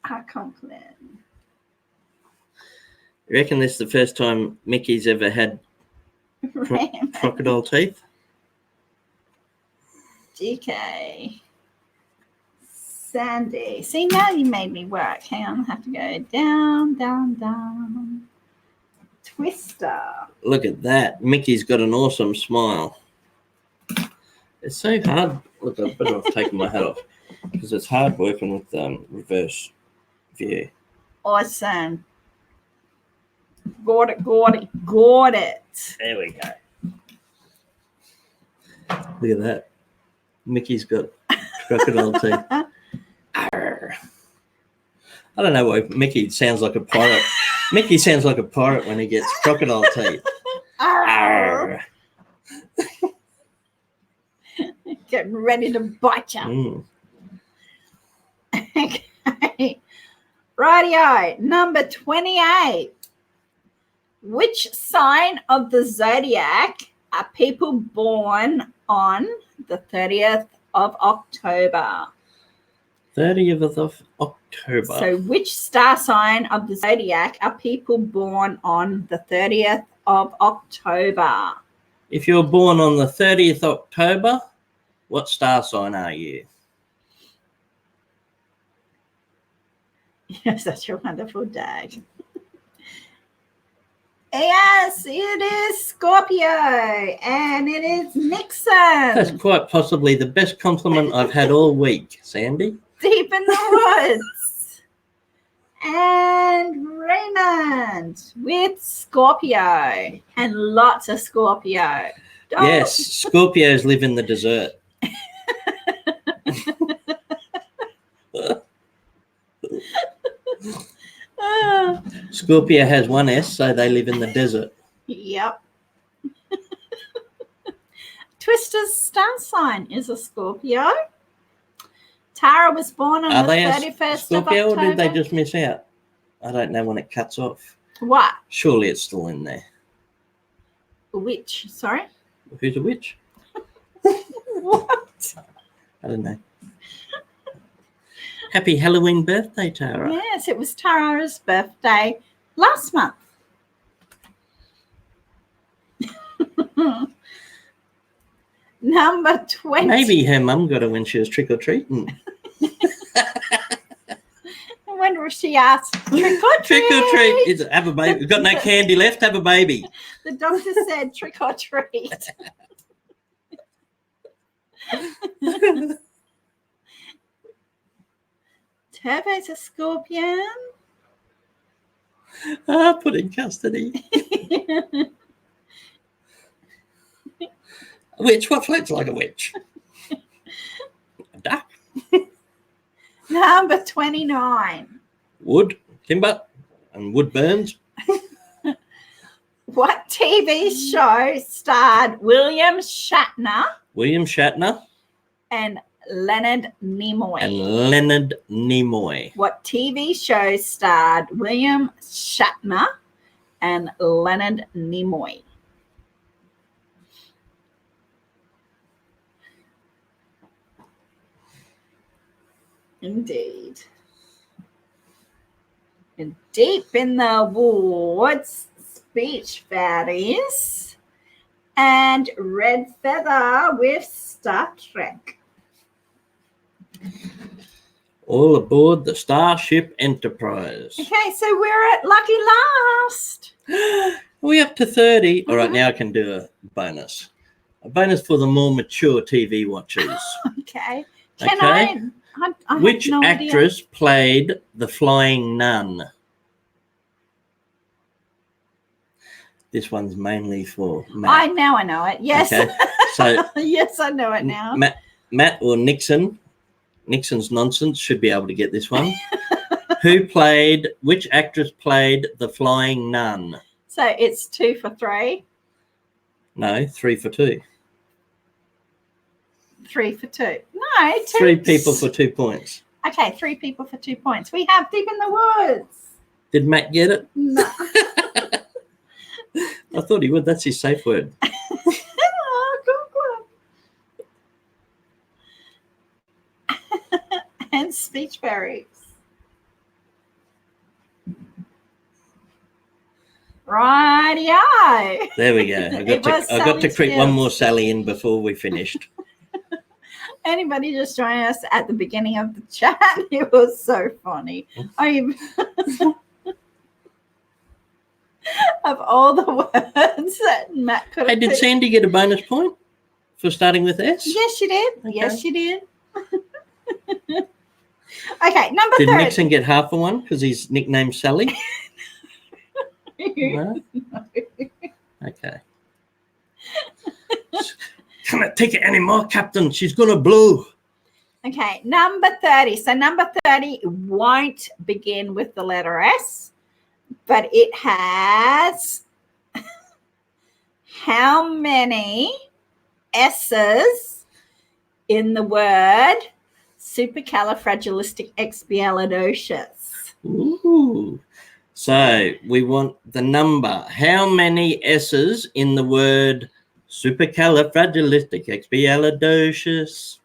I can't plan. You reckon this is the first time Mickey's ever had Raymond. crocodile teeth? DK. Sandy. See, now you made me work. Hang on, I have to go down, down, down. Twister. Look at that. Mickey's got an awesome smile. It's so hard. Look, I better have taken my hat off because it's hard working with reverse view. Awesome. Got it. There we go. Look at that. Mickey's got crocodile teeth. Arr. I don't know why Mickey sounds like a pirate. Mickey sounds like a pirate when he gets crocodile teeth. Arr. Getting ready to bite you. Okay. Rightio. Number 28. Which sign of the zodiac are people born on the 30th of October? 30th of October. So which star sign of the zodiac are people born on the 30th of October? If you're born on the 30th October, what star sign are you? Yes, such a wonderful day. Yes, it is Scorpio, and it is Nixon. That's quite possibly the best compliment I've had all week, Sandy. Deep in the woods. And Raymond with Scorpio, and lots of Scorpio. Oh. Yes, Scorpios live in the desert. Scorpio has one S, so they live in the desert. Yep. Twister's star sign is a Scorpio. Tara was born on the 31st Scorpio, of October. or did they just miss out? I don't know when it cuts off. What? Surely it's still in there. A witch, sorry? Who's a witch? What? I don't know. Happy Halloween birthday, Tara. Yes, it was Tara's birthday last month. Number 20. Maybe her mum got her when she was trick-or-treating. I wonder if she asked, trick-or-treat. Trick-or-treat. Have a baby. We've got no candy left. Have a baby. The doctor said trick-or-treat. Turbo's a Scorpion. Put in custody. A witch? What floats like a witch? A duck? Number 29. Wood, timber, and wood burns. What TV show starred William Shatner William Shatner and Leonard Nimoy? and Leonard Nimoy. What TV show starred William Shatner and Leonard Nimoy? Indeed. And Deep in the Woods, Speech Fairies, and Red Feather with Star Trek. All aboard the Starship Enterprise. Okay, so we're at Lucky Last. Are we up to 30? All right, now I can do a bonus. A bonus for the more mature TV watchers. Okay. Okay. I have Which no idea. actress played the Flying Nun? This one's mainly for Matt. I know it. Yes. Okay. So yes, I know it now. Matt or Nixon. Nixon's nonsense should be able to get this one. Which actress played the Flying Nun? So it's 2 for 3. No, 3 for 2. 3 for 2. No, 2. 3 people for 2 points. Okay, 3 people for 2 points. We have Deep in the Woods. Did Matt get it? No. I thought he would. That's his safe word. Oh, good one. And Speech Fairies. Rightio. There we go. I got to creep one more Sally in before we finished. Anybody just joining us at the beginning of the chat? It was so funny. Of all the words that Matt could have Hey, did Sandy get a bonus point for starting with S? Yes, she did. Okay. Yes, she did. Okay, number Did 30. Nixon get half of one because he's nicknamed Sally? No? Okay. Can't take it anymore, Captain. She's going to blow. Okay, number 30. So number 30 won't begin with the letter S, but it has how many S's in the word supercalifragilisticexpialidocious? Ooh. So we want the number. How many S's in the word supercalifragilisticexpialidocious?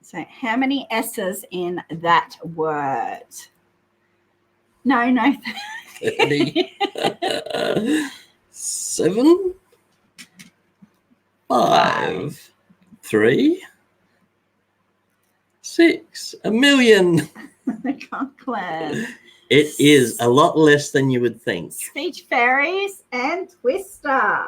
So how many S's in that word? No. 30. 7, 5, 3, 6, a million. Conklin. It is a lot less than you would think. Speech fairies and Twister.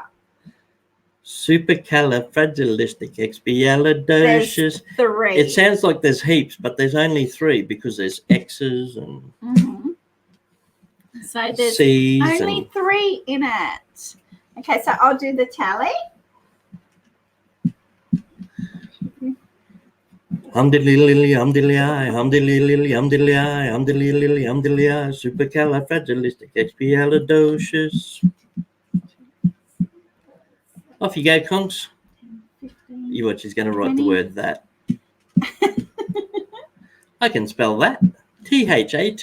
Supercalifragilisticexpialidocious. There's 3. It sounds like there's heaps, but there's only 3 because there's X's and so there's C's only and 3 in it. Okay, so I'll do the tally. Humdiddly, humdiddly, humdiddly, humdiddly, humdiddly, humdiddly, supercalifragilisticexpialidocious. Off you go, Conks. 15, You watch, he's going to write 20. the word that. I can spell that. THAT. 5,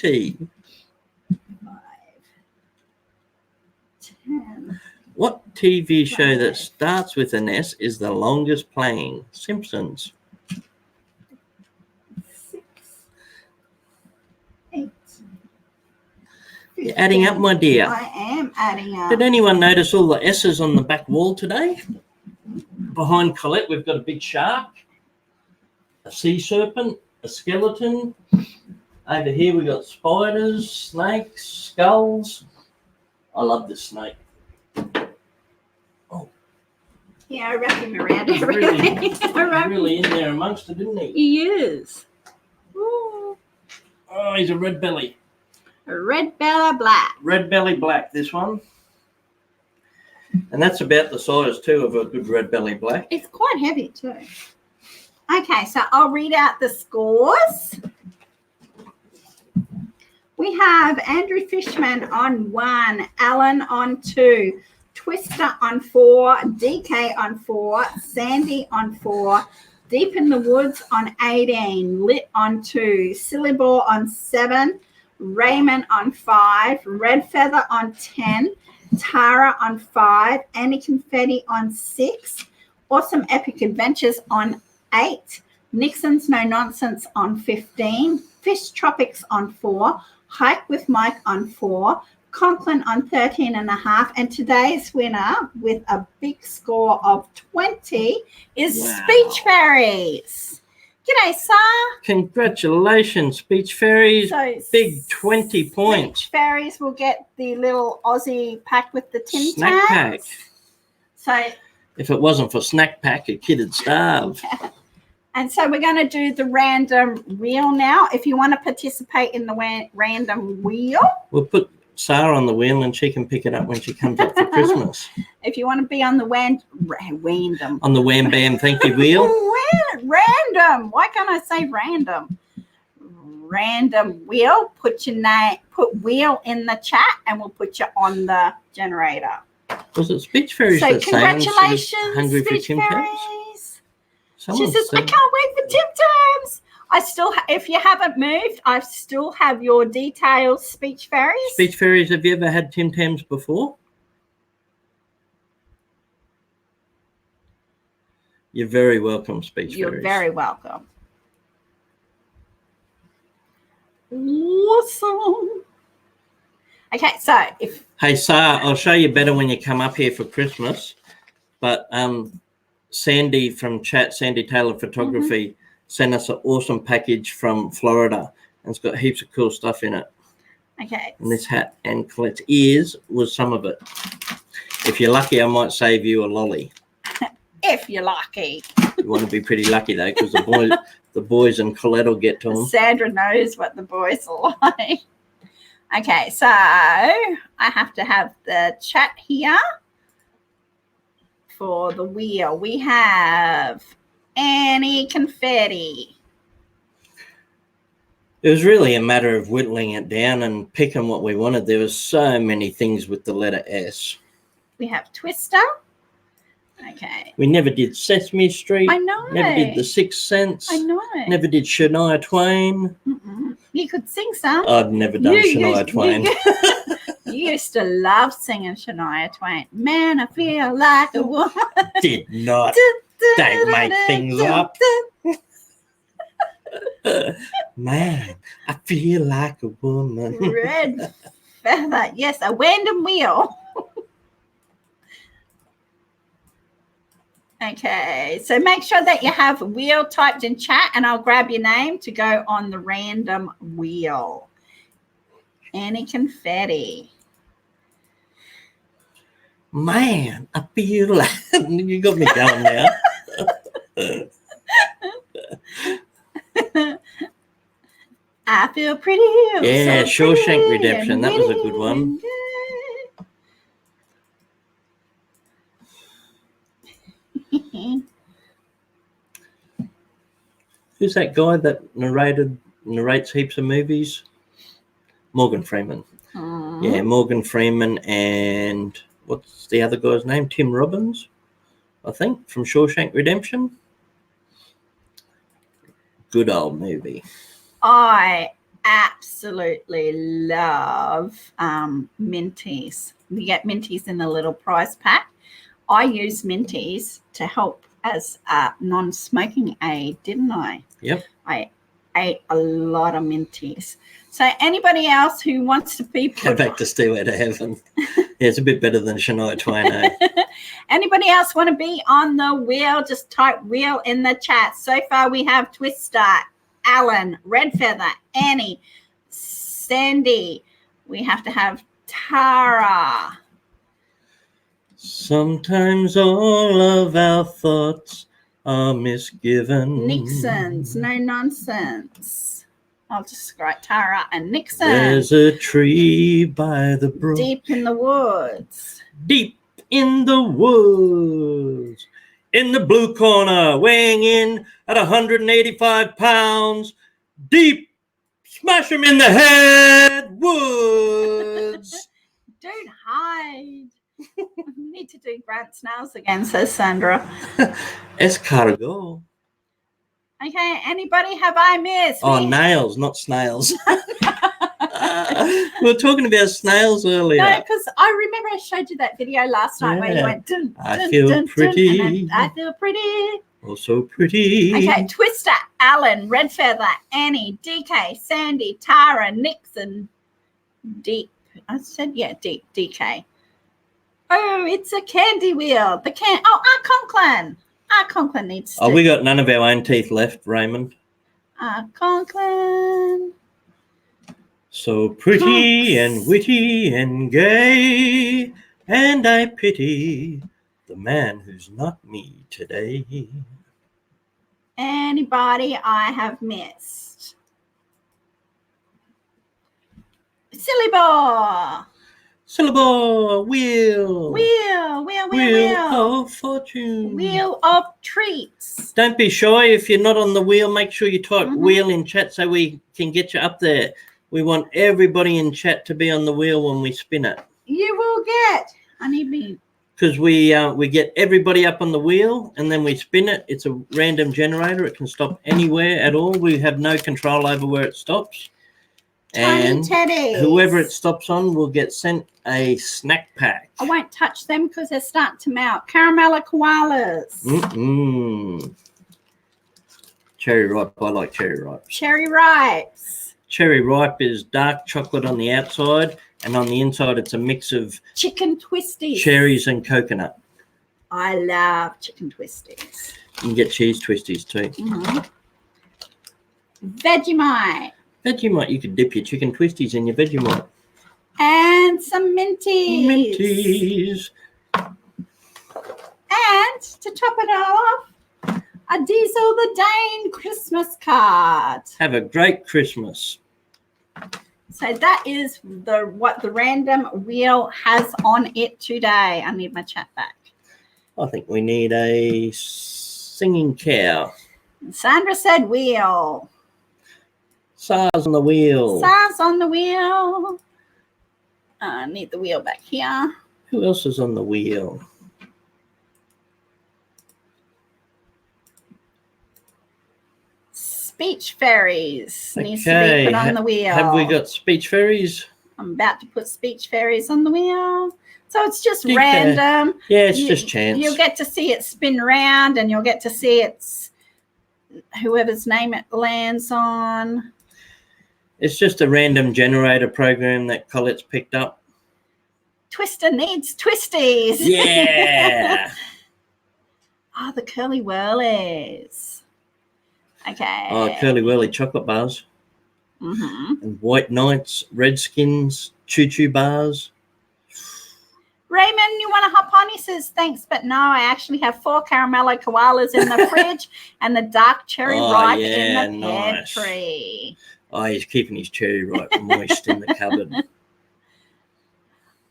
10. What TV show that starts with an S is the longest playing? Simpsons. 6, 8. You're adding up, my dear. I am adding up. Did anyone notice all the S's on the back wall today? Behind Colette, we've got a big shark, a sea serpent, a skeleton. Over here, we've got spiders, snakes, skulls. I love this snake. Oh. Yeah, I wrap him around He's everything. really in there amongst it, isn't he? He is. Ooh. Oh, he's a red belly. Red Bella Black. Red belly black, this one. And that's about the size, too, of a good red belly black. It's quite heavy too. Okay, so I'll read out the scores. We have Andrew Fishman on 1, Alan on 2, Twister on 4, DK on 4, Sandy on 4, Deep in the Woods on 18, Lit on 2, Syllabore on 7, Raymond on 5, Red Feather on 10, Tara on 5, Annie Confetti on 6, Awesome Epic Adventures on 8, Nixon's No Nonsense on 15, Fish Tropics on 4, Hike with Mike on 4, Conklin on 13.5, and today's winner with a big score of 20 is Speech Fairies. G'day, Sir. Congratulations, Speech Fairies. So big 20 points. Speech Fairies will get the little Aussie pack with the Tim Snack pack. So if it wasn't for Snack Pack, a kid'd starve. And so we're going to do the random wheel now. If you want to participate in the random wheel. We'll put Sarah on the wheel and she can pick it up when she comes up for Christmas. If you want to be on the random. On the Wham Bam Thank You wheel. Random. Why can't I say random? Random wheel. Put your name, put wheel in the chat and we'll put you on the generator. Was it Speech Fairies so that sang congratulations, Hungry for Speech Tim Tams? Fairies. Someone She says, I said, can't wait for Tim Tams. I still, if you haven't moved, I still have your details, Speech Fairies. Speech Fairies, have you ever had Tim Tams before? You're very welcome, Speech You're Fairies. very welcome. Awesome. Okay, so if... Hey, Sarah, I'll show you better when you come up here for Christmas. But Sandy from chat, Sandy Taylor Photography, sent us an awesome package from Florida. And it's got heaps of cool stuff in it. Okay. And this hat and Colette's ears was some of it. If you're lucky, I might save you a lolly. If you're lucky. You want to be pretty lucky, though, because the boys and Colette will get to them. Sandra knows what the boys are like. Okay, so I have to have the chat here for the wheel. We have Annie Confetti. It was really a matter of whittling it down and picking what we wanted. There were so many things with the letter S. We have Twister. Okay. We never did Sesame Street. I know. Never did The Sixth Sense. I know. Never did Shania Twain. You could sing some. I've never done Shania Twain. You used to love singing Shania Twain. Man, I feel like a woman. Did not. Don't make things up. Man, I feel like a woman. Red feather. Yes, a random wheel. Okay, so make sure that you have wheel typed in chat, and I'll grab your name to go on the random wheel. Any confetti? Man, I feel like you got me going now. I feel pretty. Yeah, so Shawshank pretty Redemption. and That was a good witty one. and gay. Who's that guy that narrates heaps of movies? Morgan Freeman. Yeah, Morgan Freeman, and what's the other guy's name? Tim Robbins, I think, from Shawshank Redemption. Good old movie. I absolutely love Minties. You get Minties in the little prize pack. I use Minties to help as a non-smoking aid, didn't I? Yep. I ate a lot of Minties. So anybody else who wants to be Go back to Stairway to Heaven. Yeah, it's a bit better than Shania Twain. Anybody else want to be on the wheel? Just type wheel in the chat. So far we have Twister, Alan, Red Feather, Annie, Sandy. We have to have Tara. Sometimes all of our thoughts are misgiven. Nixon's, no nonsense. I'll just write Tara and Nixon. There's a tree by the brook. Deep in the woods. Deep in the woods. In the blue corner, weighing in at 185 pounds. Deep, smash him in the head. Woods. Don't hide. I need to do Grant's nails again, says Sandra. Escargot. Okay, anybody have I missed? Oh, nails, not snails. We were talking about snails earlier. No, because I remember I showed you that video last night where you went, dun, I dun, feel dun, pretty. Dun, and then, I feel pretty. Oh, so pretty. Okay, Twister, Alan, Red Feather, Annie, DK, Sandy, Tara, Nixon, Deep. I said, yeah, Deep, DK. Oh, it's a candy wheel. Conklin. Conklin needs to. Oh, we got none of our own teeth left, Raymond. Conklin. So pretty and witty and gay, and I pity the man who's not me today. Anybody I have missed? Silly ball. Syllable, wheel. Wheel of fortune. Wheel of treats. Don't be shy if you're not on the wheel. Make sure you type wheel in chat so we can get you up there. We want everybody in chat to be on the wheel when we spin it. You will get. I need me. Because we get everybody up on the wheel and then we spin it. It's a random generator. It can stop anywhere at all. We have no control over where it stops. Tiny teddies. Whoever it stops on will get sent a snack pack. I won't touch them because they're starting to melt. Caramel koalas. Cherry ripe. I like cherry ripe. Cherry ripes. Cherry ripe is dark chocolate on the outside, and on the inside it's a mix of chicken twisties, cherries and coconut. I love chicken twisties. You can get cheese twisties too. Vegemite. Vegemite, you could dip your chicken twisties in your Vegemite. And some minties. Minties. And to top it all off, a Diesel the Dane Christmas card. Have a great Christmas. So that is what the random wheel has on it today. I need my chat back. I think we need a singing cow. Sandra said wheel. SARS on the wheel. SARS on the wheel. I need the wheel back here. Who else is on the wheel? Speech fairies needs to Okay. be put on the wheel. Have we got speech fairies? I'm about to put speech fairies on the wheel. So it's just random. Yeah, it's just chance. You'll get to see it spin around and you'll get to see it's whoever's name it lands on. It's just a random generator program that Colette's picked up. Twister needs twisties. Yeah. Oh, the Curly Whirlies. Okay. Oh, Curly Whirly chocolate bars. And White Knights, Redskins, Choo Choo bars. Raymond, you want to hop on? He says, thanks, but no, I actually have 4 caramello koalas in the fridge and the dark cherry ripe in the pantry. Oh, he's keeping his cherry ripe moist in the cupboard.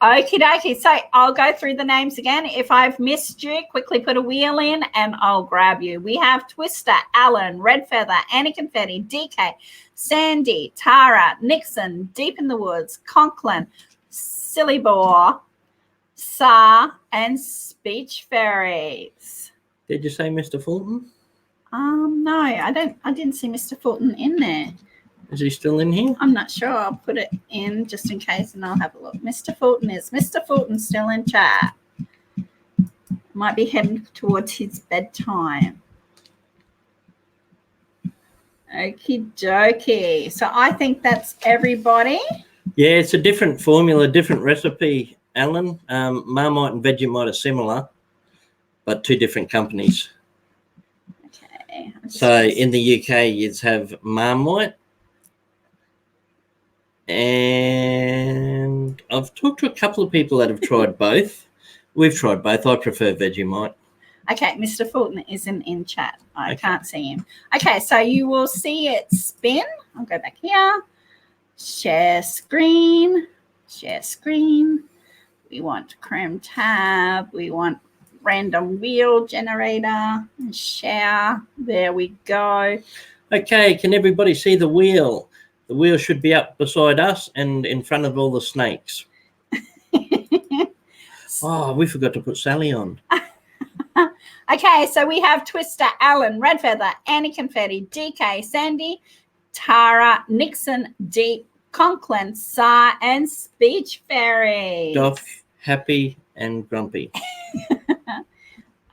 Okie dokie. So I'll go through the names again. If I've missed you, quickly put a wheel in and I'll grab you. We have Twister, Alan, Red Feather, Annie Confetti, DK, Sandy, Tara, Nixon, Deep in the Woods, Conklin, Silly Boar, Sa, and Speech Fairies. Did you say Mr. Fulton? No, I didn't see Mr. Fulton in there. Is he still in here? I'm not sure. I'll put it in just in case and I'll have a look. Mr. Fulton still in chat? Might be heading towards his bedtime. Okie dokie. So I think that's everybody. Yeah, it's a different formula, different recipe, Alan. Marmite and Vegemite are similar, but 2 different companies. Okay. So in the UK, you'd have Marmite. And I've talked to a couple of people that have tried both. We've tried both. I prefer Vegemite. Okay, Mr. Fulton isn't in chat. I can't see him. Okay, so you will see it spin. I'll go back here. Share screen. Share screen. We want Chrome tab. We want random wheel generator. Share. There we go. Okay, can everybody see the wheel? The wheel should be up beside us and in front of all the snakes. Oh, we forgot to put Sally on. Okay, so we have Twister, Alan, Red Feather, Annie Confetti, DK, Sandy, Tara, Nixon, Deep, Conklin, Sa, and Speech Fairy. Doff, Happy, and Grumpy.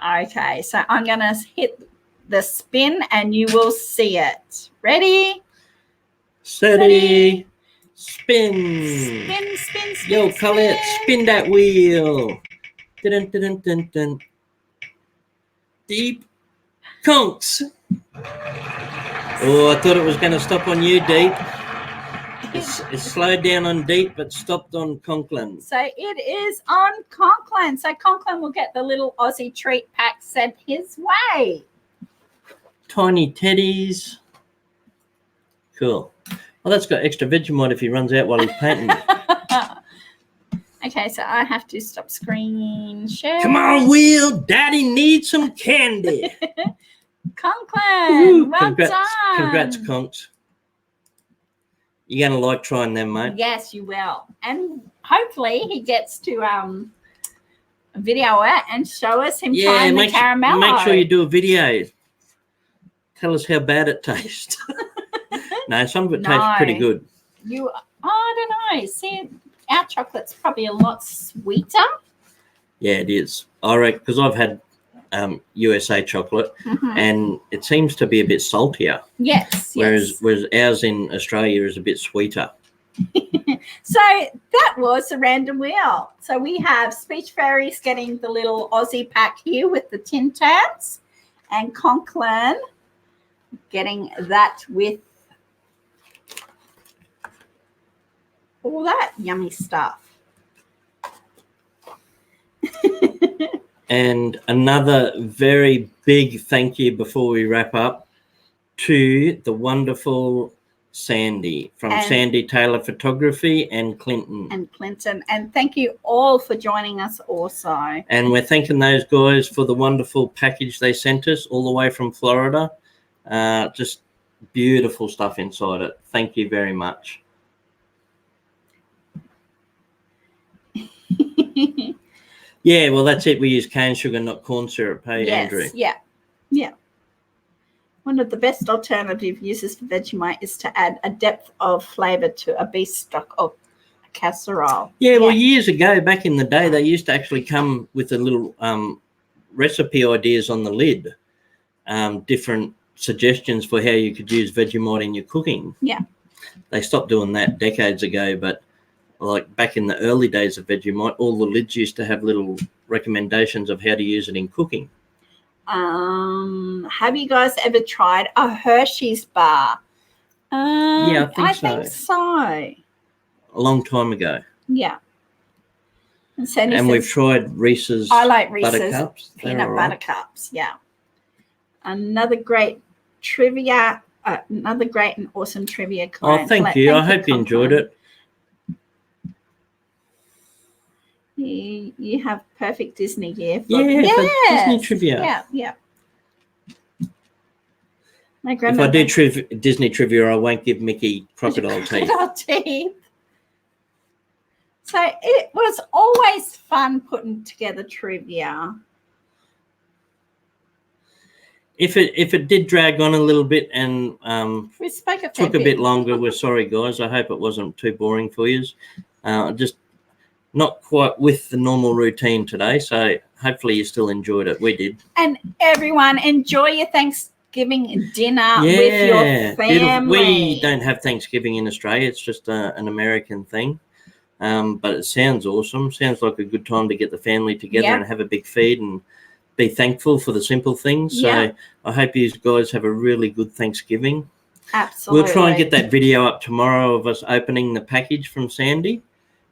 Okay, so I'm going to hit the spin and you will see it. Ready? Steady. Spin. Spin, spin, spin. Yo, Colette, spin that wheel. Dun, dun, dun, dun, dun. Deep. Conks. Oh, I thought it was going to stop on you, Deep. It's slowed down on Deep, but stopped on Conklin. So it is on Conklin. So Conklin will get the little Aussie treat pack sent his way. Tiny teddies. Cool. Well, that's got extra Vegemite if he runs out while he's painting. Okay, so I have to stop screen share. Come on, Will. Daddy needs some candy. Conklin, well done. Congrats, Conks. You're going to like trying them, mate. Yes, you will. And hopefully he gets to video it and show us him trying the caramello. Make sure you do a video. Tell us how bad it tastes. No, some of it tastes pretty good. I don't know. See, our chocolate's probably a lot sweeter. Yeah, it is. I reckon because I've had USA chocolate, and it seems to be a bit saltier. Yes. Whereas ours in Australia is a bit sweeter. So that was a random wheel. So we have Speech Fairies getting the little Aussie pack here with the Tin Tans, and Conklin getting that with all that yummy stuff. And another very big thank you before we wrap up to the wonderful Sandy from Sandy Taylor Photography and Clinton. And thank you all for joining us also. And we're thanking those guys for the wonderful package they sent us all the way from Florida. Just beautiful stuff inside it. Thank you very much. Yeah, well, that's it. We use cane sugar, not corn syrup. Hey, Andrew. Yeah. One of the best alternative uses for Vegemite is to add a depth of flavour to a beef stock or a casserole. Yeah, well, years ago, back in the day, they used to actually come with a little recipe ideas on the lid, different suggestions for how you could use Vegemite in your cooking. Yeah. They stopped doing that decades ago, but like back in the early days of Vegemite, all the lids used to have little recommendations of how to use it in cooking. Have you guys ever tried a Hershey's bar? Yeah, I think so. A long time ago. Yeah. And Sandy and says, we've tried Reese's. I like Reese's Buttercups. peanut butter cups. Yeah. Another great trivia. Another great and awesome trivia client. Oh, thank you. I hope you enjoyed it. You have perfect Disney gear. Disney trivia. Yeah. My If I do Disney trivia, I won't give Mickey crocodile teeth. So it was always fun putting together trivia. If it did drag on a little bit and we spoke took a bit longer, we're sorry, guys. I hope it wasn't too boring for you. Just not quite with the normal routine today, so hopefully you still enjoyed it. We did. And everyone, enjoy your Thanksgiving dinner with your family. Beautiful. We don't have Thanksgiving in Australia. It's just an American thing. But it sounds awesome. Sounds like a good time to get the family together and have a big feed and be thankful for the simple things. So I hope you guys have a really good Thanksgiving. Absolutely. We'll try and get that video up tomorrow of us opening the package from Sandy.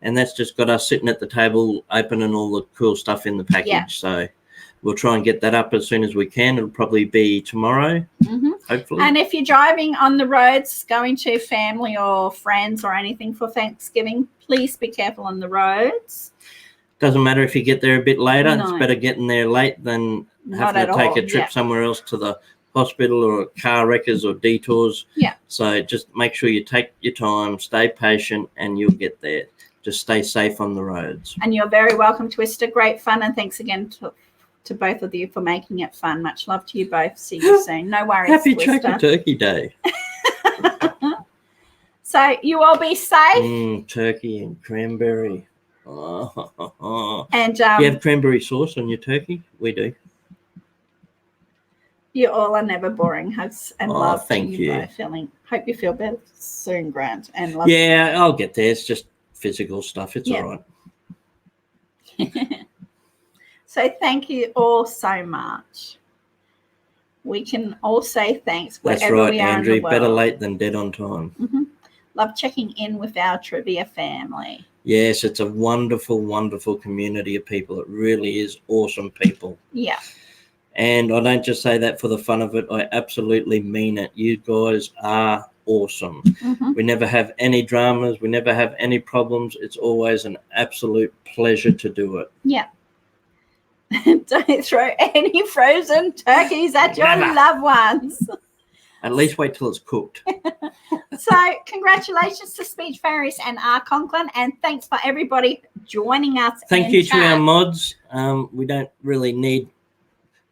And that's just got us sitting at the table opening all the cool stuff in the package. Yeah. So we'll try and get that up as soon as we can. It'll probably be tomorrow, hopefully. And if you're driving on the roads, going to family or friends or anything for Thanksgiving, please be careful on the roads. Doesn't matter if you get there a bit later. No. It's better getting there late than having to take a trip somewhere else to the hospital or car wreckers or detours. Yeah. So just make sure you take your time, stay patient, and you'll get there. Just stay safe on the roads. And you're very welcome, Twister. Great fun. And thanks again to both of you for making it fun. Much love to you both. See you soon. No worries, Happy Twister. Turkey Day. So you all be safe. Turkey and cranberry. Oh. And do you have cranberry sauce on your turkey? We do. You all are never boring. Hugs and love. Thank you. Hope you feel better soon, Grant. And love. Yeah, I'll get there. It's just physical stuff. It's all right. So thank you all so much. We can all say thanks wherever we are Andrew. in the world. Better late than dead on time. Love checking in with our trivia family. Yes, it's a wonderful, wonderful community of people. It really is awesome people. Yeah. And I don't just say that for the fun of it. I absolutely mean it. You guys are awesome. We never have any dramas. We never have any problems. It's always an absolute pleasure to do it. Yeah. Don't throw any frozen turkeys at your loved ones. At least wait till it's cooked. So congratulations to Speech Fairies and R. Conklin, and thanks for everybody joining us. Thank you to our mods. We don't really need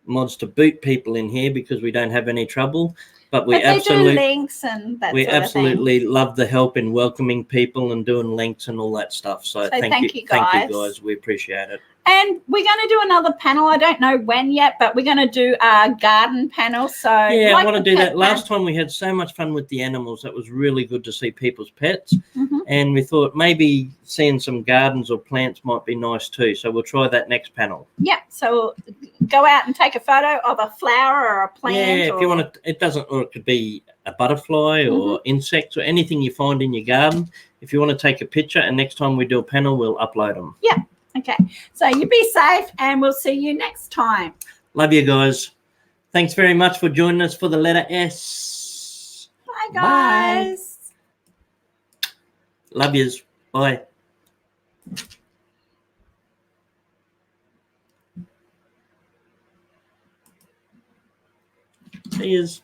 mods to boot people in here because we don't have any trouble. But we absolutely do links and that we absolutely love the help in welcoming people and doing links and all that stuff. So thank you guys. Thank you guys. We appreciate it. And we're going to do another panel. I don't know when yet, but we're going to do a garden panel. So yeah, I want to do that. Last time we had so much fun with the animals. That was really good to see people's pets. And we thought maybe seeing some gardens or plants might be nice too. So we'll try that next panel. Yeah. So go out and take a photo of a flower or a plant. Yeah, if you want to, or it could be a butterfly or insects or anything you find in your garden. If you want to take a picture, and next time we do a panel, we'll upload them. Yeah. Okay, so you be safe, and we'll see you next time. Love you guys. Thanks very much for joining us for the letter S. Bye, guys. Bye. Love yous. Bye. See yous.